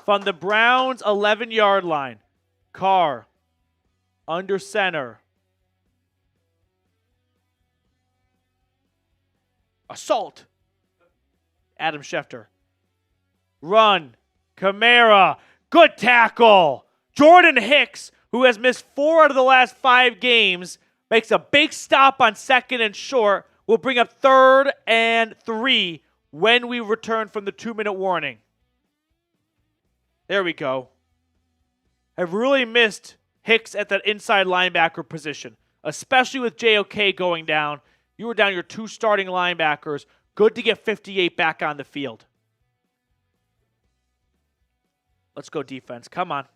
From the Browns' 11-yard line, Carr under center. Assault. Adam Schefter. Run. Kamara. Good tackle. Jordan Hicks, who has missed 4 out of the last 5 games, makes a big stop on 2nd and short. Will bring up 3rd and 3 when we return from the 2-minute warning. There we go. I've really missed Hicks at that inside linebacker position, especially with JOK going down. You were down your 2 starting linebackers. Good to get 58 back on the field. Let's go defense. Come on.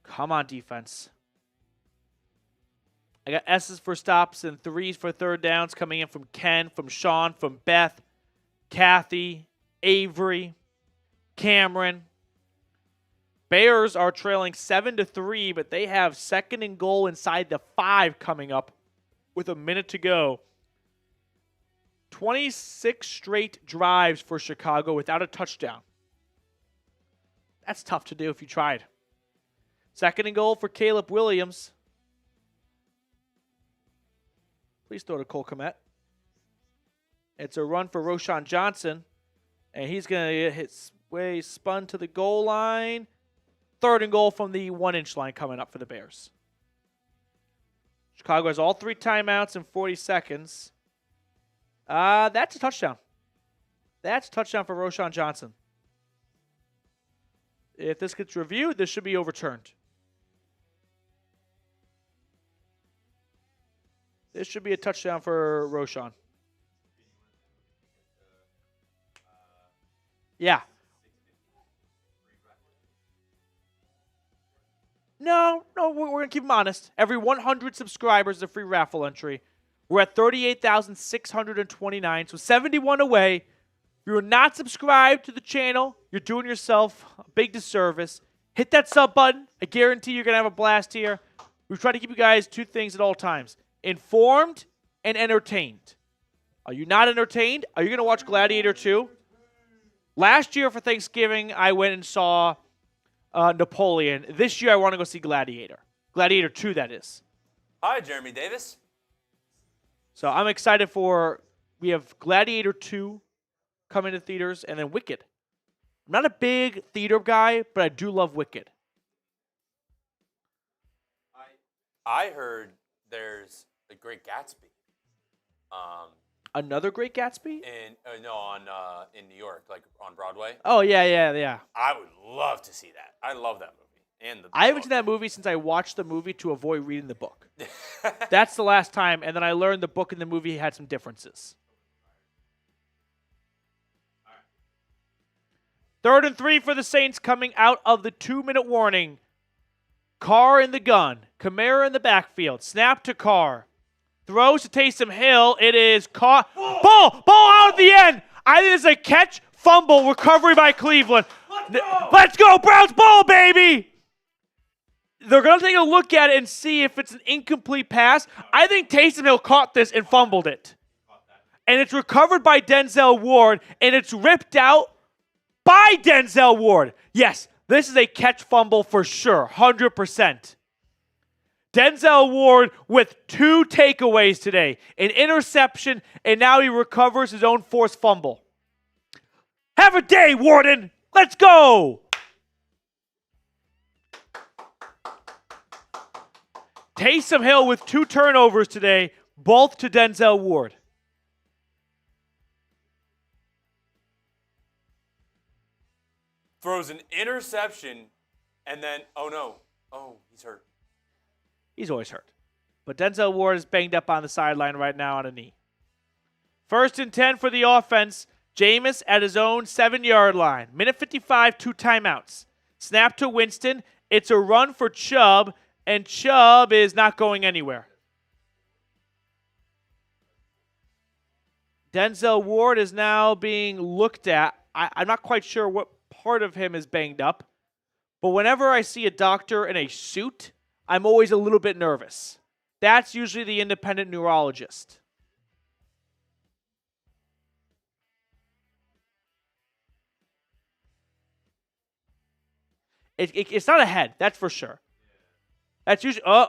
Come on, defense. I got S's for stops and 3s for third downs coming in from Ken, from Sean, from Beth, Kathy, Avery, Cameron. Bears are trailing 7-3, but they have 2nd and goal inside the 5 coming up with a minute to go. 26 straight drives for Chicago without a touchdown. That's tough to do if you tried. 2nd and goal for Caleb Williams. Please throw to Cole Kmet. It's a run for Roschon Johnson, and he's going to get his way spun to the goal line. 3rd and goal from the 1-inch line coming up for the Bears. Chicago has all 3 timeouts in 40 seconds. That's a touchdown. That's a touchdown for Roschon Johnson. If this gets reviewed, this should be overturned. This should be a touchdown for Roschon. Yeah. No, we're going to keep them honest. Every 100 subscribers is a free raffle entry. We're at 38,629, so 71 away. If you're not subscribed to the channel, you're doing yourself a big disservice. Hit that sub button. I guarantee you're going to have a blast here. We try to keep you guys 2 things at all times: informed and entertained. Are you not entertained? Are you going to watch Gladiator 2? Last year for Thanksgiving, I went and saw Napoleon. This year, I want to go see Gladiator. Gladiator 2, that is. Hi, Jeremy Davis. So I'm excited for, we have Gladiator 2 coming to theaters, and then Wicked. I'm not a big theater guy, but I do love Wicked. I heard there's a Great Gatsby. Another Great Gatsby? In New York, like on Broadway. Oh, yeah. I would love to see that. I love that movie. And I haven't seen that movie since I watched the movie to avoid reading the book. That's the last time, and then I learned the book and the movie had some differences. 3rd and 3 for the Saints coming out of the 2-minute warning. Carr in the gun. Kamara in the backfield. Snap to Carr. Throws to Taysom Hill. It is caught. Ball out at the end. I think it's a catch, fumble, recovery by Cleveland. Let's go, Browns ball, baby. They're going to take a look at it and see if it's an incomplete pass. I think Taysom Hill caught this and fumbled it. And it's recovered by Denzel Ward, and it's ripped out by Denzel Ward. Yes, this is a catch fumble for sure, 100%. Denzel Ward with 2 takeaways today, an interception, and now he recovers his own forced fumble. Have a day, Warden. Let's go. Taysom Hill with 2 turnovers today, both to Denzel Ward. Throws an interception, and then, he's hurt. He's always hurt. But Denzel Ward is banged up on the sideline right now on a knee. First and 10 for the offense. Jameis at his own 7-yard line. Minute 55, 2 timeouts. Snap to Winston. It's a run for Chubb, and Chubb is not going anywhere. Denzel Ward is now being looked at. I'm not quite sure what part of him is banged up, but whenever I see a doctor in a suit, I'm always a little bit nervous. That's usually the independent neurologist. It's not a head, that's for sure. That's usually, I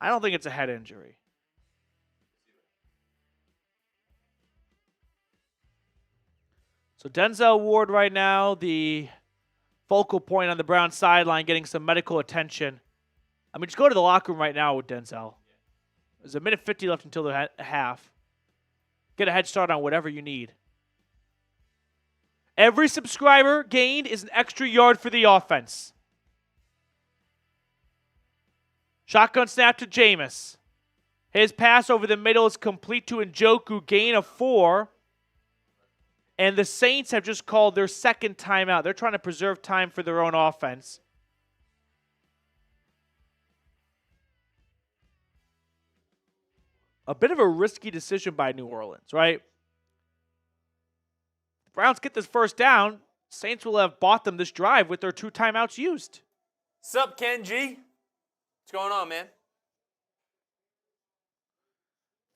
don't think it's a head injury. So Denzel Ward right now, the focal point on the Browns sideline, getting some medical attention. I mean, just go to the locker room right now with Denzel. There's a minute 50 left until the half. Get a head start on whatever you need. Every subscriber gained is an extra yard for the offense. Shotgun snap to Jameis. His pass over the middle is complete to Njoku, gain of 4. And the Saints have just called their second timeout. They're trying to preserve time for their own offense. A bit of a risky decision by New Orleans, right? The Browns get this first down. Saints will have bought them this drive with their 2 timeouts used. Sup, Kenji? What's going on, man?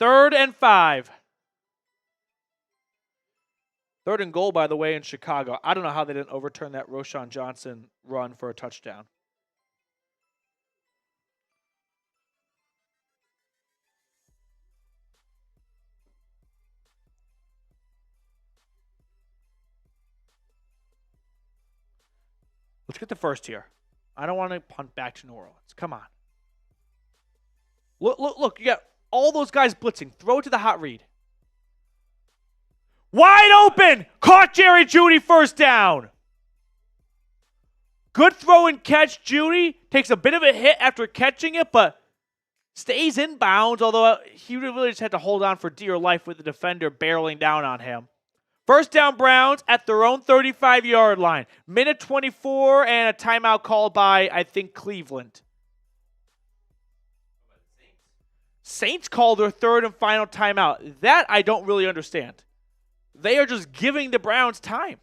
3rd and 5. 3rd and goal, by the way, in Chicago. I don't know how they didn't overturn that Roschon Johnson run for a touchdown. Let's get the first here. I don't want to punt back to New Orleans. Come on. Look. You got all those guys blitzing. Throw it to the hot read. Wide open! Caught Jerry Jeudy, first down. Good throw and catch. Jeudy takes a bit of a hit after catching it, but stays in bounds, although he really just had to hold on for dear life with the defender barreling down on him. First down, Browns at their own 35-yard line. Minute 24 and a timeout called by, I think, Cleveland. Saints call their 3rd and final timeout. That I don't really understand. They are just giving the Browns time.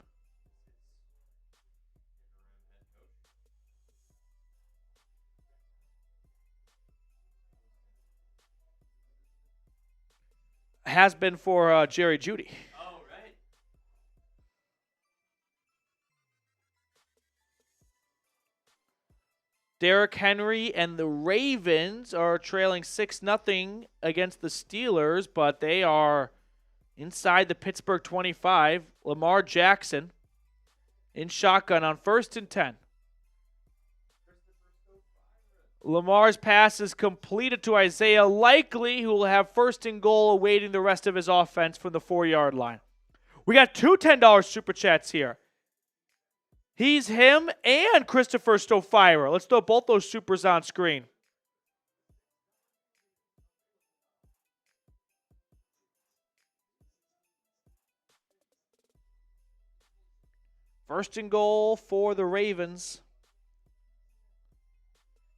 Has been for Jerry Jeudy. Oh, right. Derek Henry and the Ravens are trailing 6-0 against the Steelers, but they are inside the Pittsburgh 25. Lamar Jackson in shotgun on 1st and 10. Lamar's pass is completed to Isaiah Likely, who will have 1st and goal awaiting the rest of his offense from the 4-yard line. We got 2 $10 Super Chats here. He's him and Christopher Stofira. Let's throw both those supers on screen. First and goal for the Ravens.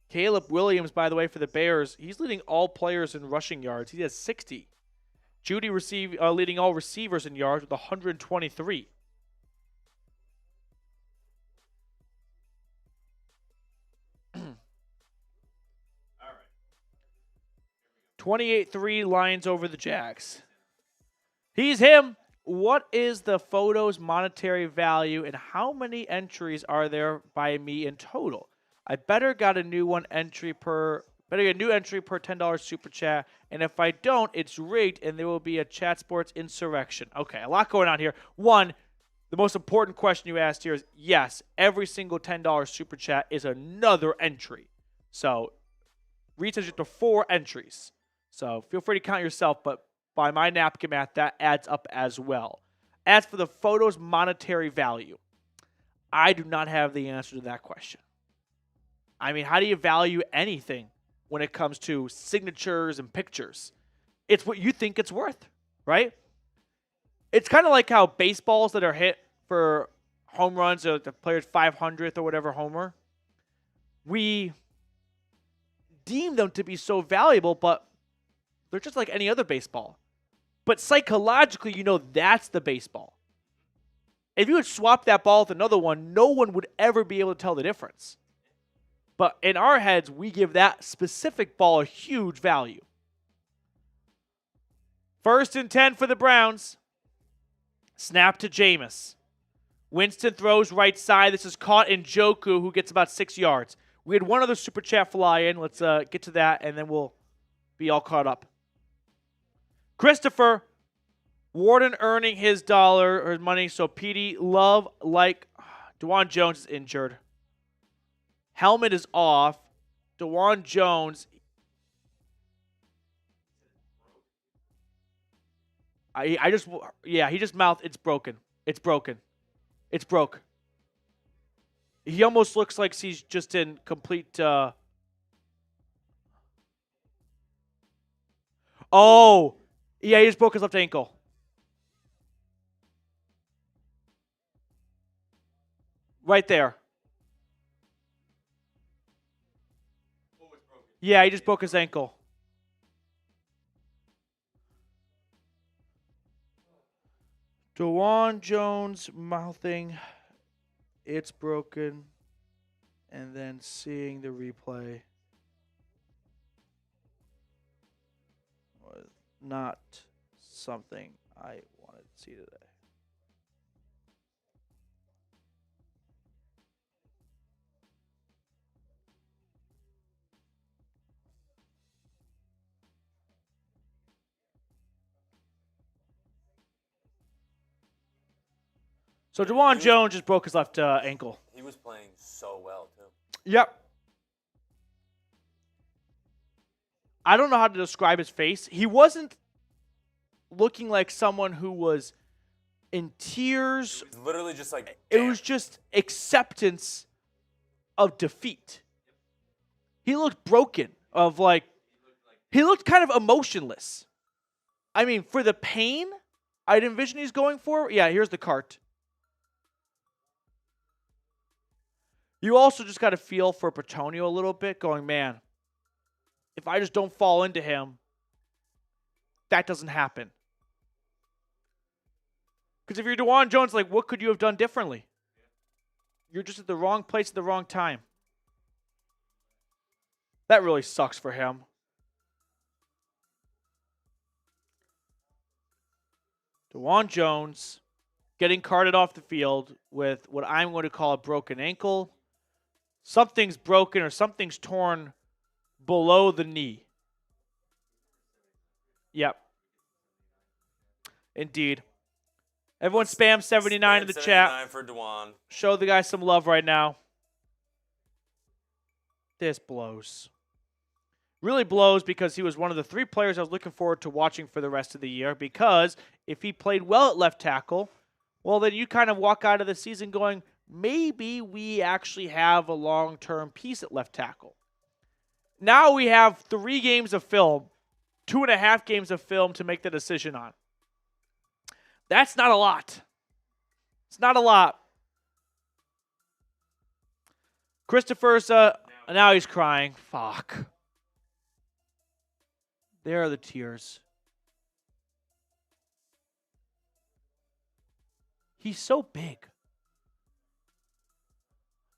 Caleb Williams, by the way, for the Bears, he's leading all players in rushing yards. He has 60. Jeudy leading all receivers in yards with 123. 28-3 Lions over the Jags. He's him. What is the photo's monetary value and how many entries are there by me in total? I better get a new entry per $10 super chat, and if I don't, it's rigged and there will be a chat sports insurrection. Okay, a lot going on here. One, the most important question you asked here is, yes, every single $10 super chat is another entry. So, reads it to 4 entries. So, feel free to count yourself, but by my napkin math, that adds up as well. As for the photo's monetary value, I do not have the answer to that question. I mean, how do you value anything when it comes to signatures and pictures? it's what you think it's worth, right? It's kind of like how baseballs that are hit for home runs, or the player's 500th or whatever homer, we deem them to be so valuable, but they're just like any other baseball. But psychologically, you know that's the baseball. If you would swap that ball with another one, no one would ever be able to tell the difference. But in our heads, we give that specific ball a huge value. 1st and 10 for the Browns. Snap to Jameis. Winston throws right side. This is caught in Njoku, who gets about 6 yards. We had one other super chat fly in. Let's get to that, and then we'll be all caught up. Christopher, Warden earning his dollar or his money, so Petey, love like DeJuan Jones is injured. Helmet is off. DeJuan Jones. He just mouthed, it's broken. It's broken. It's broke. He almost looks like he's just in complete. Oh, yeah, he just broke his left ankle. Right there. Yeah, he just broke his ankle. DeJuan Jones mouthing, it's broken, and then seeing the replay was not something I wanted to see today. So DeJuan Jones just broke his left ankle. He was playing so well, too. Yep. I don't know how to describe his face. He wasn't looking like someone who was in tears. It was literally just like, damn. It was just acceptance of defeat. He looked broken, he looked kind of emotionless. I mean, for the pain I'd envision he's going for, yeah, here's the cart. You also just got to feel for Petonio a little bit, going, man, if I just don't fall into him, that doesn't happen. Because if you're DeJuan Jones, like, what could you have done differently? You're just at the wrong place at the wrong time. That really sucks for him. DeJuan Jones getting carted off the field with what I'm going to call a broken ankle. Something's broken or something's torn below the knee. Yep. Indeed. Everyone spam 79 in the chat. 79 for DeJuan. Show the guy some love right now. This blows. Really blows because he was one of the 3 players I was looking forward to watching for the rest of the year, because if he played well at left tackle, well, then you kind of walk out of the season going, maybe we actually have a long-term piece at left tackle. Now we have 3 games of film, 2.5 games of film to make the decision on. That's not a lot. It's not a lot. Christopher's, now he's crying. Fuck. There are the tears. He's so big.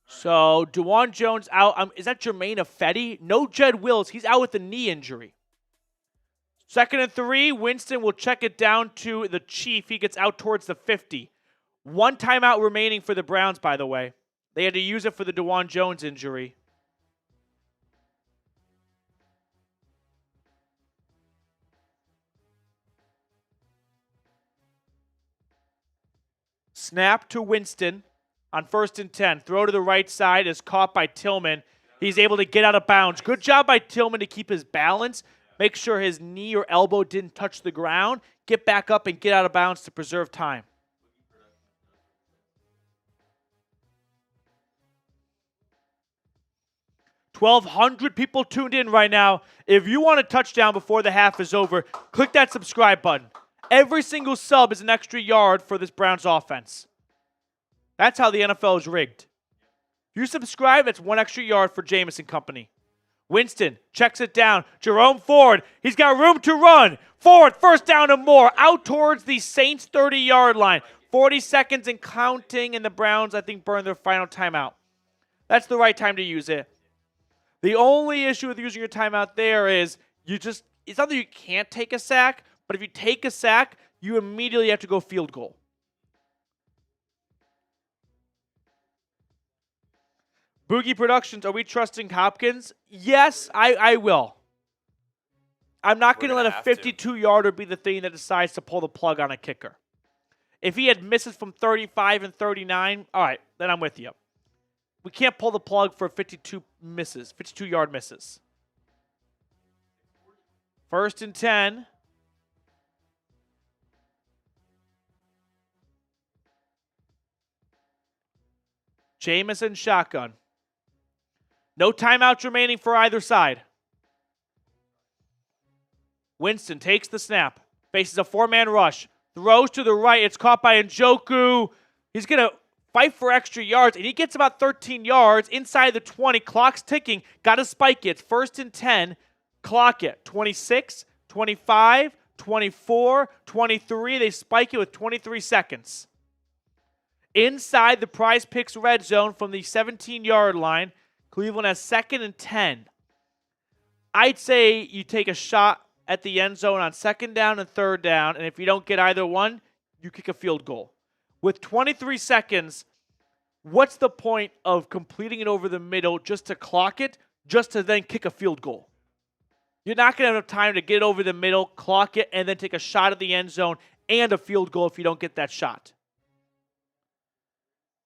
So, DeJuan Jones out. Is that Jermaine Ifedi? No Jed Wills. He's out with a knee injury. 2nd and 3. Winston will check it down to the Chief. He gets out towards the 50. 1 timeout remaining for the Browns, by the way. They had to use it for the DeJuan Jones injury. Snap to Winston on 1st and 10. Throw to the right side is caught by Tillman. He's able to get out of bounds. Good job by Tillman to keep his balance. Make sure his knee or elbow didn't touch the ground. Get back up and get out of bounds to preserve time. 1,200 people tuned in right now. If you want a touchdown before the half is over, click that subscribe button. Every single sub is an extra yard for this Browns offense. That's how the NFL is rigged. If you subscribe, that's 1 extra yard for Jameis and company. Winston checks it down. Jerome Ford, he's got room to run. Ford, first down and more, out towards the Saints' 30-yard line. 40 seconds and counting, and the Browns, I think, burn their final timeout. That's the right time to use it. The only issue with using your timeout there is it's not that you can't take a sack, but if you take a sack, you immediately have to go field goal. Boogie Productions, are we trusting Hopkins? Yes, I will. I'm not going to let a 52-yarder be the thing that decides to pull the plug on a kicker. If he had misses from 35 and 39, all right, then I'm with you. We can't pull the plug for 52-yard misses. 1st and 10. Jameis shotgun. No timeouts remaining for either side. Winston takes the snap. Faces a 4-man rush. Throws to the right. It's caught by Njoku. He's going to fight for extra yards, and he gets about 13 yards inside the 20. Clock's ticking. Got to spike it. It's 1st and 10. Clock it. 26, 25, 24, 23. They spike it with 23 seconds. Inside the Prize Picks red zone from the 17-yard line, Cleveland has 2nd and 10. I'd say you take a shot at the end zone on 2nd down and 3rd down, and if you don't get either one, you kick a field goal. With 23 seconds, what's the point of completing it over the middle just to clock it, just to then kick a field goal? You're not going to have time to get over the middle, clock it, and then take a shot at the end zone and a field goal if you don't get that shot.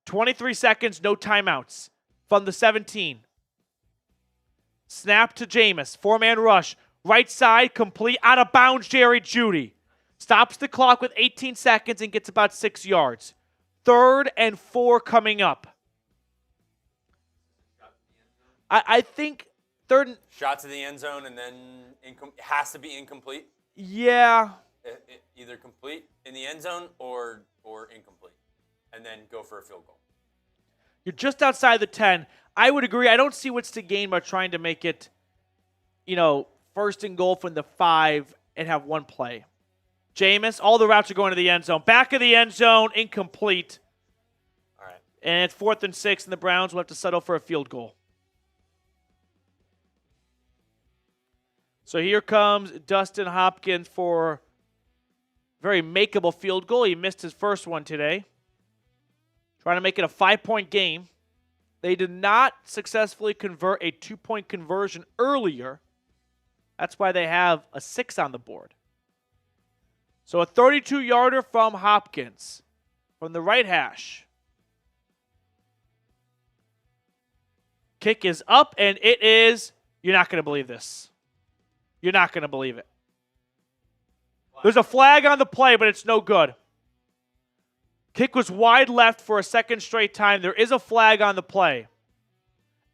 23 seconds, no timeouts. From the 17. Snap to Jameis. 4-man rush. Right side, complete. Out of bounds, Jerry Jeudy. Stops the clock with 18 seconds and gets about 6 yards. 3rd and 4 coming up. I think 3rd. Shot to the end zone and then has to be incomplete. Yeah. Either complete in the end zone or incomplete. And then go for a field goal. You're just outside the 10. I would agree. I don't see what's to gain by trying to make it, 1st and goal from the 5 and have one play. Jameis, all the routes are going to the end zone. Back of the end zone, incomplete. All right. And it's 4th and 6, and the Browns will have to settle for a field goal. So here comes Dustin Hopkins for a very makeable field goal. He missed his first one today. Trying to make it a 5-point game. They did not successfully convert a 2-point conversion earlier. That's why they have a 6 on the board. So a 32-yarder from Hopkins from the right hash. Kick is up, and it is, you're not going to believe this. You're not going to believe it. There's a flag on the play, but it's no good. Kick was wide left for a 2nd straight time. There is a flag on the play.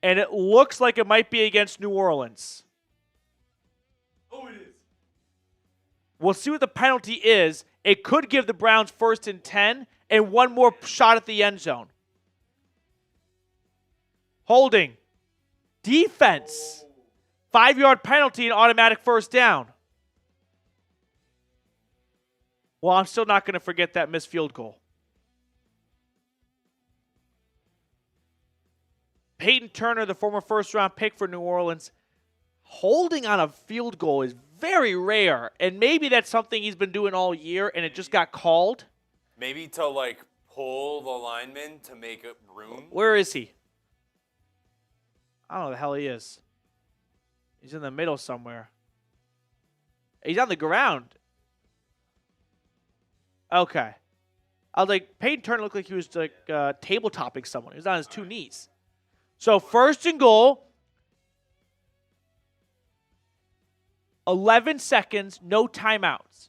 And it looks like it might be against New Orleans. Oh, it is. We'll see what the penalty is. It could give the Browns 1st and 10 and one more shot at the end zone. Holding. Defense. 5-yard penalty and automatic 1st down. Well, I'm still not going to forget that missed field goal. Peyton Turner, the former 1st-round pick for New Orleans, holding on a field goal is very rare. And maybe that's something he's been doing all year, and it just got called. Maybe to, pull the lineman to make room. Where is he? I don't know where the hell he is. He's in the middle somewhere. He's on the ground. Okay. I was like, Peyton Turner looked like he was table-topping someone. He was on his 2 knees. So 1st and goal. 11 seconds, no timeouts.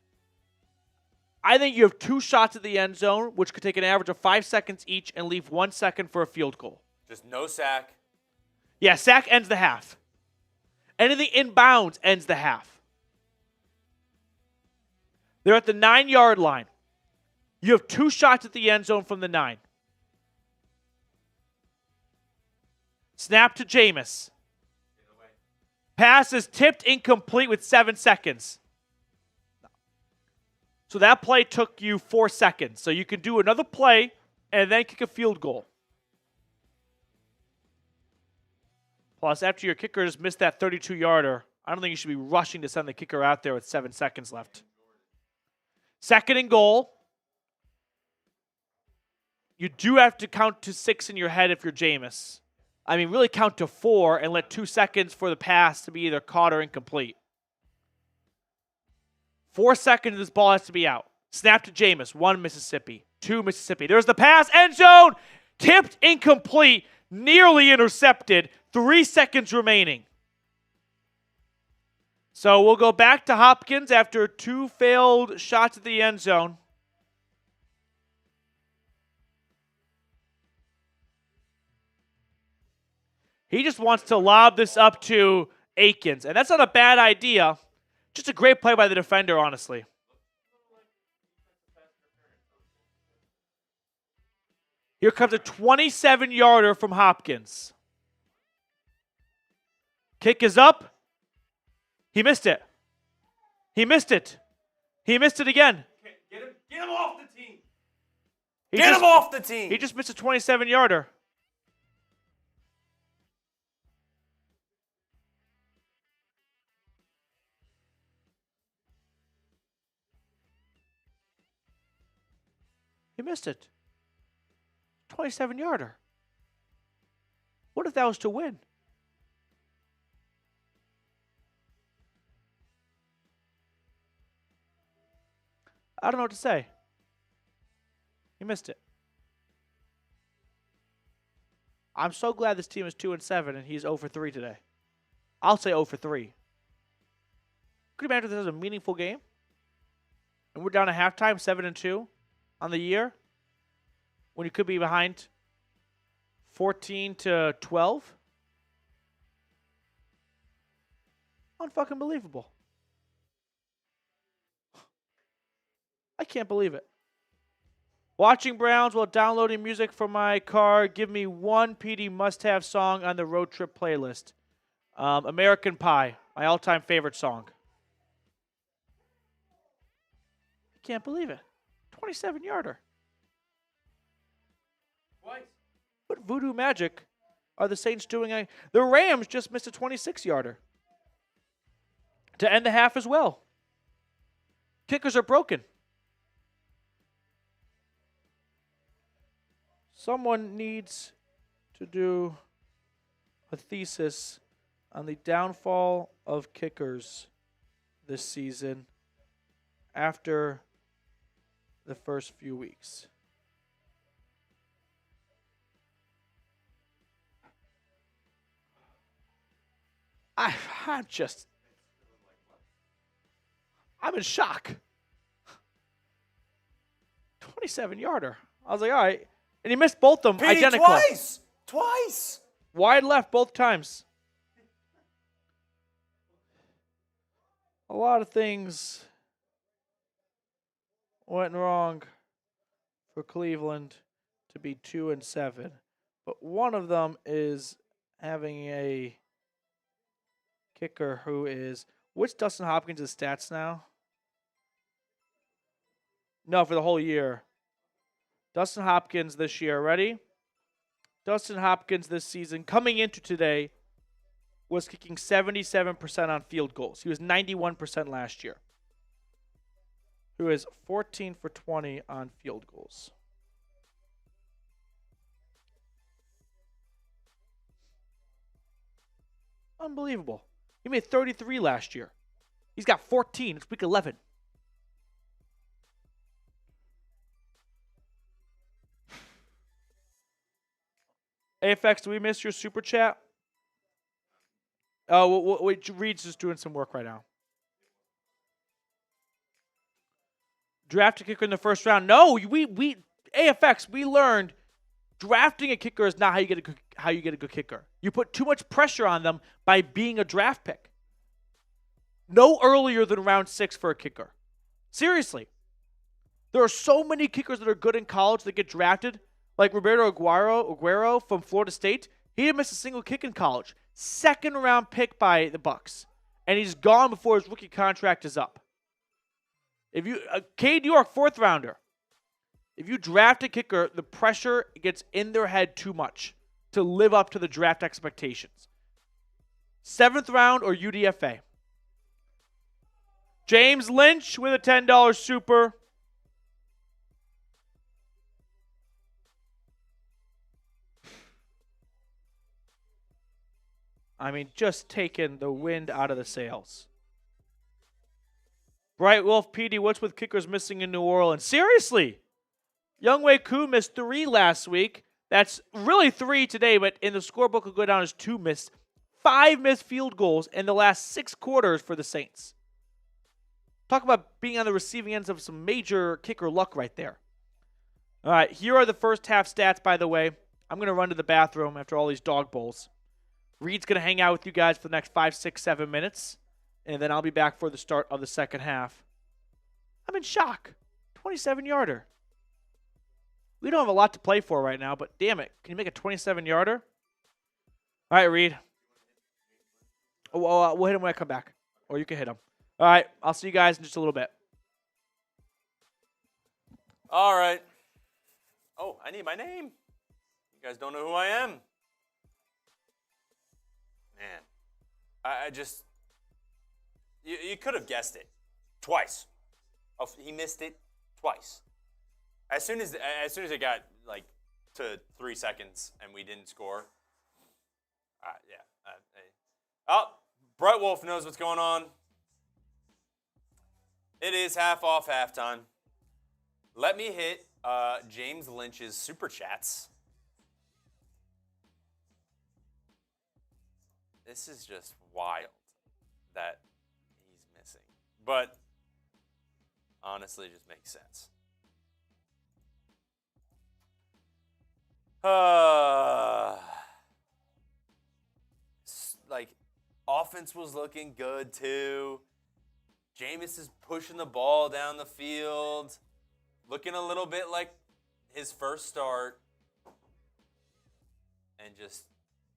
I think you have 2 shots at the end zone, which could take an average of 5 seconds each and leave 1 second for a field goal. Just no sack. Yeah, sack ends the half. Anything inbounds ends the half. They're at the 9-yard line. You have 2 shots at the end zone from the 9. Snap to Jameis. Pass is tipped incomplete with 7 seconds. So that play took you 4 seconds. So you can do another play and then kick a field goal. Plus, after your kicker just missed that 32-yarder, I don't think you should be rushing to send the kicker out there with 7 seconds left. 2nd and goal. You do have to count to 6 in your head if you're Jameis. I mean, really count to 4 and let 2 seconds for the pass to be either caught or incomplete. 4 seconds, this ball has to be out. Snap to Jameis. 1 Mississippi. 2 Mississippi. There's the pass. End zone. Tipped incomplete. Nearly intercepted. 3 seconds remaining. So we'll go back to Hopkins after 2 failed shots at the end zone. He just wants to lob this up to Akins. And that's not a bad idea. Just a great play by the defender, honestly. Here comes a 27-yarder from Hopkins. Kick is up. He missed it. He missed it. He missed it again. Get him off the team. Get him off the team. He just missed a 27-yarder. He missed it. 27-yarder. What if that was to win? I don't know what to say. He missed it. I'm so glad this team is 2-7 and he's 0 for 3 today. I'll say 0 for 3. Could you imagine if this was a meaningful game? And we're down at halftime, 7-2 on the year, when you could be behind 14-12? Unfucking believable. I can't believe it. Watching Browns while downloading music from my car. Give me one Petey must-have song on the road trip playlist. American Pie, my all-time favorite song. I can't believe it. 27-yarder. Twice. What voodoo magic are the Saints doing? The Rams just missed a 26-yarder to end the half as well. Kickers are broken. Someone needs to do a thesis on the downfall of kickers this season after the first few weeks. I'm in shock. 27-yarder. I was like, all right. And he missed both of them Petey, identical. Twice. Wide left both times. A lot of things went wrong for Cleveland to be 2-7. But one of them is having a kicker who is, what's Dustin Hopkins' stats now? No, for the whole year. Dustin Hopkins this year, ready? Dustin Hopkins this season, coming into today, was kicking 77% on field goals. He was 91% last year. Who is 14 for 20 on field goals. Unbelievable. He made 33 last year. He's got 14. It's week 11. AFX, do we miss your super chat? Oh, wait, Reed's just doing some work right now. Draft a kicker in the first round. No, we AFX, we learned drafting a kicker is not how how you get a good kicker. You put too much pressure on them by being a draft pick. No earlier than round 6 for a kicker. Seriously. There are so many kickers that are good in college that get drafted, like Roberto Aguero from Florida State. He didn't miss a single kick in college. 2nd round pick by the Bucks. And he's gone before his rookie contract is up. If you Cade York, 4th rounder. If you draft a kicker, the pressure gets in their head too much to live up to the draft expectations. 7th round or UDFA. James Lynch with a $10 super. I mean, just taking the wind out of the sails. Bright Wolf Petey, what's with kickers missing in New Orleans? Seriously! Younghoe Koo missed 3 last week. That's really 3 today, but in the scorebook will go down as 2 missed. 5 missed field goals in the last 6 quarters for the Saints. Talk about being on the receiving ends of some major kicker luck right there. All right, here are the first half stats, by the way. I'm going to run to the bathroom after all these dog bowls. Reed's going to hang out with you guys for the next 5, 6, 7 minutes, and then I'll be back for the start of the second half. I'm in shock. 27-yarder. We don't have a lot to play for right now, but damn it. Can you make a 27-yarder? All right, Reed. We'll hit him when I come back, or you can hit him. All right, I'll see you guys in just a little bit. All right. Oh, I need my name. You guys don't know who I am. Man, I just, you could have guessed it twice. Oh, he missed it twice. As soon as it got like to 3 seconds and we didn't score. Bright Wolf knows what's going on. It is half off halftime. Let me hit James Lynch's super chats. This is just wild that he's missing. But honestly, it just makes sense. Like, offense was looking good too. Jameis is pushing the ball down the field, looking a little bit like his first start, and just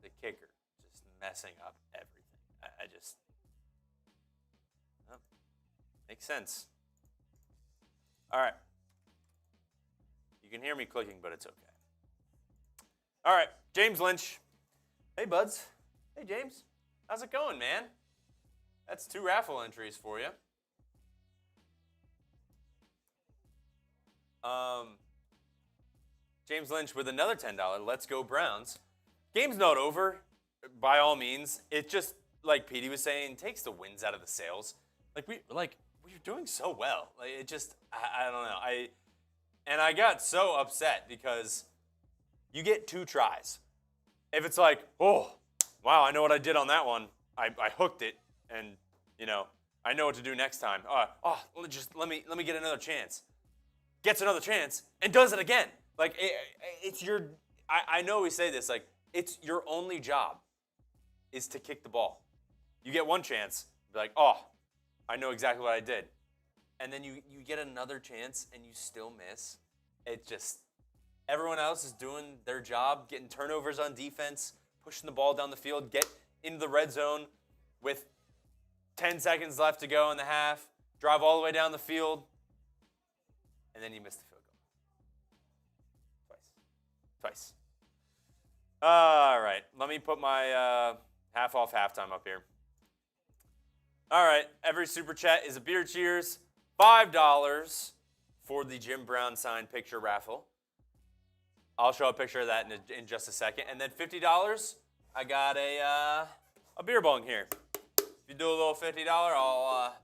the kicker just messing up everything. I just, makes sense. All right. You can hear me clicking, but it's okay. All right, James Lynch. Hey, buds. Hey, James. How's it going, man? That's 2 raffle entries for you. James Lynch with another $10. Let's go Browns. Game's not over, by all means. It just, like Petey was saying, takes the wins out of the sails. We're doing so well. Like, it just, I don't know. I got so upset because you get 2 tries. If it's like, oh, wow, I know what I did on that one. I hooked it, and I know what to do next time. Let me get another chance. Gets another chance and does it again. Like it's your. I know we say this. Like it's your only job is to kick the ball. You get 1 chance. Be like, oh, I know exactly what I did, and then you get another chance and you still miss. It just. Everyone else is doing their job, getting turnovers on defense, pushing the ball down the field, get into the red zone with 10 seconds left to go in the half, drive all the way down the field, and then you miss the field goal. Twice. All right, let me put my half off halftime up here. All right, every super chat is a beer cheers. $5 for the Jim Brown signed picture raffle. I'll show a picture of that in just a second. And then $50, I got a beer bong here. If you do a little $50, I'll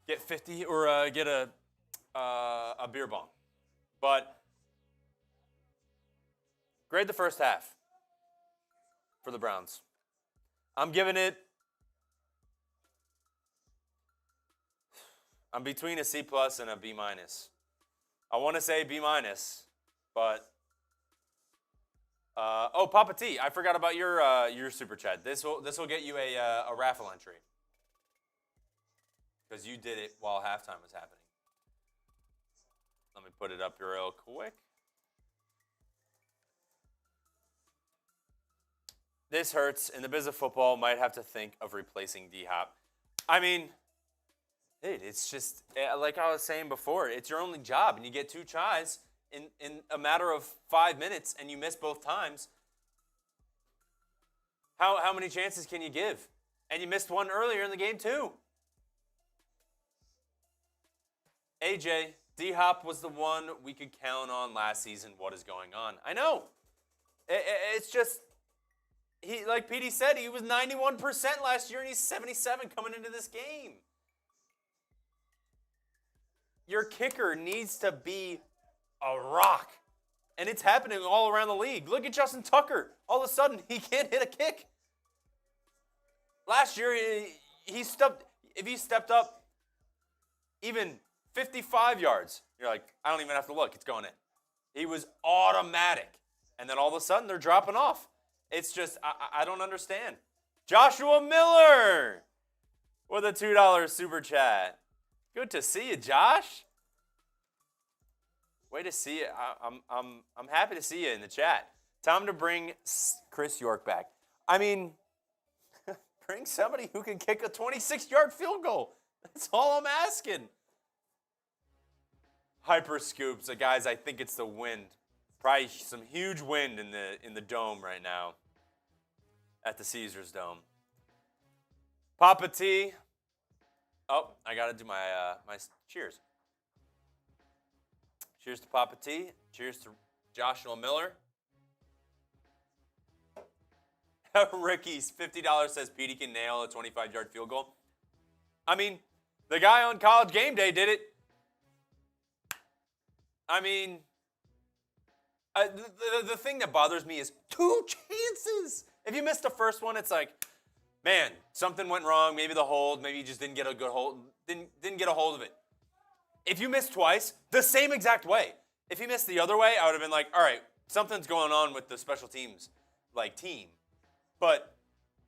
get 50 or get a beer bong. But grade the first half for the Browns. I'm giving it. I'm between a C+ and a B-. I want to say B-, but Papa T, I forgot about your super chat. This will get you a raffle entry because you did it while halftime was happening. Let me put it up here real quick. This hurts. In the biz of football, might have to think of replacing D-Hop. I mean, dude, it's just like I was saying before. It's your only job, and you get 2 tries in a matter of 5 minutes, and you miss both times. How many chances can you give? And you missed one earlier in the game too. AJ, D-Hop was the one we could count on last season. What is going on? I know. It's just, like Petey said, he was 91% last year, and he's 77 coming into this game. Your kicker needs to be a rock. And it's happening all around the league. Look at Justin Tucker. All of a sudden, he can't hit a kick. Last year, if he stepped up even 55 yards, you're like, I don't even have to look. It's going in. He was automatic. And then all of a sudden, they're dropping off. It's just, I don't understand. Joshua Miller with a $2 super chat. Good to see you, Josh. Way to see you. I'm happy to see you in the chat. Time to bring Chris York back. I mean, bring somebody who can kick a 26-yard field goal. That's all I'm asking. Hyper scoops, guys. I think it's the wind. Probably some huge wind in the dome right now. At the Caesars Dome. Papa T. Oh, I gotta do my my cheers. Cheers to Papa T. Cheers to Joshua Miller. Ricky's $50 says Petey can nail a 25-yard field goal. I mean, the guy on College Game Day did it. I mean, the thing that bothers me is 2 chances. If you missed the first one, it's like, man, something went wrong. Maybe the hold. Maybe you just didn't get a good hold. Didn't get a hold of it. If you missed twice, the same exact way. If you missed the other way, I would have been like, all right, something's going on with the special teams, team. But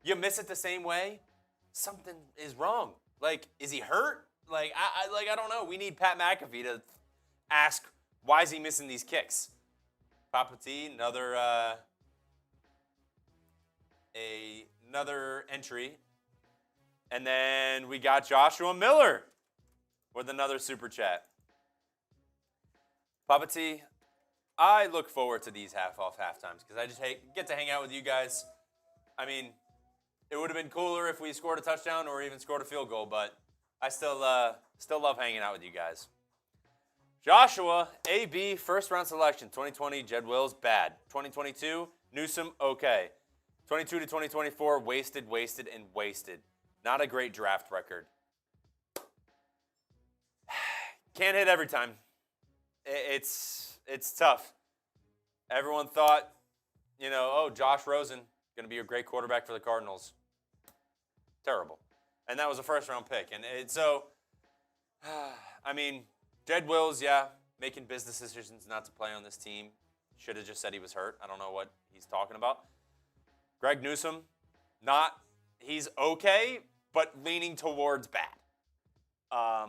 you miss it the same way, something is wrong. Is he hurt? I don't know. We need Pat McAfee to ask, why is he missing these kicks? Papa T, another entry. And then we got Joshua Miller with another super chat. Papa T, I look forward to these half-off halftimes because I just get to hang out with you guys. I mean, it would have been cooler if we scored a touchdown or even scored a field goal, but I still love hanging out with you guys. Joshua, AB, first-round selection, 2020, Jed Wills, bad. 2022, Newsom, okay. 22 to 2024, wasted, and wasted. Not a great draft record. Can't hit every time. It's tough. Everyone thought, Josh Rosen, going to be a great quarterback for the Cardinals. Terrible. And that was a first-round pick. And Jed Wills, making business decisions not to play on this team. Should have just said he was hurt. I don't know what he's talking about. Greg Newsom, he's okay, but leaning towards bad. I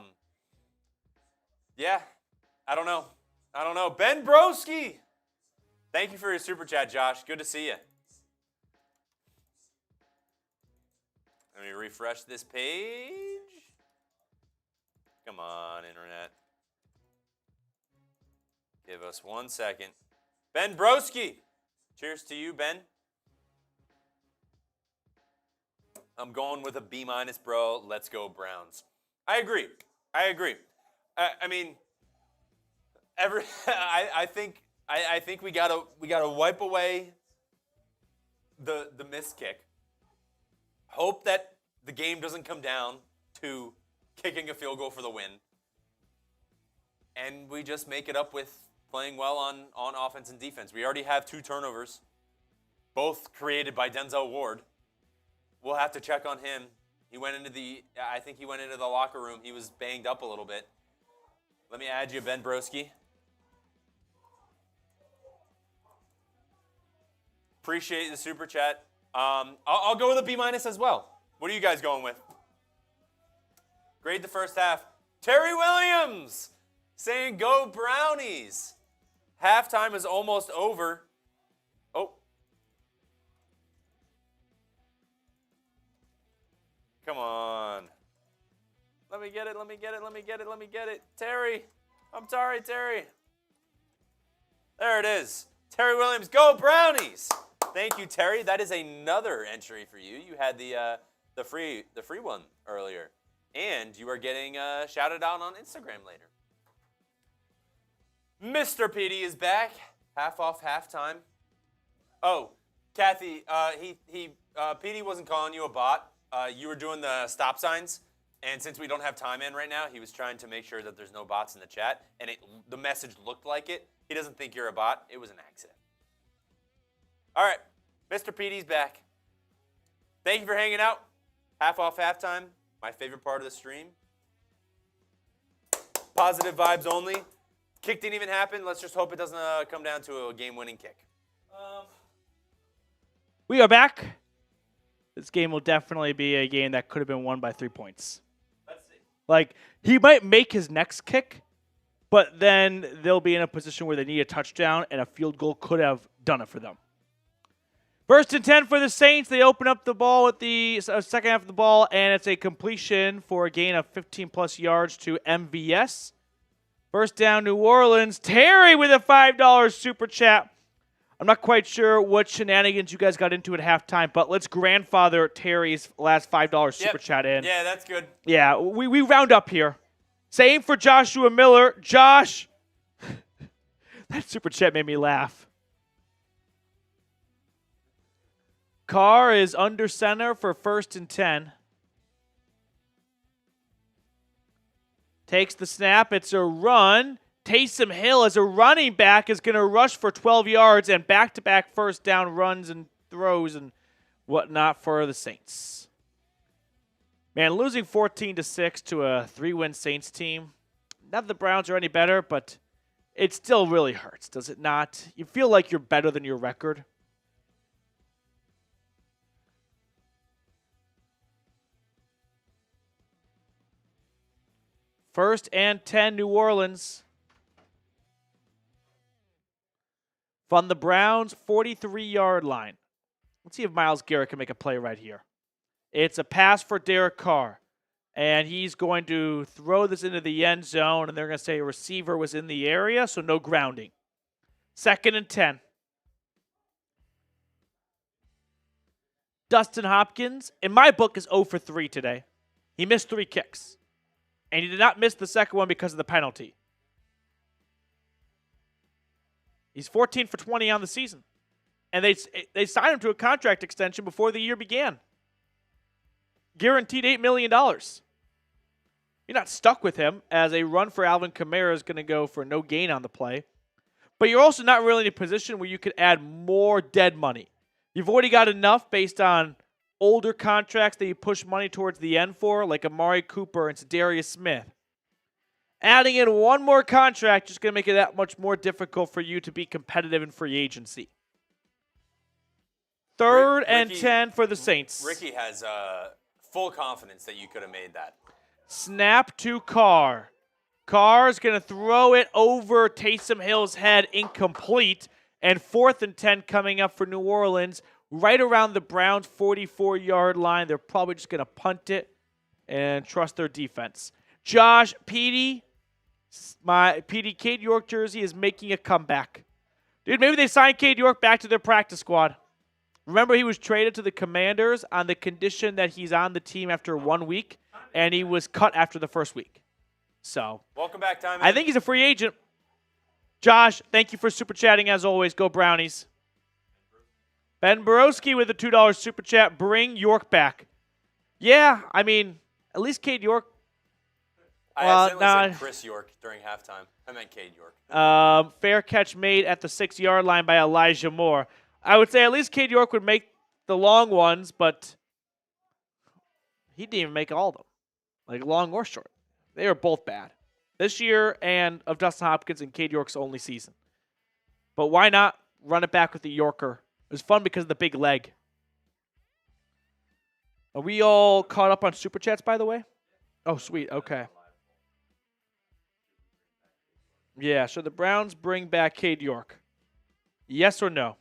don't know. Ben Broski, thank you for your super chat, Josh. Good to see you. Let me refresh this page. Come on, internet. Give us 1 second. Ben Broski. Cheers to you, Ben. I'm going with a B-, bro. Let's go Browns. I agree. I think we gotta wipe away the missed kick. Hope that the game doesn't come down to kicking a field goal for the win. And we just make it up with playing well on offense and defense. We already have 2 turnovers, both created by Denzel Ward. We'll have to check on him. I think he went into the locker room. He was banged up a little bit. Let me add you, Ben Broski. Appreciate the super chat. I'll go with a B- as well. What are you guys going with? Grade the first half. Terry Williams saying go Brownies. Halftime is almost over. Oh. Come on. Let me get it. Terry. I'm sorry, Terry. There it is. Terry Williams, go Brownies. Thank you, Terry. That is another entry for you. You had the free one earlier. And you are getting shouted out on Instagram later. Mr. Petey is back. Half off halftime. Oh, Kathy, Petey wasn't calling you a bot. You were doing the stop signs. And since we don't have time in right now, he was trying to make sure that there's no bots in the chat. And the message looked like it. He doesn't think you're a bot. It was an accident. All right. Mr. Petey's back. Thank you for hanging out. Half off halftime. My favorite part of the stream. Positive vibes only. Kick didn't even happen. Let's just hope it doesn't come down to a game-winning kick. We are back. This game will definitely be a game that could have been won by 3 points. Let's see. Like, he might make his next kick, but then they'll be in a position where they need a touchdown, and a field goal could have done it for them. First and 10 for the Saints. They open up the ball with the second half of the ball, and it's a completion for a gain of 15-plus yards to MVS. First down, New Orleans. Terry with a $5 super chat. I'm not quite sure what shenanigans you guys got into at halftime, but let's grandfather Terry's last $5 super chat in. Yeah, that's good. Yeah, we round up here. Same for Joshua Miller. Josh, that super chat made me laugh. Carr is under center for first and 10. Takes the snap. It's a run. Taysom Hill as a running back is going to rush for 12 yards and back-to-back first down runs and throws and whatnot for the Saints. Man, losing 14-6 to a 3-win Saints team, not that the Browns are any better, but it still really hurts, does it not? You feel like you're better than your record. First and 10, New Orleans. From the Browns' 43-yard line. Let's see if Myles Garrett can make a play right here. It's a pass for Derek Carr. And he's going to throw this into the end zone, and they're going to say a receiver was in the area, so no grounding. Second and 10. Dustin Hopkins, in my book, is 0 for 3 today. He missed 3 kicks. And he did not miss the second one because of the penalty. He's 14 for 20 on the season. And they signed him to a contract extension before the year began. Guaranteed $8 million. You're not stuck with him, as a run for Alvin Kamara is going to go for no gain on the play. But you're also not really in a position where you could add more dead money. You've already got enough based on older contracts that you push money towards the end for, like Amari Cooper and Darius Smith. Adding in one more contract is going to make it that much more difficult for you to be competitive in free agency. Third and 10 for the Saints. Ricky has full confidence that you could have made that. Snap to Carr. Carr is going to throw it over Taysom Hill's head, incomplete. And fourth and 10 coming up for New Orleans, right around the Browns' 44-yard line. They're probably just going to punt it and trust their defense. Josh, Petey, my Petey, Cade York jersey is making a comeback. Dude, maybe they signed Cade York back to their practice squad. Remember, he was traded to the Commanders on the condition that he's on the team after 1 week, and he was cut after the first week. So, welcome back, Time. I think he's a free agent. Josh, thank you for super chatting as always. Go Brownies. Ben Borowski with a $2 super chat. Bring York back. Yeah, I mean, at least Cade York. I accidentally said Chris York during halftime. I meant Cade York. Fair catch made at the 6-yard line by Elijah Moore. I would say at least Cade York would make the long ones, but he didn't even make all of them, like long or short. They were both bad this year, and of Dustin Hopkins and Cade York's only season. But why not run it back with the Yorker was fun because of the big leg. Are we all caught up on Super Chats, by the way? Oh, sweet. Okay. Yeah, so the Browns bring back Cade York. Yes or no?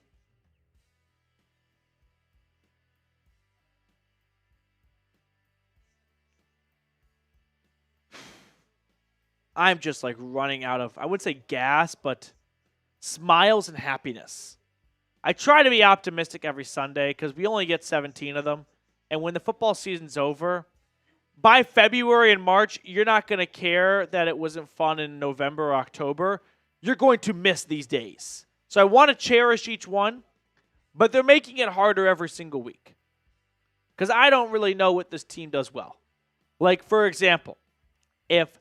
I'm just like running out of, I wouldn't say gas, but smiles and happiness. I try to be optimistic every Sunday because we only get 17 of them. And when the football season's over, by February and March, you're not going to care that it wasn't fun in November or October. You're going to miss these days. So I want to cherish each one, but they're making it harder every single week because I don't really know what this team does well. Like, for example, if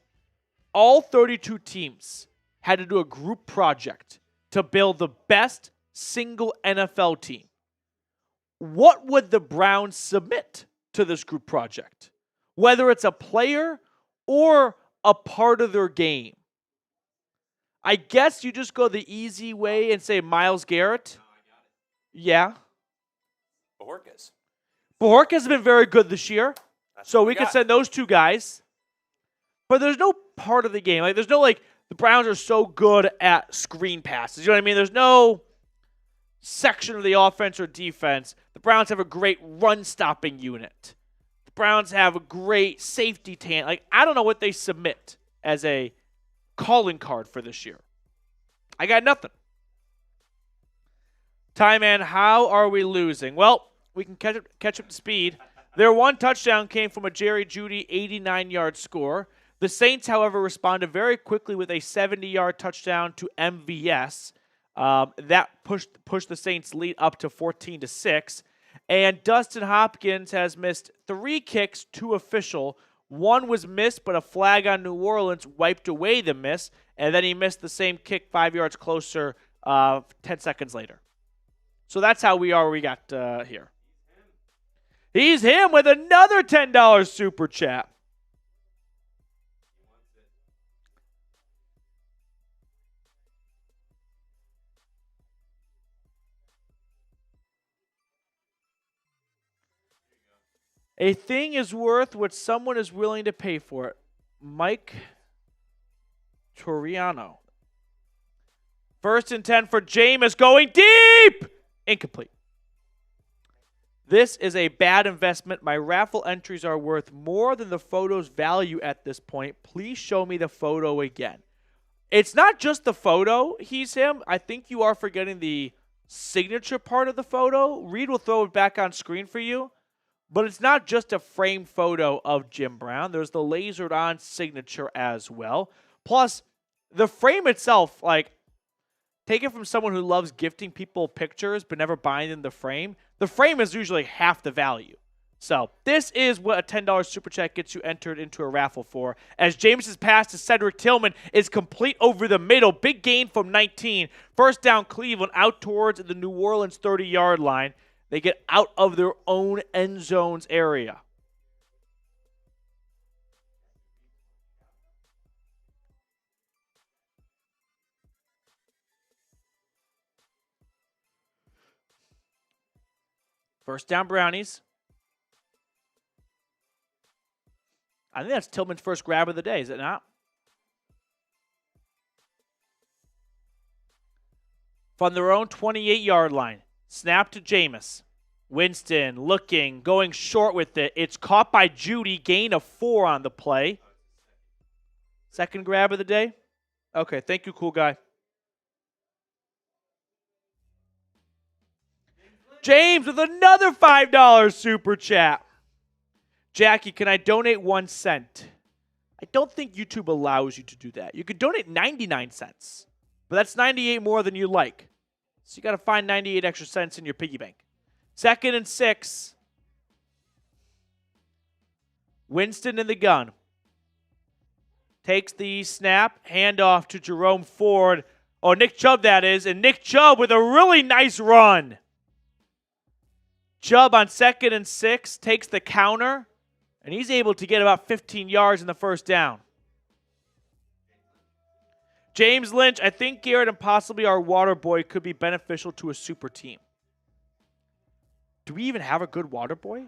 all 32 teams had to do a group project to build the best single NFL team, what would the Browns submit to this group project? Whether it's a player or a part of their game. I guess you just go the easy way and say Myles Garrett. Yeah. Bajorquez has been very good this year. So we could send those two guys. But there's no part of the game. Like, there's no, like, the Browns are so good at screen passes. You know what I mean? There's no section of the offense or defense. The Browns have a great run-stopping unit. The Browns have a great safety tan. Like, I don't know what they submit as a calling card for this year. I got nothing. Ty Man, how are we losing? Well, we can catch up to speed. Their one touchdown came from a Jerry Jeudy 89-yard score. The Saints, however, responded very quickly with a 70-yard touchdown to MVS. That pushed the Saints' lead up to 14-6. And Dustin Hopkins has missed 3 kicks, 2 official. One was missed, but a flag on New Orleans wiped away the miss. And then he missed the same kick 5 yards closer 10 seconds later. So that's how we are. We got here. He's him with another $10 super chat. A thing is worth what someone is willing to pay for it. Mike Toriano. 1st and 10 for Jameis, going deep! Incomplete. This is a bad investment. My raffle entries are worth more than the photo's value at this point. Please show me the photo again. It's not just the photo, he's him. I think you are forgetting the signature part of the photo. Reed will throw it back on screen for you. But it's not just a framed photo of Jim Brown. There's the lasered on signature as well. Plus, the frame itself, like, take it from someone who loves gifting people pictures but never buying them the frame. The frame is usually half the value. So this is what a $10 super chat gets you entered into a raffle for. As Jameis's pass to Cedric Tillman is complete over the middle. Big gain from 19. 1st down Cleveland out towards the New Orleans 30-yard line. They get out of their own end zones area. First down Brownies. I think that's Tillman's first grab of the day, is it not? From their own 28-yard line. Snap to Jameis. Winston looking, going short with it. It's caught by Jeudy. Gain of 4 on the play. Second grab of the day? Okay, thank you, cool guy. James with another $5 super chat. Jackie, can I donate 1 cent? I don't think YouTube allows you to do that. You could donate 99 cents, but that's 98 more than you like. So you got to find 98 extra cents in your piggy bank. 2nd and 6. Winston in the gun. Takes the snap, handoff to Jerome Ford. Oh, Nick Chubb that is. And Nick Chubb with a really nice run. Chubb on 2nd and 6 takes the counter. And he's able to get about 15 yards in the first down. James Lynch, I think Garrett and possibly our water boy could be beneficial to a super team. Do we even have a good water boy?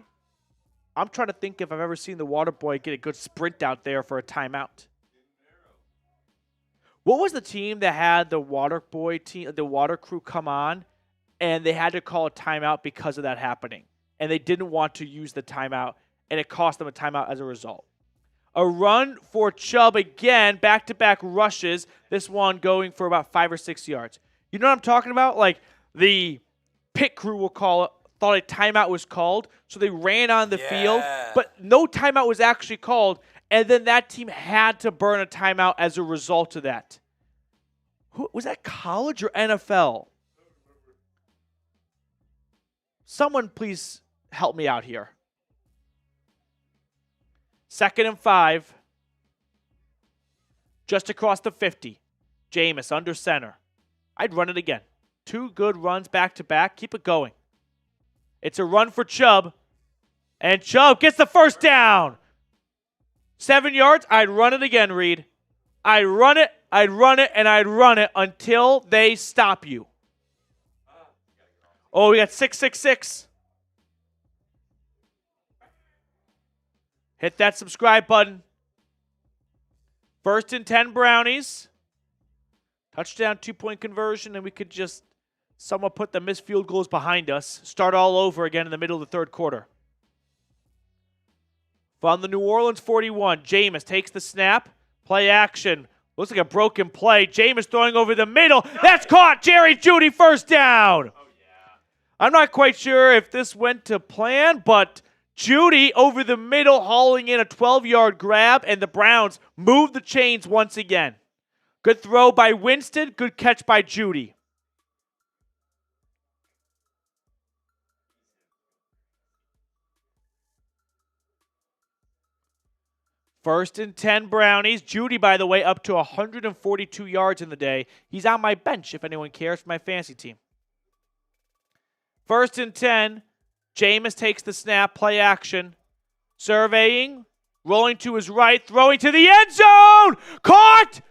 I'm trying to think if I've ever seen the water boy get a good sprint out there for a timeout. What was the team that had the water boy team, the water crew come on, and they had to call a timeout because of that happening? And they didn't want to use the timeout, and it cost them a timeout as a result. A run for Chubb again, back-to-back rushes, this one going for about 5 or 6 yards. You know what I'm talking about? Like the pit crew will call it, thought a timeout was called, so they ran on the field, but no timeout was actually called, and then that team had to burn a timeout as a result of that. Was that college or NFL? Someone please help me out here. 2nd and 5. Just across the 50. Jameis under center. I'd run it again. 2 good runs back-to-back. Keep it going. It's a run for Chubb. And Chubb gets the first down. 7 yards. I'd run it again, Reed. I'd run it, and I'd run it until they stop you. Oh, we got 666. Hit that subscribe button. 1st and 10 Brownies. Touchdown, 2-point conversion, and we could just somewhat put the missed field goals behind us. Start all over again in the middle of the 3rd quarter. From the New Orleans 41, Jameis takes the snap. Play action. Looks like a broken play. Jameis throwing over the middle. That's caught. Jerry Jeudy, first down. Oh, yeah. I'm not quite sure if this went to plan, but Jeudy over the middle hauling in a 12-yard grab, and the Browns move the chains once again. Good throw by Winston. Good catch by Jeudy. First and 10 Brownies. Jeudy, by the way, up to 142 yards in the day. He's on my bench, if anyone cares, for my fantasy team. 1st and 10. Jameis takes the snap. Play action. Surveying. Rolling to his right. Throwing to the end zone. Caught.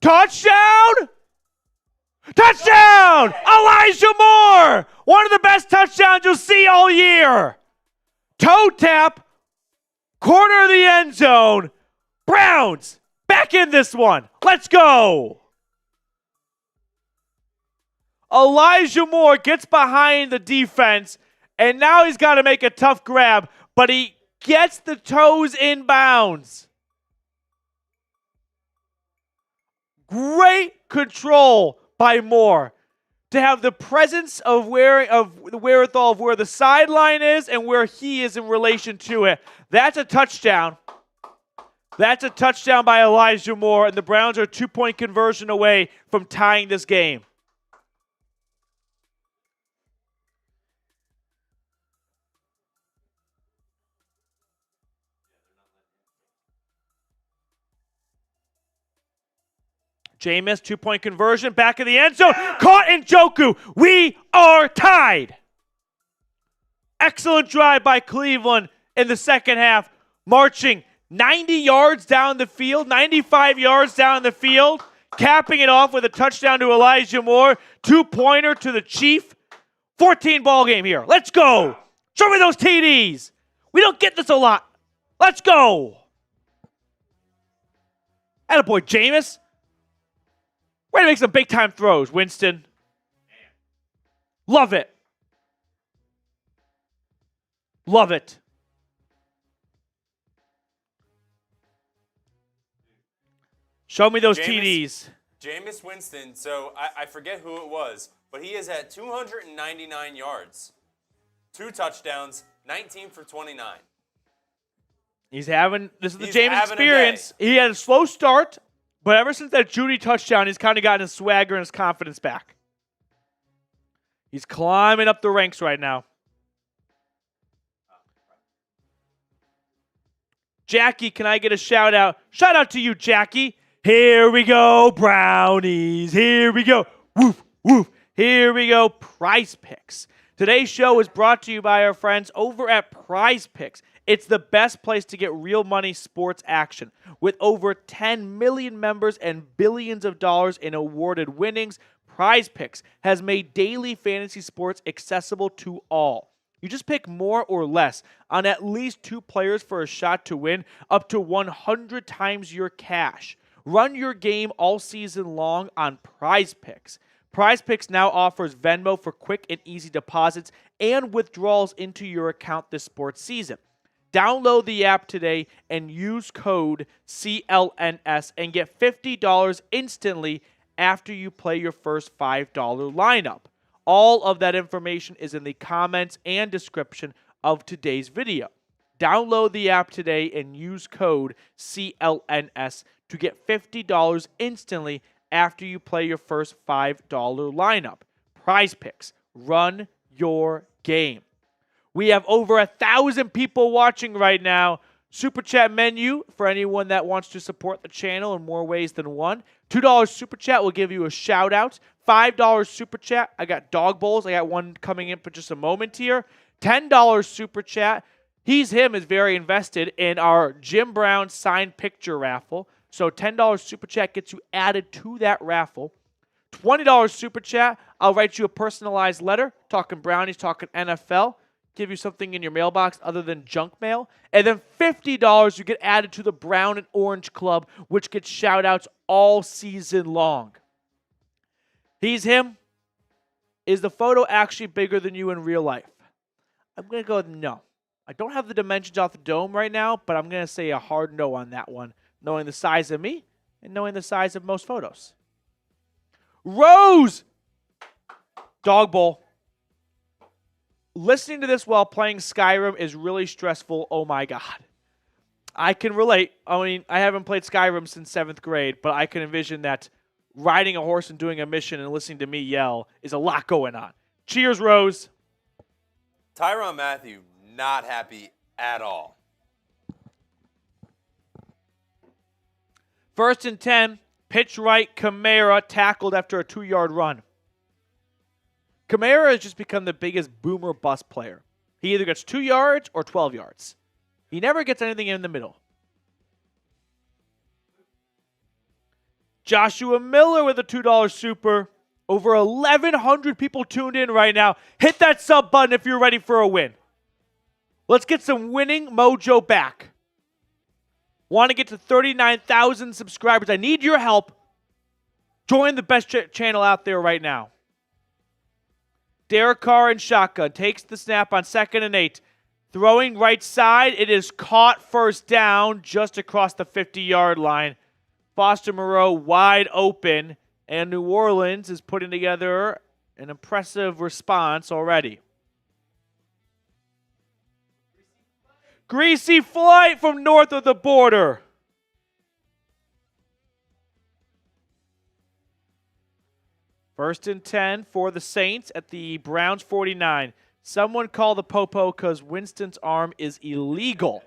Touchdown. Touchdown. Elijah Moore. One of the best touchdowns you'll see all year. Toe tap. Corner of the end zone. Browns back in this one. Let's go. Elijah Moore gets behind the defense, and now he's got to make a tough grab, but he gets the toes in bounds. Great control by Moore to have the presence of the wherewithal of where the sideline is and where he is in relation to it. That's a touchdown. That's a touchdown by Elijah Moore, and the Browns are a 2-point conversion away from tying this game. Jameis, 2-point conversion, back of the end zone, caught Njoku. We are tied. Excellent drive by Cleveland in the second half, marching 90 yards down the field, 95 yards down the field, capping it off with a touchdown to Elijah Moore, 2-pointer to the Chief. 14 ball game here. Let's go. Show me those TDs. We don't get this a lot. Let's go. Attaboy, Jameis. Way to make some big-time throws, Winston. Love it. Love it. Show me those TDs. Jameis Winston, so I forget who it was, but he is at 299 yards. 2 touchdowns, 19 for 29. This is the Jameis experience. He had a slow start, but ever since that Jeudy touchdown, he's kind of gotten his swagger and his confidence back. He's climbing up the ranks right now. Jackie, can I get a shout out? Shout out to you, Jackie. Here we go, Brownies. Here we go. Woof, woof. Here we go, Prize Picks. Today's show is brought to you by our friends over at Prize Picks. It's the best place to get real money sports action. With over 10 million members and billions of dollars in awarded winnings, Prize Picks has made daily fantasy sports accessible to all. You just pick more or less on at least 2 players for a shot to win up to 100 times your cash. Run your game all season long on Prize Picks. Prize Picks now offers Venmo for quick and easy deposits and withdrawals into your account this sports season. Download the app today and use code CLNS and get $50 instantly after you play your first $5 lineup. All of that information is in the comments and description of today's video. Download the app today and use code CLNS to get $50 instantly after you play your first $5 lineup. Prize Picks. Run your game. We have over 1,000 people watching right now. Super Chat menu for anyone that wants to support the channel in more ways than one. $2 Super Chat will give you a shout out. $5 Super Chat. I got dog bowls. I got one coming in for just a moment here. $10 Super Chat. Him is very invested in our Jim Brown signed picture raffle. So $10 Super Chat gets you added to that raffle. $20 Super Chat. I'll write you a personalized letter talking Brownies, talking NFL. Give you something in your mailbox other than junk mail. And then $50 you get added to the Brown and Orange Club, which gets shout-outs all season long. Him. Is the photo actually bigger than you in real life? I'm going to go with no. I don't have the dimensions off the dome right now, but I'm going to say a hard no on that one, knowing the size of me and knowing the size of most photos. Rose! Dog bowl. Listening to this while playing Skyrim is really stressful. Oh my God. I can relate. I mean, I haven't played Skyrim since 7th grade, but I can envision that riding a horse and doing a mission and listening to me yell is a lot going on. Cheers, Rose. Tyrann Mathieu, not happy at all. 1st and 10, pitch right, Kamara tackled after a 2-yard run. Kamara has just become the biggest boomer bust player. He either gets 2 yards or 12 yards. He never gets anything in the middle. Joshua Miller with a $2 super. Over 1,100 people tuned in right now. Hit that sub button if you're ready for a win. Let's get some winning mojo back. Want to get to 39,000 subscribers. I need your help. Join the best channel out there right now. Derek Carr in shotgun. Takes the snap on 2nd and 8. Throwing right side. It is caught first down just across the 50-yard line. Foster Moreau wide open. And New Orleans is putting together an impressive response already. Greasy flight from north of the border. First and 10 for the Saints at the Browns 49. Someone call the popo because Winston's arm is illegal.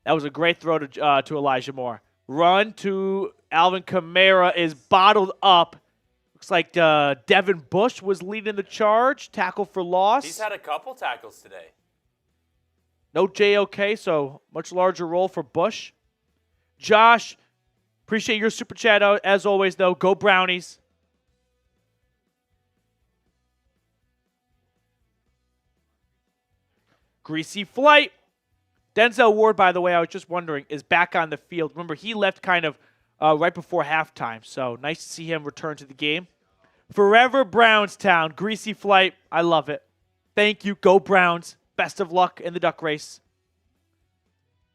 That was a great throw to Elijah Moore. Run to Alvin Kamara is bottled up. Looks like Devin Bush was leading the charge. Tackle for loss. He's had a couple tackles today. No JOK, so much larger role for Bush. Josh, appreciate your super chat as always, though. Go Brownies. Greasy flight. Denzel Ward, by the way, I was just wondering, is back on the field. Remember, he left kind of right before halftime, so nice to see him return to the game. Forever Brownstown. Greasy flight. I love it. Thank you. Go Browns. Best of luck in the duck race.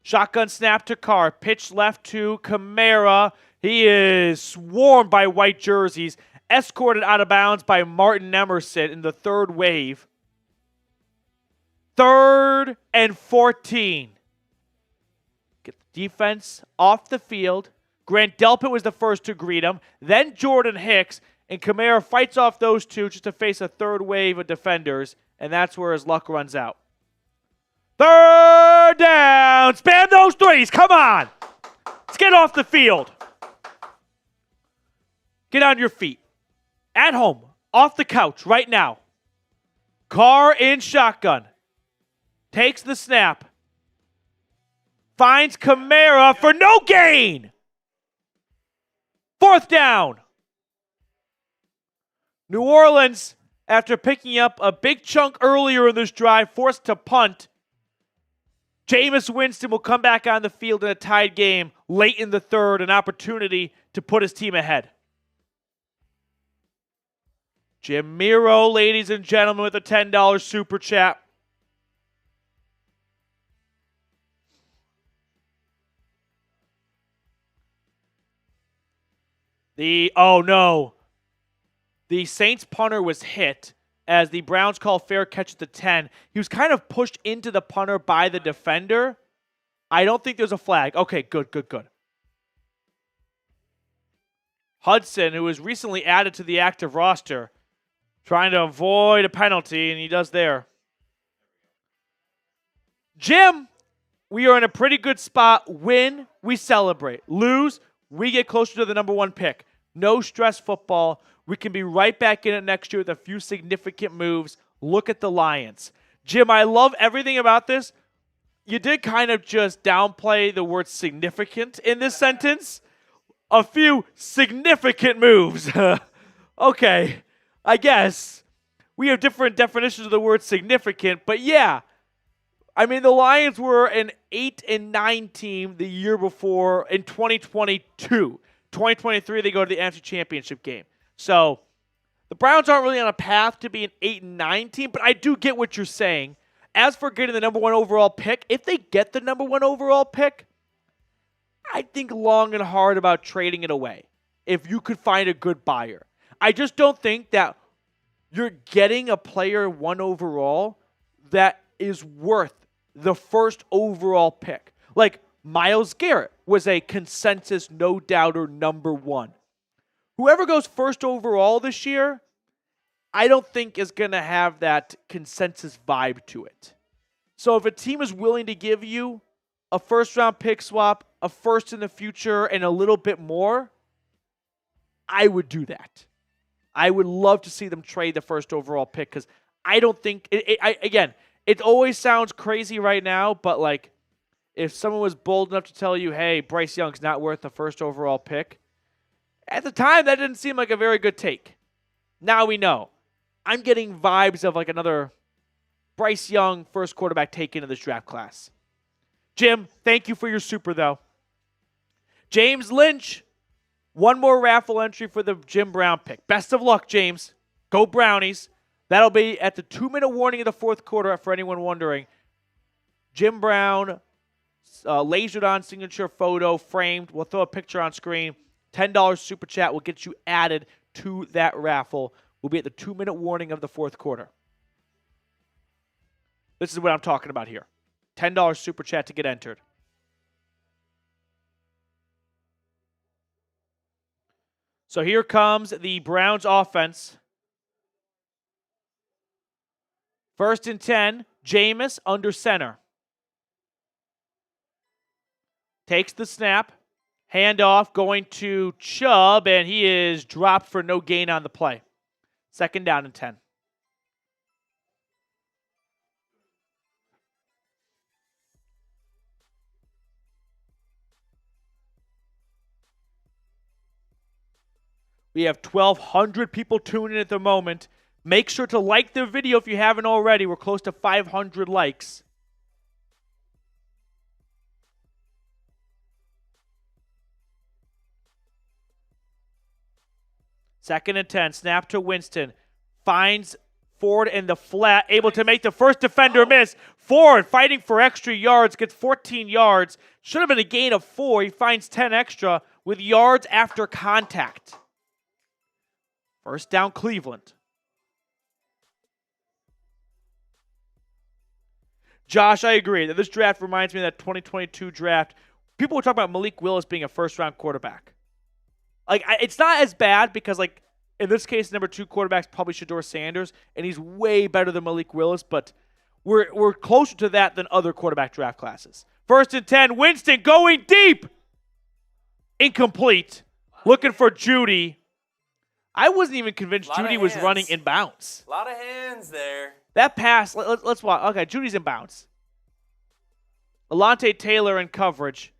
Shotgun snap to Carr. Pitch left to Kamara. He is swarmed by white jerseys. Escorted out of bounds by Martin Emerson in the third wave. 3rd and 14. Get the defense off the field. Grant Delpit was the first to greet him. Then Jordan Hicks. And Kamara fights off those two just to face a third wave of defenders. And that's where his luck runs out. 3rd down. Spam those threes. Come on. Let's get off the field. Get on your feet. At home. Off the couch right now. Carr in shotgun. Takes the snap. Finds Kamara for no gain. 4th down. New Orleans after picking up a big chunk earlier in this drive, forced to punt. Jameis Winston will come back on the field in a tied game late in the third, an opportunity to put his team ahead. Jim Miro, ladies and gentlemen, with a $10 super chat. Oh no. The Saints punter was hit as the Browns call fair catch at the 10. He was kind of pushed into the punter by the defender. I don't think there's a flag. Okay, good. Hudson, who was recently added to the active roster, trying to avoid a penalty, and he does there. Jim, we are in a pretty good spot. Win, we celebrate. Lose, we get closer to the number one pick. No stress football. We can be right back in it next year with a few significant moves. Look at the Lions. Jim, I love everything about this. You did kind of just downplay the word significant in this sentence. A few significant moves. Okay, I guess. We have different definitions of the word significant, but yeah. I mean, the Lions were an 8-9 team the year before in 2022. 2023, they go to the NFC Championship game. So the Browns aren't really on a path to be an 8-9 team, but I do get what you're saying. As for getting the number one overall pick, if they get the number one overall pick, I'd think long and hard about trading it away if you could find a good buyer. I just don't think that you're getting a player one overall that is worth the first overall pick. Like Myles Garrett was a consensus no-doubter number one. Whoever goes first overall this year, I don't think is going to have that consensus vibe to it. So if a team is willing to give you a first-round pick swap, a first in the future, and a little bit more, I would do that. I would love to see them trade the first overall pick because I don't think it always sounds crazy right now, but like if someone was bold enough to tell you, hey, Bryce Young's not worth the first overall pick, at the time that didn't seem like a very good take. Now we know. I'm getting vibes of like another Bryce Young first quarterback taken in this draft class. Jim, thank you for your super though. James Lynch, one more raffle entry for the Jim Brown pick. Best of luck, James. Go Brownies. That'll be at the 2-minute warning of the fourth quarter for anyone wondering. Jim Brown, lasered on signature photo, framed. We'll throw a picture on screen. $10 super chat will get you added to that raffle. We'll be at the 2-minute warning of the fourth quarter. This is what I'm talking about here. $10 super chat to get entered. So here comes the Browns offense. 1st and 10, Jameis under center. Takes the snap. Handoff going to Chubb, and he is dropped for no gain on the play. 2nd down and 10. We have 1,200 people tuning in at the moment. Make sure to like the video if you haven't already. We're close to 500 likes. Second and 10. Snap to Winston. Finds Ford in the flat. Able to make the first defender miss. Ford fighting for extra yards. Gets 14 yards. Should have been a gain of 4. He finds 10 extra with yards after contact. First down, Cleveland. Josh, I agree that this draft reminds me of that 2022 draft. People were talking about Malik Willis being a first-round quarterback. Like, it's not as bad because, like, in this case, number 2 quarterback's probably Shedeur Sanders, and he's way better than Malik Willis, but we're closer to that than other quarterback draft classes. 1st and 10, Winston going deep. Incomplete. Looking for Judy. I wasn't even convinced Judy was running in bounds. A lot of hands there. That pass, let's watch. Okay, Judy's in bounds. Alontae Taylor in coverage.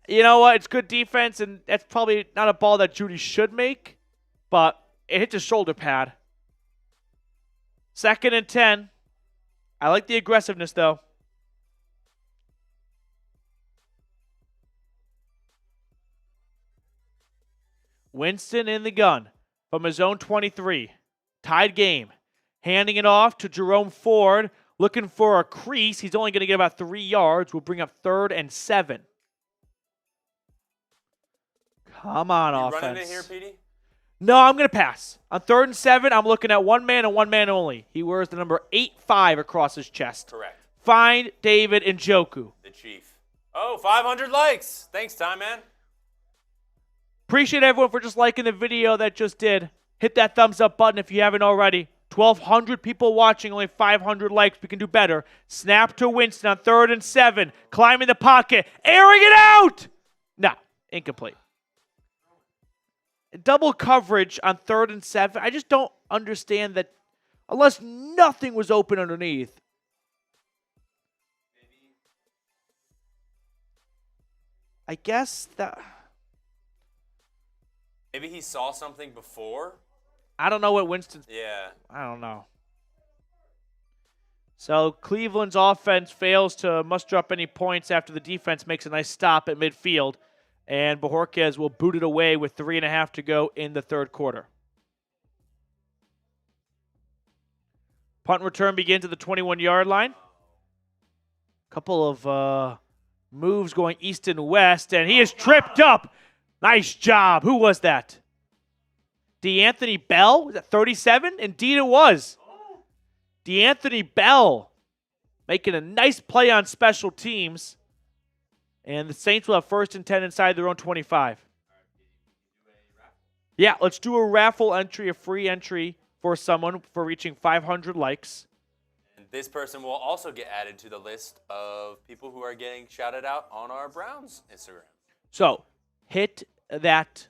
You know what? It's good defense, and that's probably not a ball that Judy should make, but it hits his shoulder pad. 2nd and 10. I like the aggressiveness, though. Winston in the gun from his own 23. Tied game. Handing it off to Jerome Ford. Looking for a crease. He's only going to get about 3 yards. We'll bring up 3rd and 7. Come on, offense. You running it here, Petey? No, I'm going to pass. On 3rd and 7, I'm looking at one man and one man only. He wears the number 8-5 across his chest. Correct. Find David Njoku. The Chief. Oh, 500 likes. Thanks, Time Man. Appreciate everyone for just liking the video that just did. Hit that thumbs up button if you haven't already. 1,200 people watching, only 500 likes. We can do better. Snap to Winston on 3rd and 7. Climbing the pocket. Airing it out! No, incomplete. Double coverage on 3rd and 7. I just don't understand that unless nothing was open underneath. I guess that... Maybe he saw something before? I don't know what Winston's... Yeah. I don't know. So Cleveland's offense fails to muster up any points after the defense makes a nice stop at midfield. And Bojorquez will boot it away with 3.5 to go in the 3rd quarter. Punt return begins at the 21-yard line. Couple of moves going east and west, and he is tripped up. Nice job. Who was that? DeAnthony Bell? Was that 37? Indeed it was. DeAnthony Bell making a nice play on special teams. And the Saints will have 1st and 10 inside their own 25. Yeah, let's do a raffle entry, a free entry for someone for reaching 500 likes. And this person will also get added to the list of people who are getting shouted out on our Browns Instagram. So hit that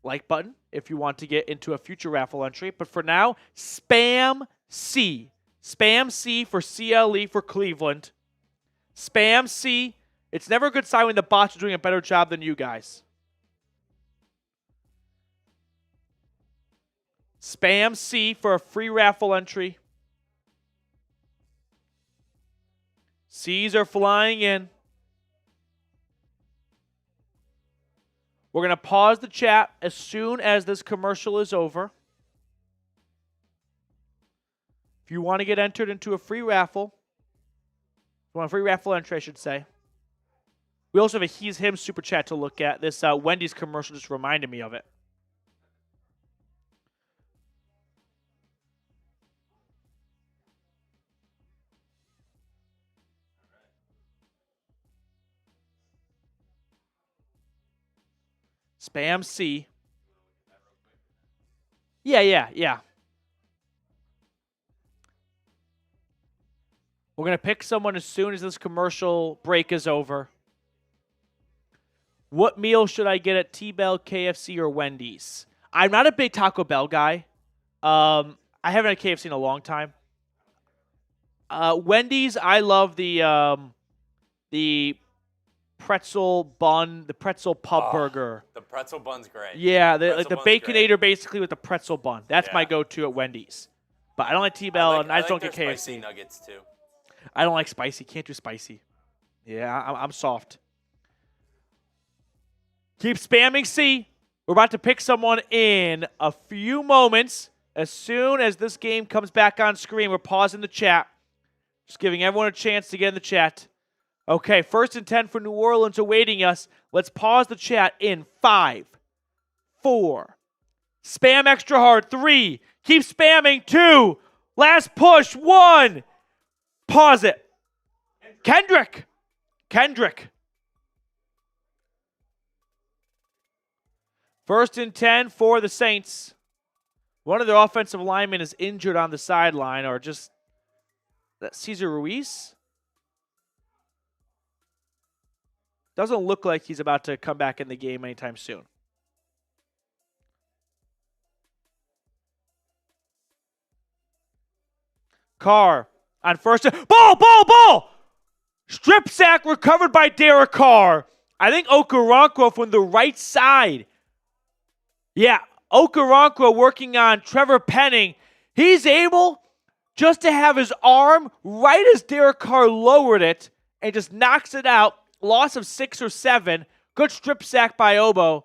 like button if you want to get into a future raffle entry. But for now, Spam C. Spam C for CLE for Cleveland. Spam C. It's never a good sign when the bots are doing a better job than you guys. Spam C for a free raffle entry. C's are flying in. We're going to pause the chat as soon as this commercial is over. If you want to get entered into a free raffle, a free raffle entry, I should say. We also have a He's Him super chat to look at. This Wendy's commercial just reminded me of it. Spam C. Yeah. We're going to pick someone as soon as this commercial break is over. What meal should I get at T-Bell, KFC, or Wendy's? I'm not a big Taco Bell guy. I haven't had KFC in a long time. Wendy's, I love the pretzel bun, the pretzel pub burger. The pretzel bun's great. Yeah, the Baconator basically with the pretzel bun. That's my go-to at Wendy's. But I don't like T-Bell, and I just don't get KFC. Spicy nuggets too. I don't like spicy. Can't do spicy. Yeah, I'm soft. Keep spamming C. We're about to pick someone in a few moments. As soon as this game comes back on screen, we're pausing the chat. Just giving everyone a chance to get in the chat. Okay, 1st and 10 for New Orleans awaiting us. Let's pause the chat in 5, 4. Spam extra hard. 3. Keep spamming. 2. Last push. 1. Pause it. Kendrick. 1st and 10 for the Saints. One of their offensive linemen is injured on the sideline, or just Cesar Ruiz. Doesn't look like he's about to come back in the game anytime soon. Carr on 1st. Ball! Strip sack recovered by Derek Carr. I think Okoronkwo from the right side. Yeah, Okoronkwo working on Trevor Penning. He's able just to have his arm right as Derek Carr lowered it and just knocks it out. Loss of 6 or 7. Good strip sack by Obo.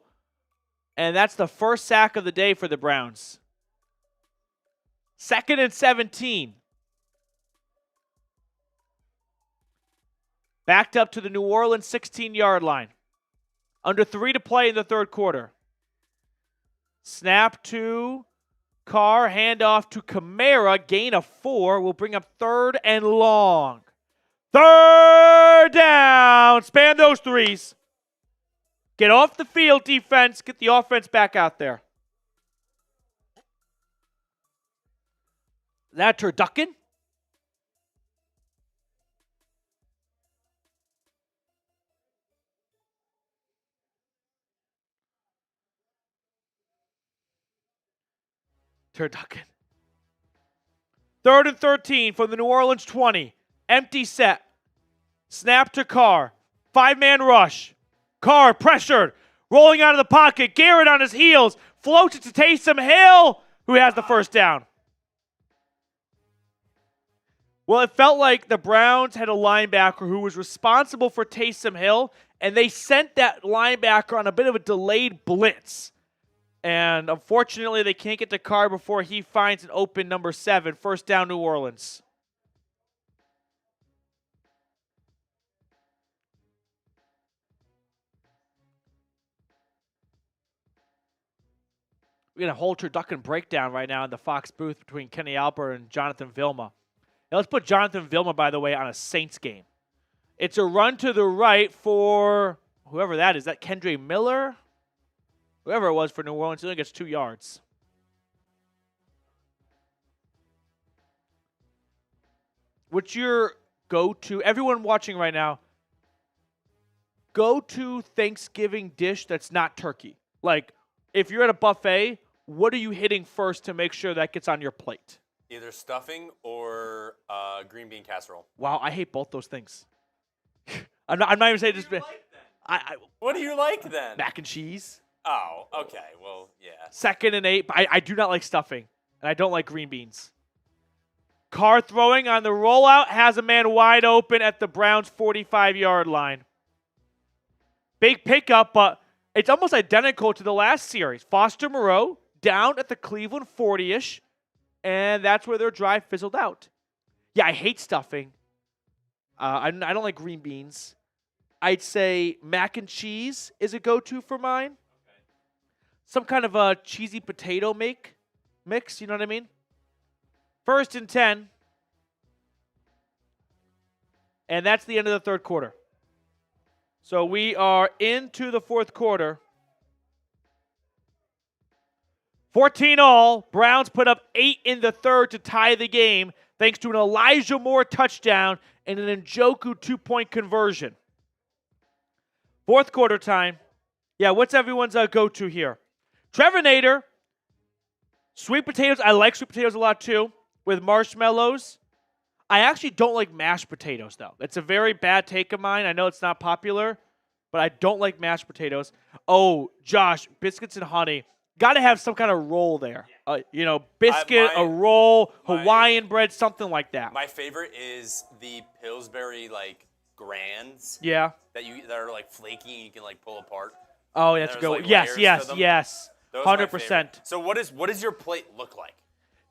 And that's the first sack of the day for the Browns. 2nd and 17. Backed up to the New Orleans 16-yard line. Under 3 to play in the third quarter. Snap to Carr, handoff to Kamara, gain of 4. Will bring up 3rd and long. 3rd down. Spam those threes. Get off the field, defense. Get the offense back out there. Is that turducken? Turducken. 3rd and 13 from the New Orleans 20. Empty set. Snap to Carr. 5-man rush. Carr pressured. Rolling out of the pocket. Garrett on his heels. Floats it to Taysom Hill, who has the first down. Well, it felt like the Browns had a linebacker who was responsible for Taysom Hill, and they sent that linebacker on a bit of a delayed blitz. And unfortunately, they can't get to Carr before he finds an open number 7. First down, New Orleans. We got a whole turducken breakdown right now in the Fox booth between Kenny Albert and Jonathan Vilma. Now let's put Jonathan Vilma, by the way, on a Saints game. It's a run to the right for whoever that is. Is that Kendre Miller? Whoever it was for New Orleans, he only gets 2 yards. What's your go-to, everyone watching right now, go-to Thanksgiving dish that's not turkey? Like, if you're at a buffet, what are you hitting first to make sure that gets on your plate? Either stuffing or green bean casserole. Wow, I hate both those things. I'm not even saying this. What do you like then? Mac and cheese. Oh, okay. Well, yeah. 2nd and 8. But I do not like stuffing, and I don't like green beans. Carr throwing on the rollout has a man wide open at the Browns' 45-yard line. Big pickup, but it's almost identical to the last series. Foster Moreau down at the Cleveland 40-ish, and that's where their drive fizzled out. Yeah, I hate stuffing. I don't like green beans. I'd say mac and cheese is a go-to for mine. Some kind of a cheesy potato mix, you know what I mean? 1st and 10. And that's the end of the third quarter. So we are into the fourth quarter. 14-all. Browns put up 8 in the third to tie the game thanks to an Elijah Moore touchdown and an Njoku 2-point conversion. Fourth quarter time. Yeah, what's everyone's go-to here? Trevor Nader. Sweet potatoes. I like sweet potatoes a lot too with marshmallows. I actually don't like mashed potatoes, though. That's a very bad take of mine. I know it's not popular, but I don't like mashed potatoes. Oh, Josh, biscuits and honey. Got to have some kind of roll there. Biscuit, a roll, Hawaiian bread, something like that. My favorite is the Pillsbury, grands. Yeah. That are, flaky and you can, pull apart. Oh, that's a good one. Yes. Those are my 100%. favorite. So what does your plate look like?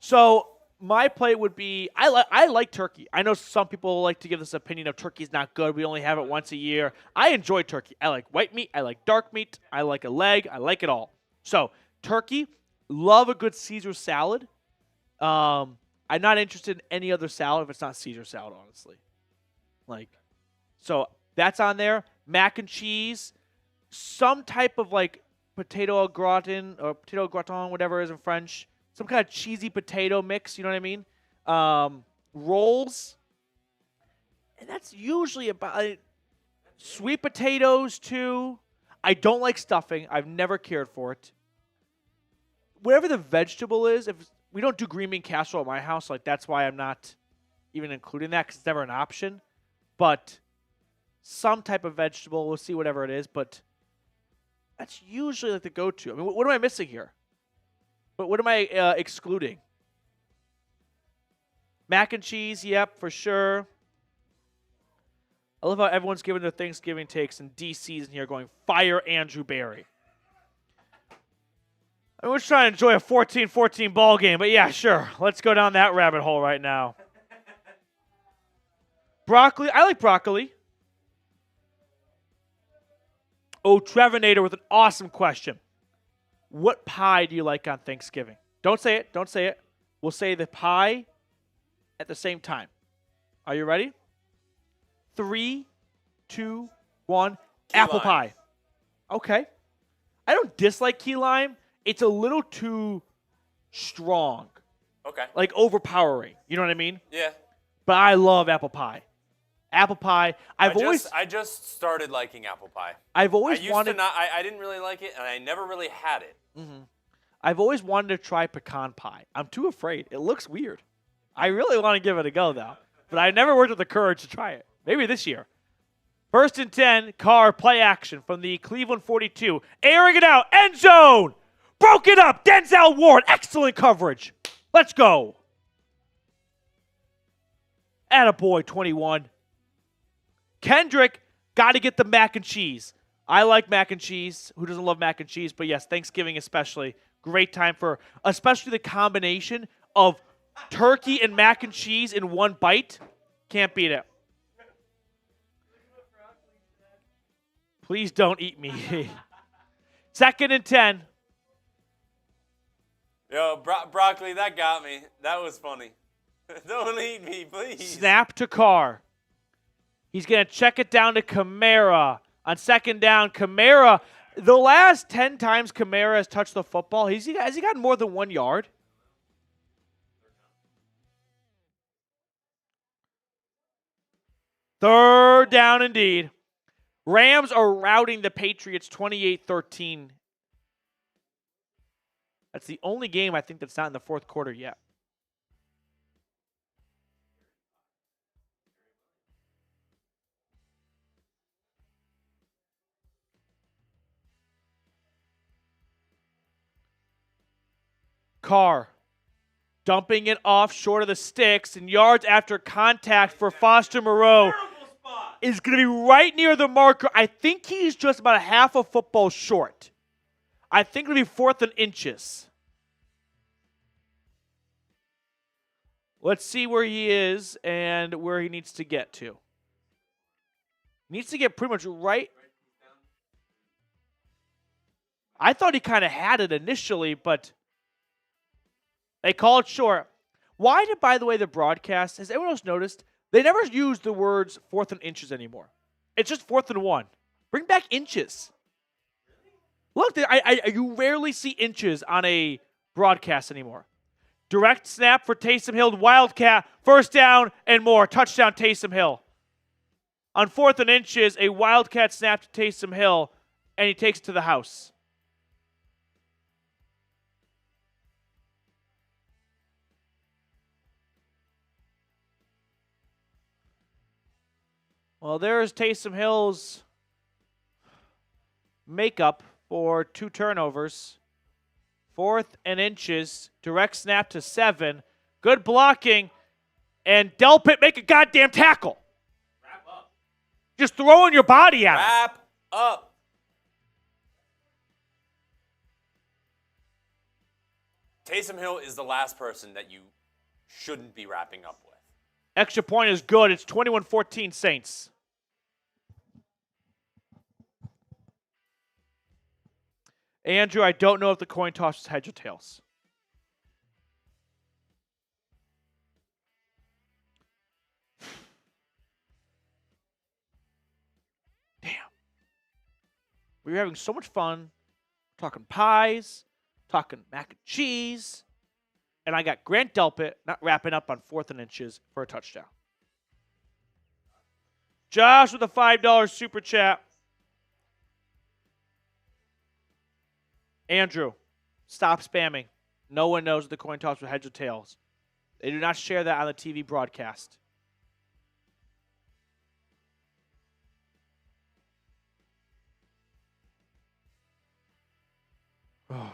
So my plate would be, I like turkey. I know some people like to give this opinion of turkey's not good. We only have it once a year. I enjoy turkey. I like white meat. I like dark meat. I like a leg. I like it all. So turkey, love a good Caesar salad. I'm not interested in any other salad if it's not Caesar salad, honestly. So that's on there. Mac and cheese, some type of potato au gratin or potato gratin, whatever it is in French. Some kind of cheesy potato mix, you know what I mean? Rolls. And that's usually about sweet potatoes, too. I don't like stuffing. I've never cared for it. Whatever the vegetable is, if we don't do green bean casserole at my house, that's why I'm not even including that because it's never an option. But some type of vegetable, we'll see whatever it is, but that's usually the go-to. I mean, what am I missing here? But what am I excluding? Mac and cheese, yep, for sure. I love how everyone's giving their Thanksgiving takes, and DC's in here going, fire Andrew Berry. I mean, we're just trying to enjoy a 14-14 ball game, but yeah, sure. Let's go down that rabbit hole right now. Broccoli, I like broccoli. Oh, Trevinator with an awesome question. What pie do you like on Thanksgiving? Don't say it. Don't say it. We'll say the pie at the same time. Are you ready? 3, 2, 1. Key Apple lime. pie. Okay. I don't dislike key lime. It's a little too strong. Okay. Like overpowering. You know what I mean? Yeah. But I love apple pie. Apple pie. I just started liking apple pie. I've always I used wanted to not. I didn't really like it, and I never really had it. I've always wanted to try pecan pie. I'm too afraid. It looks weird. I really want to give it a go, though. But I never worked with the courage to try it. Maybe this year. 1st and 10, Carr, play action from the Cleveland 42. Airing it out, end zone! Broke it up, Denzel Ward, excellent coverage. Let's go. Attaboy, 21. Kendrick, got to get the mac and cheese. I like mac and cheese. Who doesn't love mac and cheese? But yes, Thanksgiving especially. Great time for, especially the combination of turkey and mac and cheese in one bite. Can't beat it. Please don't eat me. 2nd and 10. Yo, broccoli, that got me. That was funny. Don't eat me, please. Snap to Carr. He's going to check it down to Kamara. On 2nd down, Kamara, the last 10 times Kamara has touched the football, has he gotten more than 1 yard? Third down indeed. Rams are routing the Patriots 28-13. That's the only game I think that's not in the 4th quarter yet. Carr dumping it off short of the sticks, and yards after contact for Foster Moreau is going to be right near the marker. I think he's just about a half a football short. I think it'll be 4th and inches. Let's see where he is and where he needs to get to. He needs to get pretty much right. I thought he kind of had it initially, but they called short. Why did, by the way, the broadcast, has anyone else noticed, they never use the words 4th and inches anymore. It's just 4th and 1. Bring back inches. Look, you rarely see inches on a broadcast anymore. Direct snap for Taysom Hill, Wildcat, 1st down and more. Touchdown, Taysom Hill. On 4th and inches, a Wildcat snap to Taysom Hill, and he takes it to the house. Well, there's Taysom Hill's makeup for 2 turnovers. 4th and inches. Direct snap to 7. Good blocking. And Delpit make a goddamn tackle. Wrap up. Just throwing your body at him. Wrap up. Taysom Hill is the last person that you shouldn't be wrapping up with. Extra point is good. It's 21-14 Saints. Andrew, I don't know if the coin toss is heads or tails. Damn. We were having so much fun talking pies, talking mac and cheese, and I got Grant Delpit not wrapping up on 4th and inches for a touchdown. Josh with a $5 super chat. Andrew, stop spamming. No one knows the coin toss with heads or tails. They do not share that on the TV broadcast. Oh.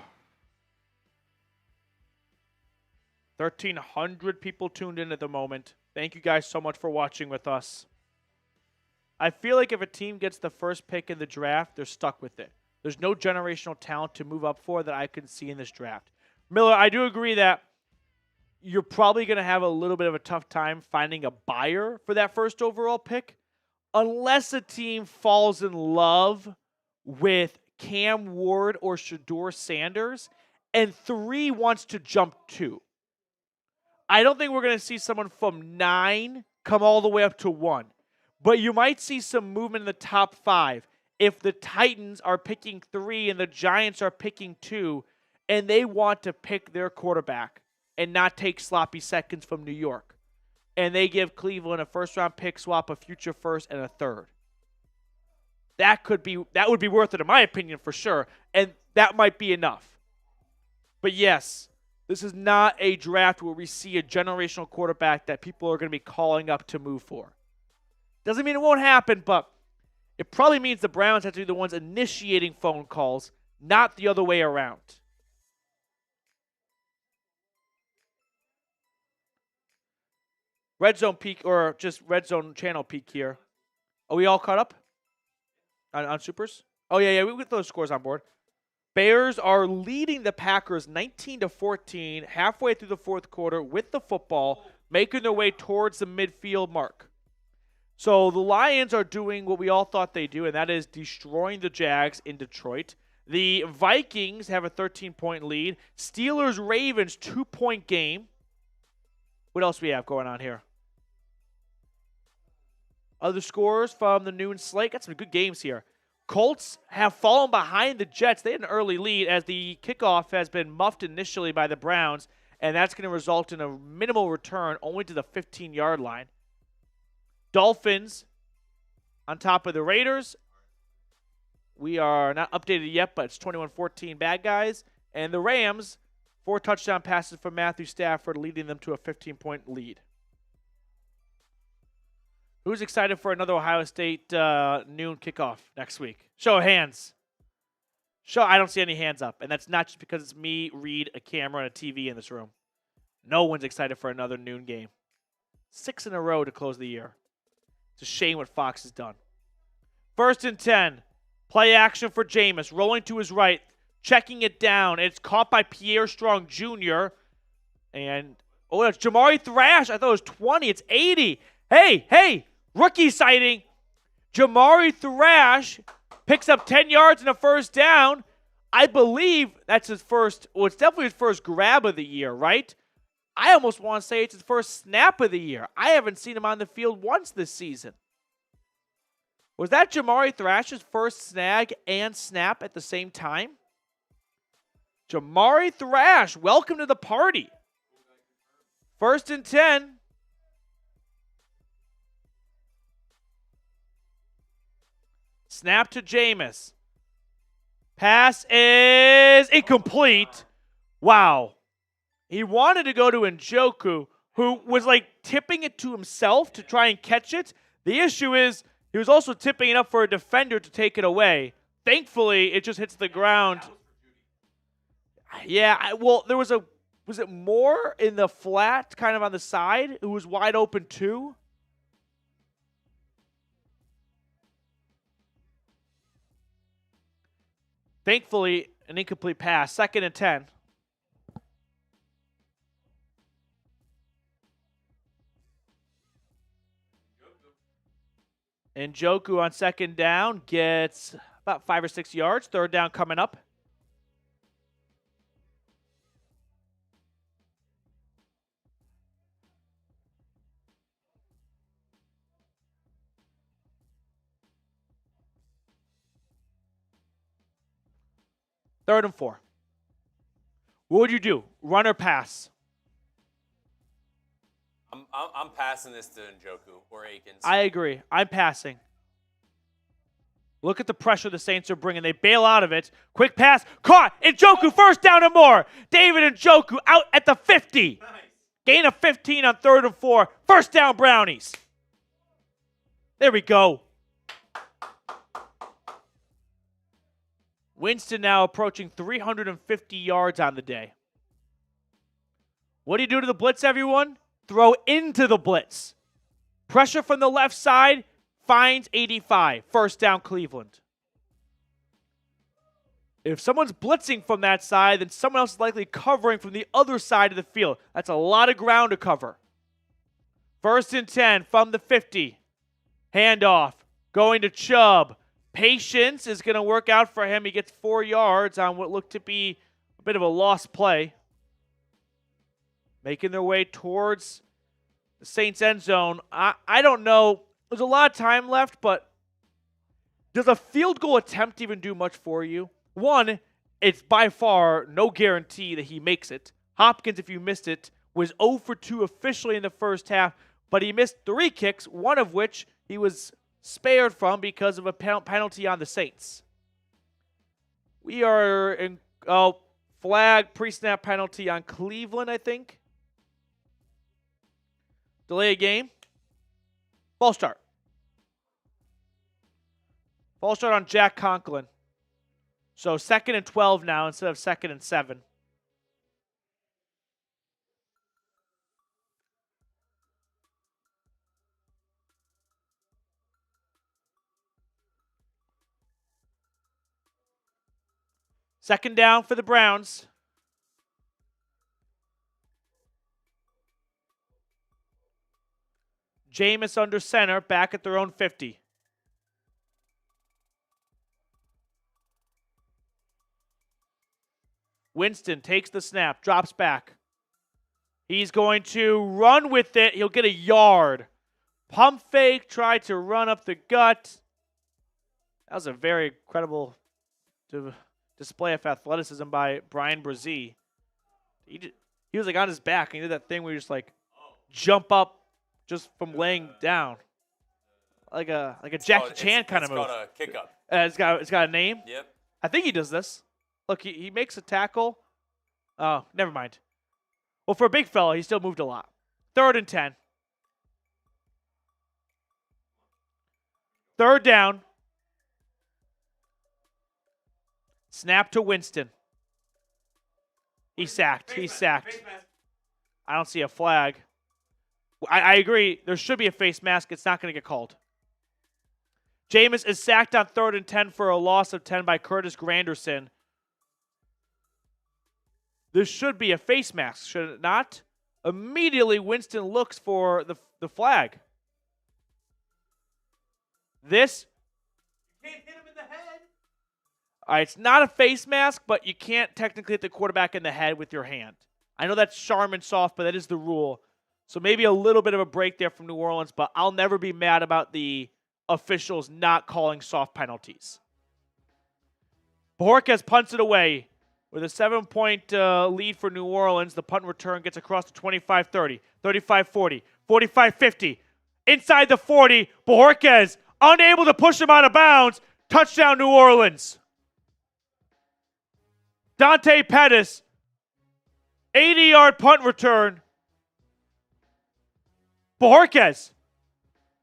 1,300 people tuned in at the moment. Thank you guys so much for watching with us. I feel like if a team gets the first pick in the draft, they're stuck with it. There's no generational talent to move up for that I can see in this draft. Miller, I do agree that you're probably going to have a little bit of a tough time finding a buyer for that first overall pick unless a team falls in love with Cam Ward or Shedeur Sanders and 3 wants to jump 2. I don't think we're going to see someone from 9 come all the way up to 1. But you might see some movement in the top 5 if the Titans are picking 3 and the Giants are picking 2 and they want to pick their quarterback and not take sloppy seconds from New York. And they give Cleveland a first-round pick swap, a future first, and a third. That would be worth it in my opinion for sure, and that might be enough. But yes, this is not a draft where we see a generational quarterback that people are going to be calling up to move for. Doesn't mean it won't happen, but it probably means the Browns have to be the ones initiating phone calls, not the other way around. Red Zone peak, or just Red Zone channel peak here. Are we all caught up on Supers? Oh, yeah, we get those scores on board. Bears are leading the Packers 19-14 halfway through the fourth quarter with the football, making their way towards the midfield mark. So the Lions are doing what we all thought they'd do, and that is destroying the Jags in Detroit. The Vikings have a 13-point lead. Steelers-Ravens 2-point game. What else we have going on here? Other scores from the noon slate. Got some good games here. Colts have fallen behind the Jets. They had an early lead as the kickoff has been muffed initially by the Browns, and that's going to result in a minimal return only to the 15-yard line. Dolphins on top of the Raiders. We are not updated yet, but it's 21-14 bad guys. And the Rams, 4 touchdown passes from Matthew Stafford, leading them to a 15-point lead. Who's excited for another Ohio State noon kickoff next week? Show of hands. I don't see any hands up, and that's not just because it's me, Reed, a camera, and a TV in this room. No one's excited for another noon game. 6 in a row to close the year. It's a shame what Fox has done. 1st and 10. Play action for Jameis. Rolling to his right. Checking it down. It's caught by Pierre Strong Jr. And, it's Jamari Thrash. I thought it was 20. It's 80. Hey. Rookie sighting. Jamari Thrash picks up 10 yards and a first down. I believe that's his first, it's definitely his first grab of the year, right? I almost want to say it's his first snap of the year. I haven't seen him on the field once this season. Was that Jamari Thrash's first snag and snap at the same time? Jamari Thrash, welcome to the party. 1st and 10. Snap to Jameis. Pass is incomplete. Wow. He wanted to go to Njoku, who was like tipping it to himself to try and catch it. The issue is he was also tipping it up for a defender to take it away. Thankfully, it just hits the ground. Yeah, there was it more in the flat, kind of on the side? It was wide open too. Thankfully, an incomplete pass. 2nd and 10. Njoku on 2nd down gets about 5 or 6 yards. 3rd down coming up. Third and 4. What would you do? Run or pass? I'm passing this to Njoku or Akins. I agree. I'm passing. Look at the pressure the Saints are bringing. They bail out of it. Quick pass. Caught. Njoku, first down and more. David Njoku out at the 50. Nice. Gain of 15 on 3rd and 4. First down, Brownies. There we go. Winston now approaching 350 yards on the day. What do you do to the blitz, everyone? Throw into the blitz. Pressure from the left side, finds 85. First down, Cleveland. If someone's blitzing from that side, then someone else is likely covering from the other side of the field. That's a lot of ground to cover. 1st and 10 from the 50. Handoff. Going to Chubb. Patience is going to work out for him. He gets 4 yards on what looked to be a bit of a lost play. Making their way towards the Saints end zone. I don't know. There's a lot of time left, but does a field goal attempt even do much for you? One, it's by far no guarantee that he makes it. Hopkins, if you missed it, was 0 for 2 officially in the first half, but he missed 3 kicks, one of which he was spared from because of a penalty on the Saints. We are in flag pre-snap penalty on Cleveland, I think. Delay a game. Ball start. Ball start on Jack Conklin. So 2nd and 12 now instead of 2nd and 7. Second down for the Browns. Jameis under center, back at their own 50. Winston takes the snap, drops back. He's going to run with it. He'll get a yard. Pump fake, tried to run up the gut. That was a very incredible display of athleticism by Brian Brzee. He was like on his back, and he did that thing where you just like jump up just from laying down. Like a Jackie Chan kind of move. It's called a kick up. It's got a name? Yep. I think he does this. Look, he makes a tackle. Oh, never mind. Well, for a big fella, he still moved a lot. 3rd and 10. 3rd down. Snap to Winston. He's sacked. He's sacked. I don't see a flag. I agree. There should be a face mask. It's not going to get called. Jameis is sacked on 3rd and 10 for a loss of 10 by Curtis Granderson. This should be a face mask, should it not? Immediately, Winston looks for the flag. This. You can't hit him in the head. All right, it's not a face mask, but you can't technically hit the quarterback in the head with your hand. I know that's Charmin soft, but that is the rule. So maybe a little bit of a break there from New Orleans, but I'll never be mad about the officials not calling soft penalties. Bojorquez punts it away. With a 7-point lead for New Orleans, the punt return gets across to 25-30, 35-40, 45-50. Inside the 40, Bojorquez unable to push him out of bounds. Touchdown, New Orleans. Dante Pettis, 80-yard punt return. Bojorquez,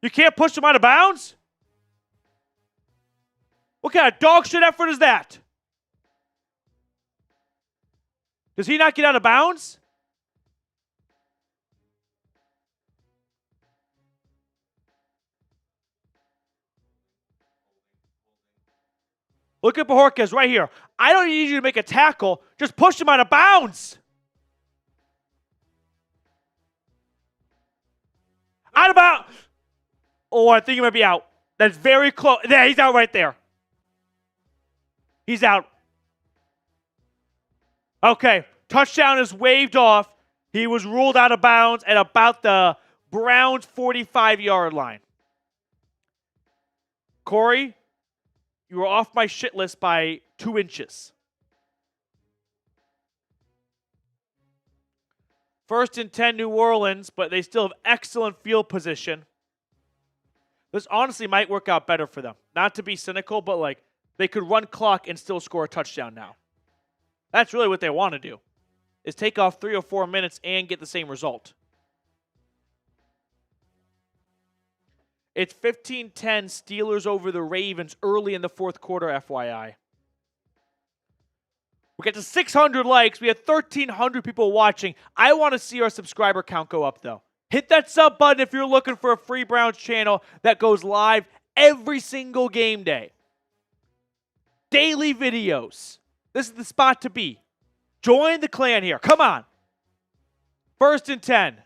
you can't push him out of bounds? What kind of dog shit effort is that? Does he not get out of bounds? Look at Bojorquez right here. I don't need you to make a tackle. Just push him out of bounds. Out of bounds. Oh, I think he might be out. That's very close. Yeah, he's out right there. He's out. Okay, touchdown is waved off. He was ruled out of bounds at about the Browns' 45-yard line. Corey, you were off my shit list by 2 inches. 1st and 10 New Orleans, but they still have excellent field position. This honestly might work out better for them. Not to be cynical, but like they could run clock and still score a touchdown now. That's really what they want to do, is take off 3 or 4 minutes and get the same result. It's 15-10 Steelers over the Ravens early in the 4th quarter, FYI. We're We get to 600 likes. We have 1,300 people watching. I want to see our subscriber count go up, though. Hit that sub button if you're looking for a free Browns channel that goes live every single game day. Daily videos. This is the spot to be. Join the clan here. Come on. 1st and 10.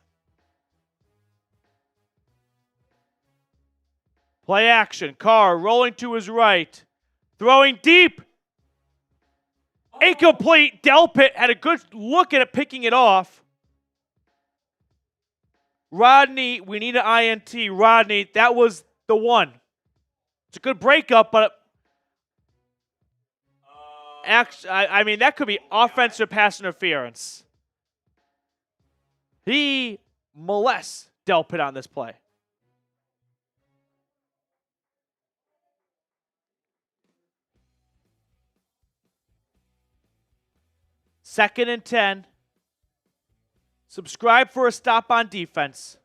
Play action. Carr rolling to his right. Throwing deep. Incomplete. Delpit had a good look at it, picking it off. Rodney, we need an INT. Rodney, that was the one. It's a good breakup, but actually, I mean, that could be offensive pass interference. He molests Delpit on this play. Second and 10. Subscribe for a stop on defense.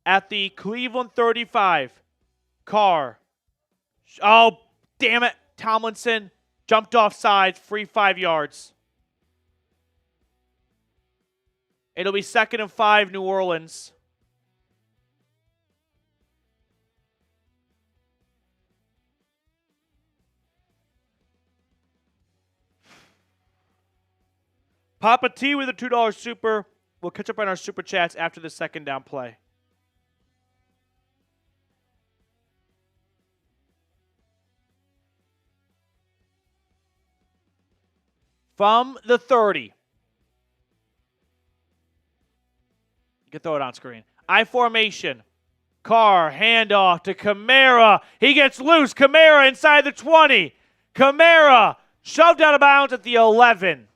At the Cleveland 35. Carr. Oh, damn it. Tomlinson jumped off sides. Free 5 yards. It'll be 2nd and 5, New Orleans. Papa T with a $2 super. We'll catch up on our super chats after the 2nd down play. From the 30. You can throw it on screen. I formation. Carr, handoff to Kamara. He gets loose. Kamara inside the 20. Kamara shoved out of bounds at the 11.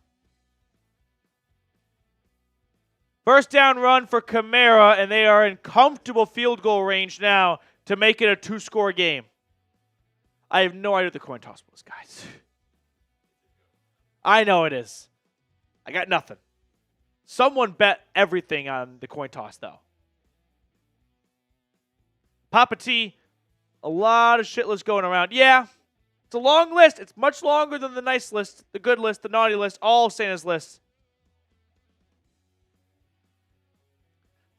First down run for Kamara, and they are in comfortable field goal range now to make it a 2-score game. I have no idea what the coin toss was, guys. I know it is. I got nothing. Someone bet everything on the coin toss, though. Papa T, a lot of shit lists going around. Yeah, it's a long list. It's much longer than the nice list, the good list, the naughty list, all Santa's lists.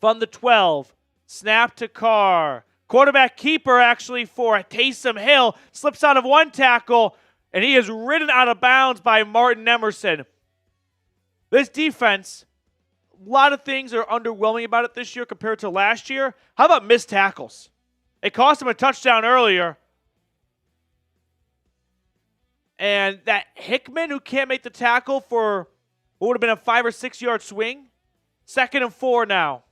From the 12, snap to Carr. Quarterback keeper actually for Taysom Hill. Slips out of one tackle, and he is ridden out of bounds by Martin Emerson. This defense, a lot of things are underwhelming about it this year compared to last year. How about missed tackles? It cost him a touchdown earlier. And that Hickman, who can't make the tackle for what would have been a 5 or 6 yard swing. 2nd and 4 now.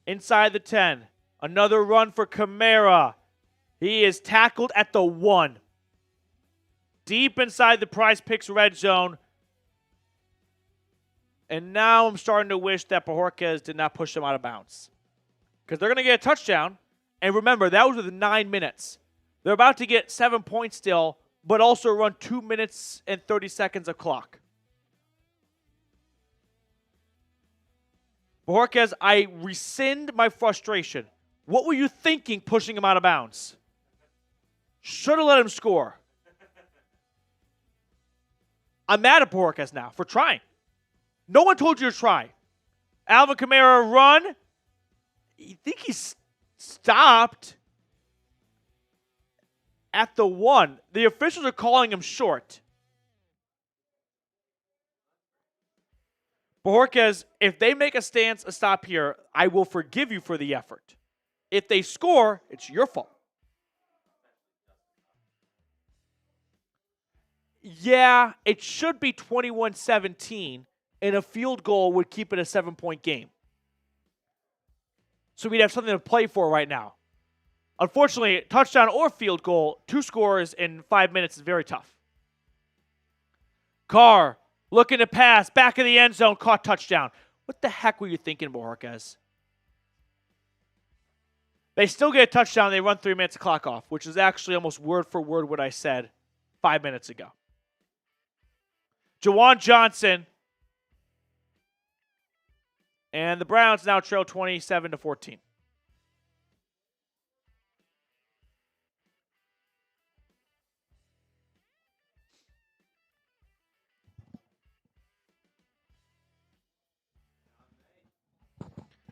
Inside the 10. Another run for Kamara. He is tackled at the 1. Deep inside the Prize Picks red zone. And now I'm starting to wish that Bojorquez did not push him out of bounds. Because they're going to get a touchdown. And remember, that was with 9 minutes. They're about to get 7 points still, but also run 2 minutes and 30 seconds of clock. Bojorquez, I rescind my frustration. What were you thinking pushing him out of bounds? Should have let him score. I'm mad at Bojorquez now for trying. No one told you to try. Alvin Kamara run. You think he's stopped at the 1. The officials are calling him short. Bojorquez, if they make a stop here, I will forgive you for the effort. If they score, it's your fault. Yeah, it should be 21-17, and a field goal would keep it a 7-point game. So we'd have something to play for right now. Unfortunately, touchdown or field goal, 2 scores in 5 minutes is very tough. Carr looking to pass, back of the end zone, caught touchdown. What the heck were you thinking, Bojorquez? They still get a touchdown. They run 3 minutes of clock off, which is actually almost word for word what I said 5 minutes ago. Jawan Johnson. And the Browns now trail 27-14.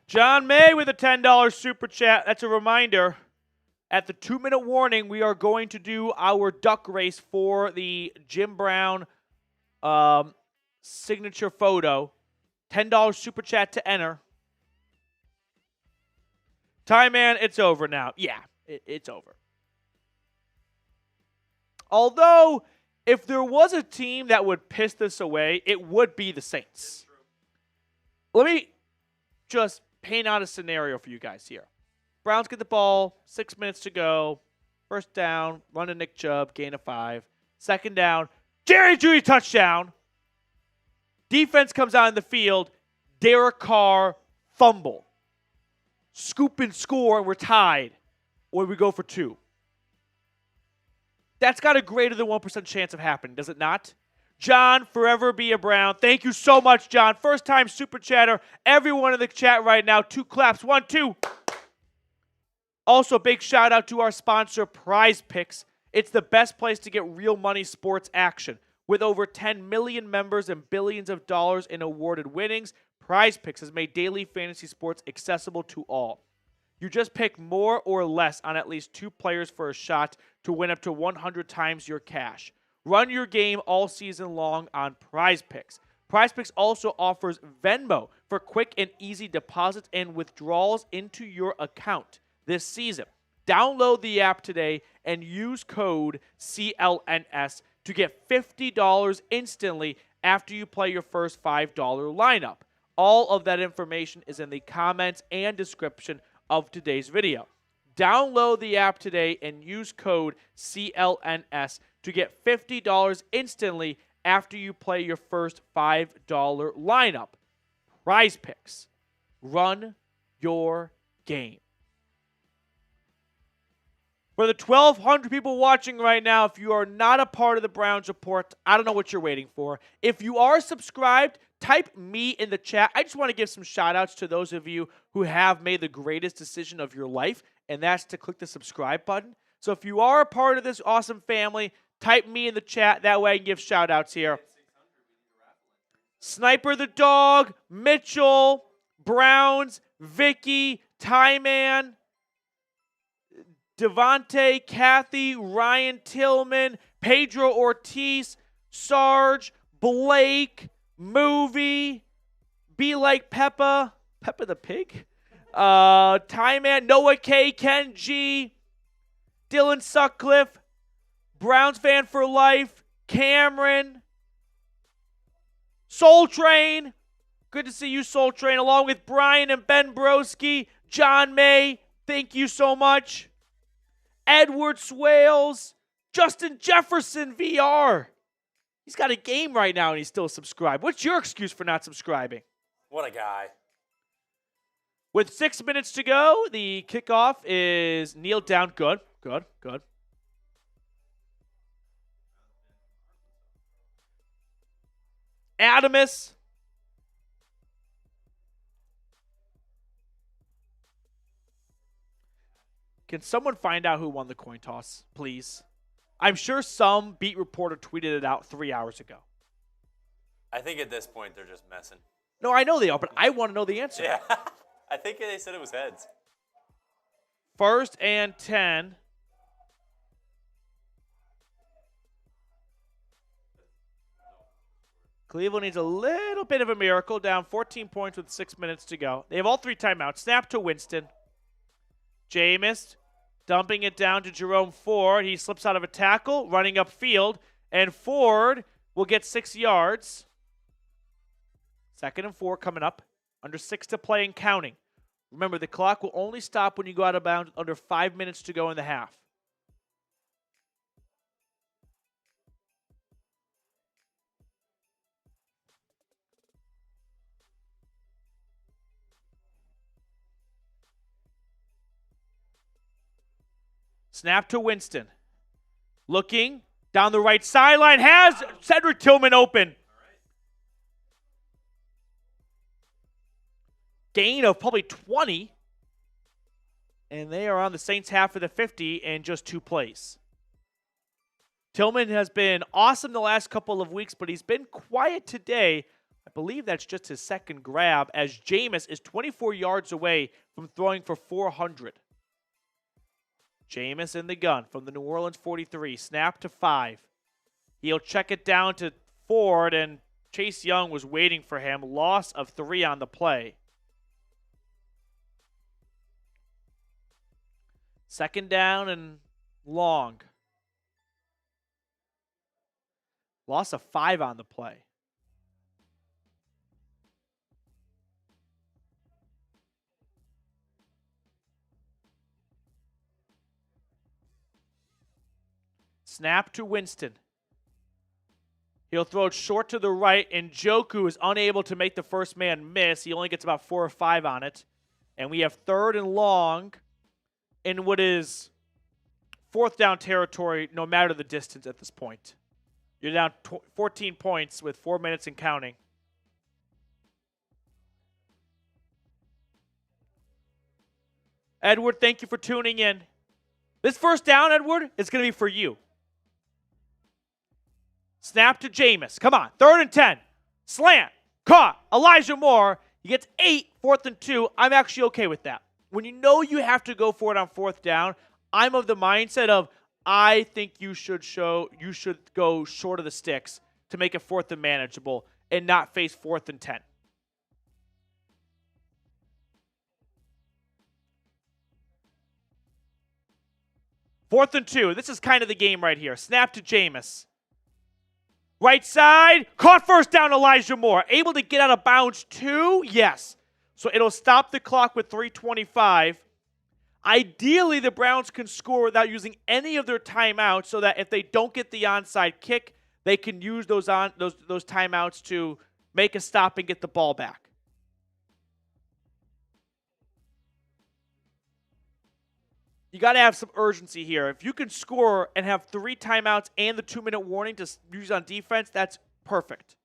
John May with a $10 super chat. That's a reminder. At the 2-minute warning, we are going to do our duck race for the Jim Brown signature photo. $10 super chat to enter. Time man, it's over now. Yeah, it's over. Although, if there was a team that would piss this away, it would be the Saints. Let me just paint out a scenario for you guys here. Browns get the ball, 6 minutes to go. First down, run to Nick Chubb, gain of 5. Second down, Jerry Jeudy touchdown. Defense comes out in the field. Derek Carr, fumble. Scoop and score, and we're tied. Or we go for 2. That's got a greater than 1% chance of happening, does it not? John, forever be a Brown. Thank you so much, John. First time super chatter. Everyone in the chat right now. 2 claps. 1, 2. Also, big shout out to our sponsor, Prize Picks. It's the best place to get real money sports action. With over 10 million members and billions of dollars in awarded winnings, Prize Picks has made daily fantasy sports accessible to all. You just pick more or less on at least 2 players for a shot to win up to 100 times your cash. Run your game all season long on Prize Picks. Prize Picks also offers Venmo for quick and easy deposits and withdrawals into your account this season. Download the app today and use code CLNS to get $50 instantly after you play your first $5 lineup. All of that information is in the comments and description of today's video. Download the app today and use code CLNS to get $50 instantly after you play your first $5 lineup. Prize Picks. Run your game. For the 1,200 people watching right now, if you are not a part of the Browns Report, I don't know what you're waiting for. If you are subscribed, type me in the chat. I just want to give some shout-outs to those of you who have made the greatest decision of your life, and that's to click the subscribe button. So if you are a part of this awesome family, type me in the chat. That way I can give shout-outs here. Sniper the Dog, Mitchell, Browns, Vicky, Tyman, Devontae, Kathy, Ryan Tillman, Pedro Ortiz, Sarge, Blake, Movie, Be Like Peppa the Pig, Tyman, Noah K, Ken G, Dylan Sutcliffe, Browns fan for life, Cameron, Soul Train, good to see you, Soul Train, along with Brian and Ben Broski, John May, thank you so much. Edward Swales, Justin Jefferson VR. He's got a game right now and he's still subscribed. What's your excuse for not subscribing? What a guy. With 6 minutes to go, the kickoff is kneeled down. Good. Adamus. Can someone find out who won the coin toss, please? I'm sure some beat reporter tweeted it out 3 hours ago. I think at this point they're just messing. No, I know they are, but I want to know the answer. Yeah. I think they said it was heads. 1st and 10. Cleveland needs a little bit of a miracle, down 14 points with 6 minutes to go. They have all 3 timeouts. Snap to Winston. Jameis dumping it down to Jerome Ford. He slips out of a tackle, running upfield, and Ford will get 6 yards. 2nd and 4 coming up. Under 6 to play and counting. Remember, the clock will only stop when you go out of bounds under 5 minutes to go in the half. Snap to Winston. Looking down the right sideline. Has Cedric Tillman open. gain of probably 20. And they are on the Saints half of the 50 in just 2 plays. Tillman has been awesome the last couple of weeks, but he's been quiet today. I believe that's just his second grab, as Jameis is 24 yards away from throwing for 400. Jameis in the gun from the New Orleans 43. Snap to 5. He'll check it down to Ford, and Chase Young was waiting for him. Loss of 3 on the play. Second down and long. Loss of 5 on the play. Snap to Winston. He'll throw it short to the right, and Njoku is unable to make the first man miss. He only gets about 4 or 5 on it. And we have third and long in what is fourth down territory, no matter the distance at this point. You're down 14 points with 4 minutes and counting. Edward, thank you for tuning in. This first down, Edward, is going to be for you. Snap to Jameis. Come on. 3rd and 10. Slant. Caught. Elijah Moore. He gets 8, 4th and 2. I'm actually okay with that. When you know you have to go for it on 4th down, I'm of the mindset of I think you should go short of the sticks to make it 4th and manageable and not face 4th and 10. Fourth and 2. This is kind of the game right here. Snap to Jameis. Right side. Caught first down, Elijah Moore. Able to get out of bounds 2? Yes. So it'll stop the clock with 3:25. Ideally, the Browns can score without using any of their timeouts so that if they don't get the onside kick, they can use those timeouts to make a stop and get the ball back. You got to have some urgency here. If you can score and have 3 timeouts and the 2-minute warning to use on defense, that's perfect.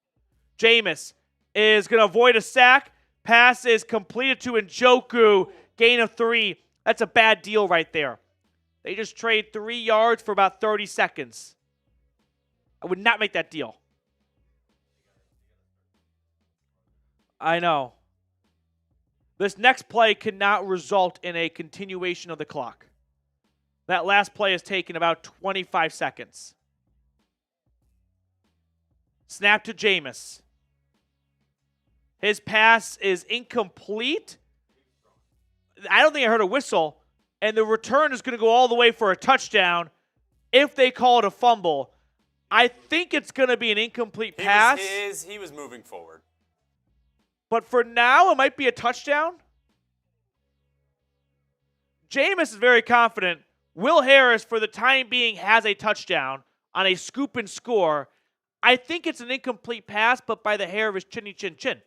Jameis is going to avoid a sack. Pass is completed to Njoku. Gain of 3. That's a bad deal right there. They just trade 3 yards for about 30 seconds. I would not make that deal. I know. This next play cannot result in a continuation of the clock. That last play has taken about 25 seconds. Snap to Jameis. His pass is incomplete. I don't think I heard a whistle. And the return is going to go all the way for a touchdown if they call it a fumble. I think it's going to be an incomplete pass. He was moving forward. But for now, it might be a touchdown. Jameis is very confident. Will Harris, for the time being, has a touchdown on a scoop and score. I think it's an incomplete pass, but by the hair of his chinny chin chin.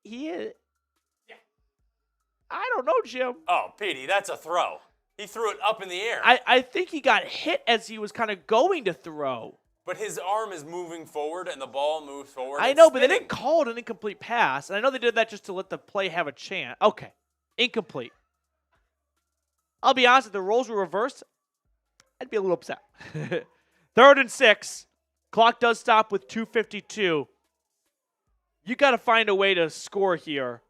He is. Yeah. I don't know, Jim. Oh, Petey, that's a throw. He threw it up in the air. I think he got hit as he was kind of going to throw. But his arm is moving forward, and the ball moves forward. I know, but they didn't call it an incomplete pass. And I know they did that just to let the play have a chance. Okay, incomplete. I'll be honest, if the roles were reversed, I'd be a little upset. 3rd and 6. Clock does stop with 2:52. You got to find a way to score here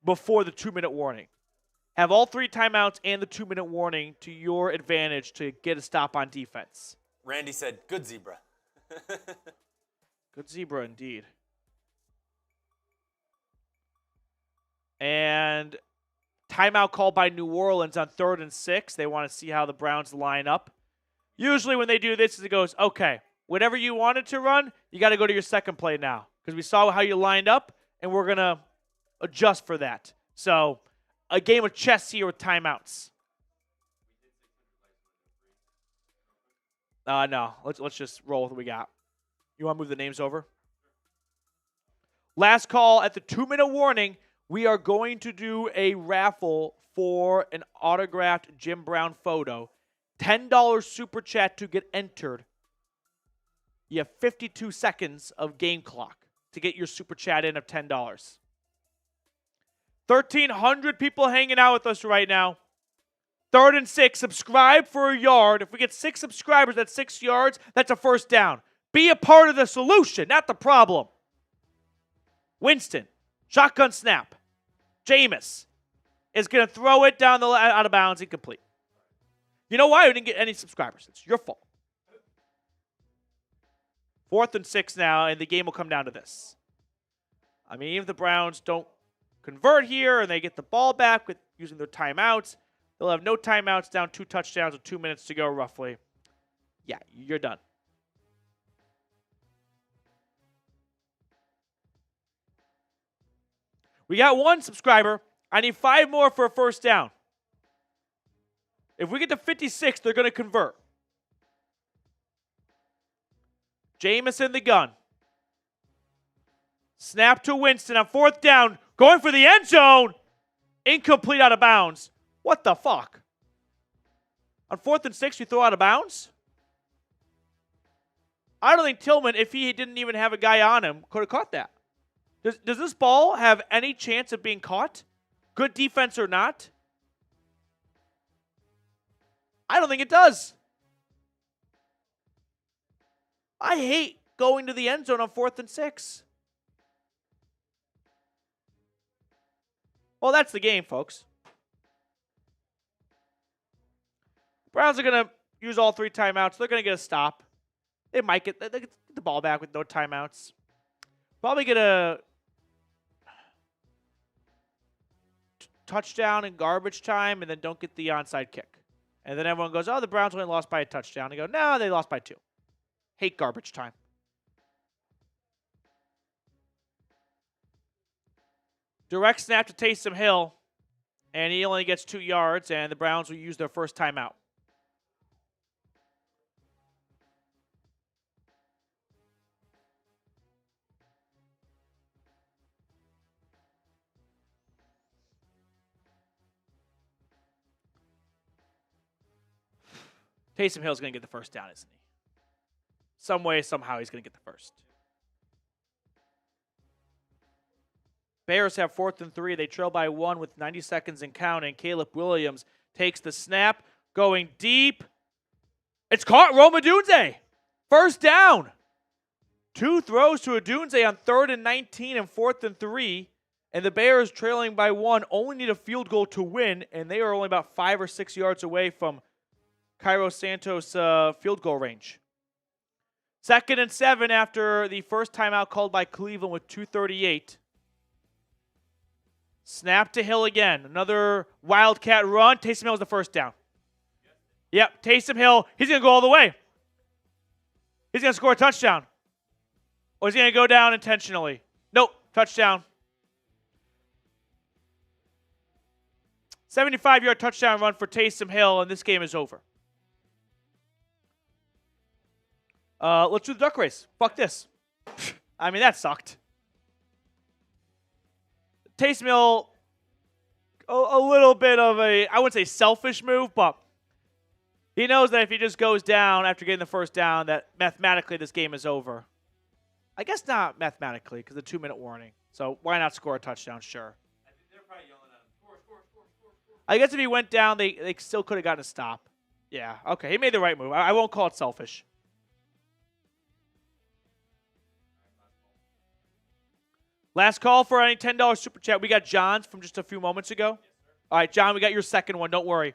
before the 2-minute warning. Have all 3 timeouts and the 2-minute warning to your advantage to get a stop on defense. Randy said, good zebra. Good zebra indeed. And timeout called by New Orleans on 3rd and 6. They want to see how the Browns line up. Usually when they do this, it goes, okay, whatever you wanted to run, you got to go to your second play now. Because we saw how you lined up, and we're going to adjust for that. So, a game of chess here with timeouts. No, let's just roll with what we got. You want to move the names over? Last call at the 2-minute warning. We are going to do a raffle for an autographed Jim Brown photo. $10 super chat to get entered. You have 52 seconds of game clock to get your super chat in of $10. 1,300 people hanging out with us right now. 3rd and 6. Subscribe for a yard. If we get 6 subscribers, that's 6 yards. That's a first down. Be a part of the solution, not the problem. Winston, shotgun snap. Jameis is going to throw it down the out of bounds, incomplete. You know why we didn't get any subscribers? It's your fault. 4th and 6 now, and the game will come down to this. I mean, even if the Browns don't convert here and they get the ball back with using their timeouts, they'll have no timeouts, down 2 touchdowns with 2 minutes to go roughly. Yeah, you're done. We got 1 subscriber. I need 5 more for a first down. If we get to 56, they're going to convert. Jameis in the gun. Snap to Winston on 4th down. Going for the end zone. Incomplete, out of bounds. What the fuck? On 4th and 6, you throw out of bounds? I don't think Tillman, if he didn't even have a guy on him, could have caught that. Does this ball have any chance of being caught? Good defense or not? I don't think it does. I hate going to the end zone on 4th and 6. Well, that's the game, folks. Browns are going to use all 3 timeouts. They're going to get a stop. They might get the ball back with no timeouts. Probably get a touchdown in garbage time and then don't get the onside kick. And then everyone goes, oh, the Browns only lost by a touchdown. They go, no, they lost by 2. Hate garbage time. Direct snap to Taysom Hill, and he only gets 2 yards, and the Browns will use their first timeout. Taysom Hill's going to get the first down, isn't he? Some way, somehow, he's going to get the first. Bears have 4th and 3. They trail by 1 with 90 seconds and counting. Caleb Williams takes the snap, going deep. It's caught. Rome Odunze. First down. 2 throws to Odunze on 3rd and 19 and 4th and 3. And the Bears, trailing by 1, only need a field goal to win, and they are only about 5 or 6 yards away from Cairo Santos' field goal range. 2nd and 7 after the first timeout called by Cleveland with 2:38. Snap to Hill again. Another wildcat run. Taysom Hill is the first down. Yep, Taysom Hill. He's going to go all the way. He's going to score a touchdown. Or he's going to go down intentionally. Nope, touchdown. 75-yard touchdown run for Taysom Hill, and this game is over. Let's do the duck race. Fuck this. I mean, that sucked. Taysom Hill, a little bit of a, I wouldn't say selfish move, but he knows that if he just goes down after getting the first down, that mathematically this game is over. I guess not mathematically because of the 2-minute warning. So why not score a touchdown? Sure. I think they're probably yelling at him, score. I guess if he went down, they still could have gotten a stop. Yeah, okay. He made the right move. I won't call it selfish. Last call for any $10 super chat. We got John's from just a few moments ago. Yes, sir. All right, John, we got your second one. Don't worry.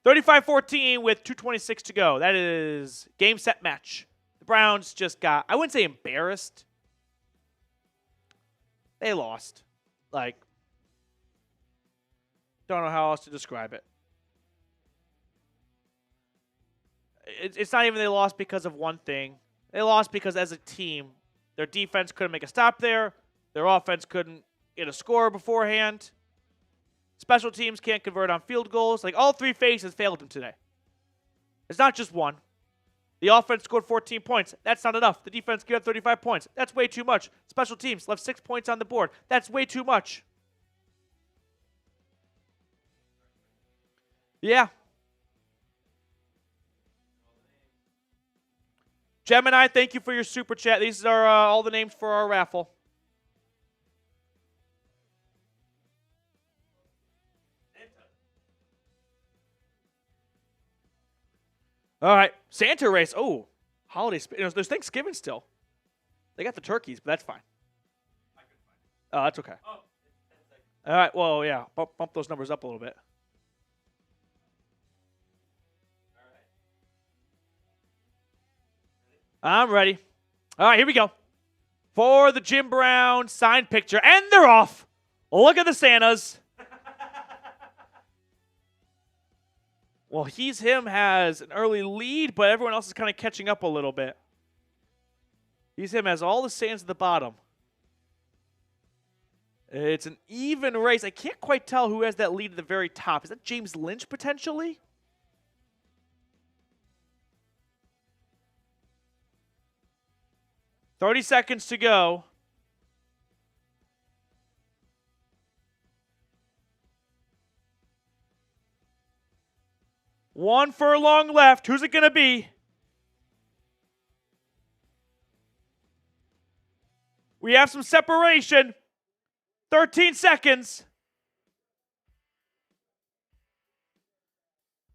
35-14 with 2:26 to go. That is game, set, match. The Browns just got, I wouldn't say embarrassed. They lost. Like, don't know how else to describe it. It's not even they lost because of one thing. They lost because as a team, their defense couldn't make a stop there. Their offense couldn't get a score beforehand. Special teams can't convert on field goals. Like, all 3 phases failed them today. It's not just one. The offense scored 14 points. That's not enough. The defense gave up 35 points. That's way too much. Special teams left 6 points on the board. That's way too much. Yeah. Gemini, thank you for your super chat. These are all the names for our raffle. All right, Santa race. Oh, holiday. There's Thanksgiving still. They got the turkeys, but that's fine. Oh, that's okay. All right, well, yeah, bump those numbers up a little bit. I'm ready. All right, here we go. For the Jim Brown signed picture, and they're off. Look at the Santas. Well, him has an early lead, but everyone else is kind of catching up a little bit. Him has all the Santas at the bottom. It's an even race. I can't quite tell who has that lead at the very top. Is that James Lynch potentially? $30 seconds to go. One furlong left. Who's it going to be? We have some separation. 13 seconds.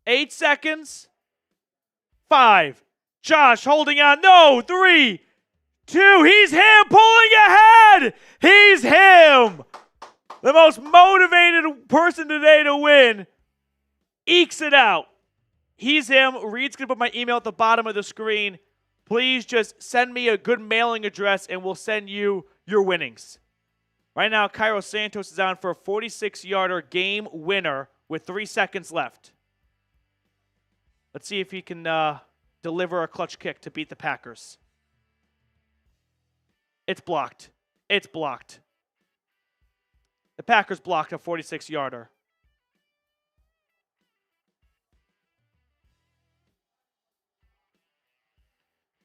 8 seconds. 5. Josh holding on. No. 3, 2. He's him pulling ahead. He's him. The most motivated person today to win. Ekes it out. He's him. Reed's going to put my email at the bottom of the screen. Please just send me a good mailing address and we'll send you your winnings. Right now, Cairo Santos is on for a 46-yarder game winner with 3 seconds left. Let's see if he can deliver a clutch kick to beat the Packers. It's blocked. It's blocked. The Packers blocked a 46-yarder.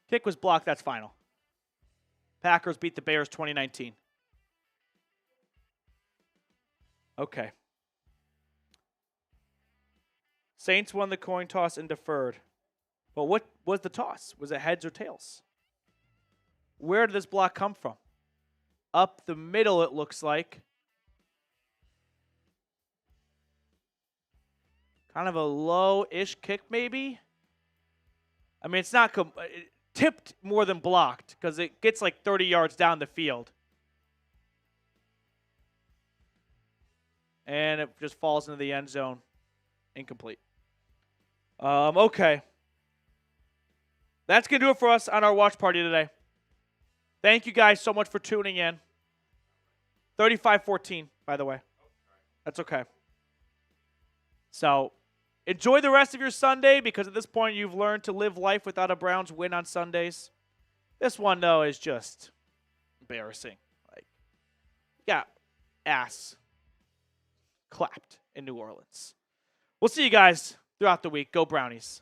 Kick was blocked. That's final. Packers beat the Bears 2019. Okay. Saints won the coin toss and deferred. But what was the toss? Was it heads or tails? Where did this block come from? Up the middle, it looks like. Kind of a low-ish kick, maybe? I mean, it's not tipped more than blocked because it gets like 30 yards down the field. And it just falls into the end zone. Incomplete. Okay. That's going to do it for us on our watch party today. Thank you guys so much for tuning in. 35-14, by the way. That's okay. So, enjoy the rest of your Sunday because at this point you've learned to live life without a Browns win on Sundays. This one, though, is just embarrassing. Like, yeah, ass clapped in New Orleans. We'll see you guys throughout the week. Go Brownies.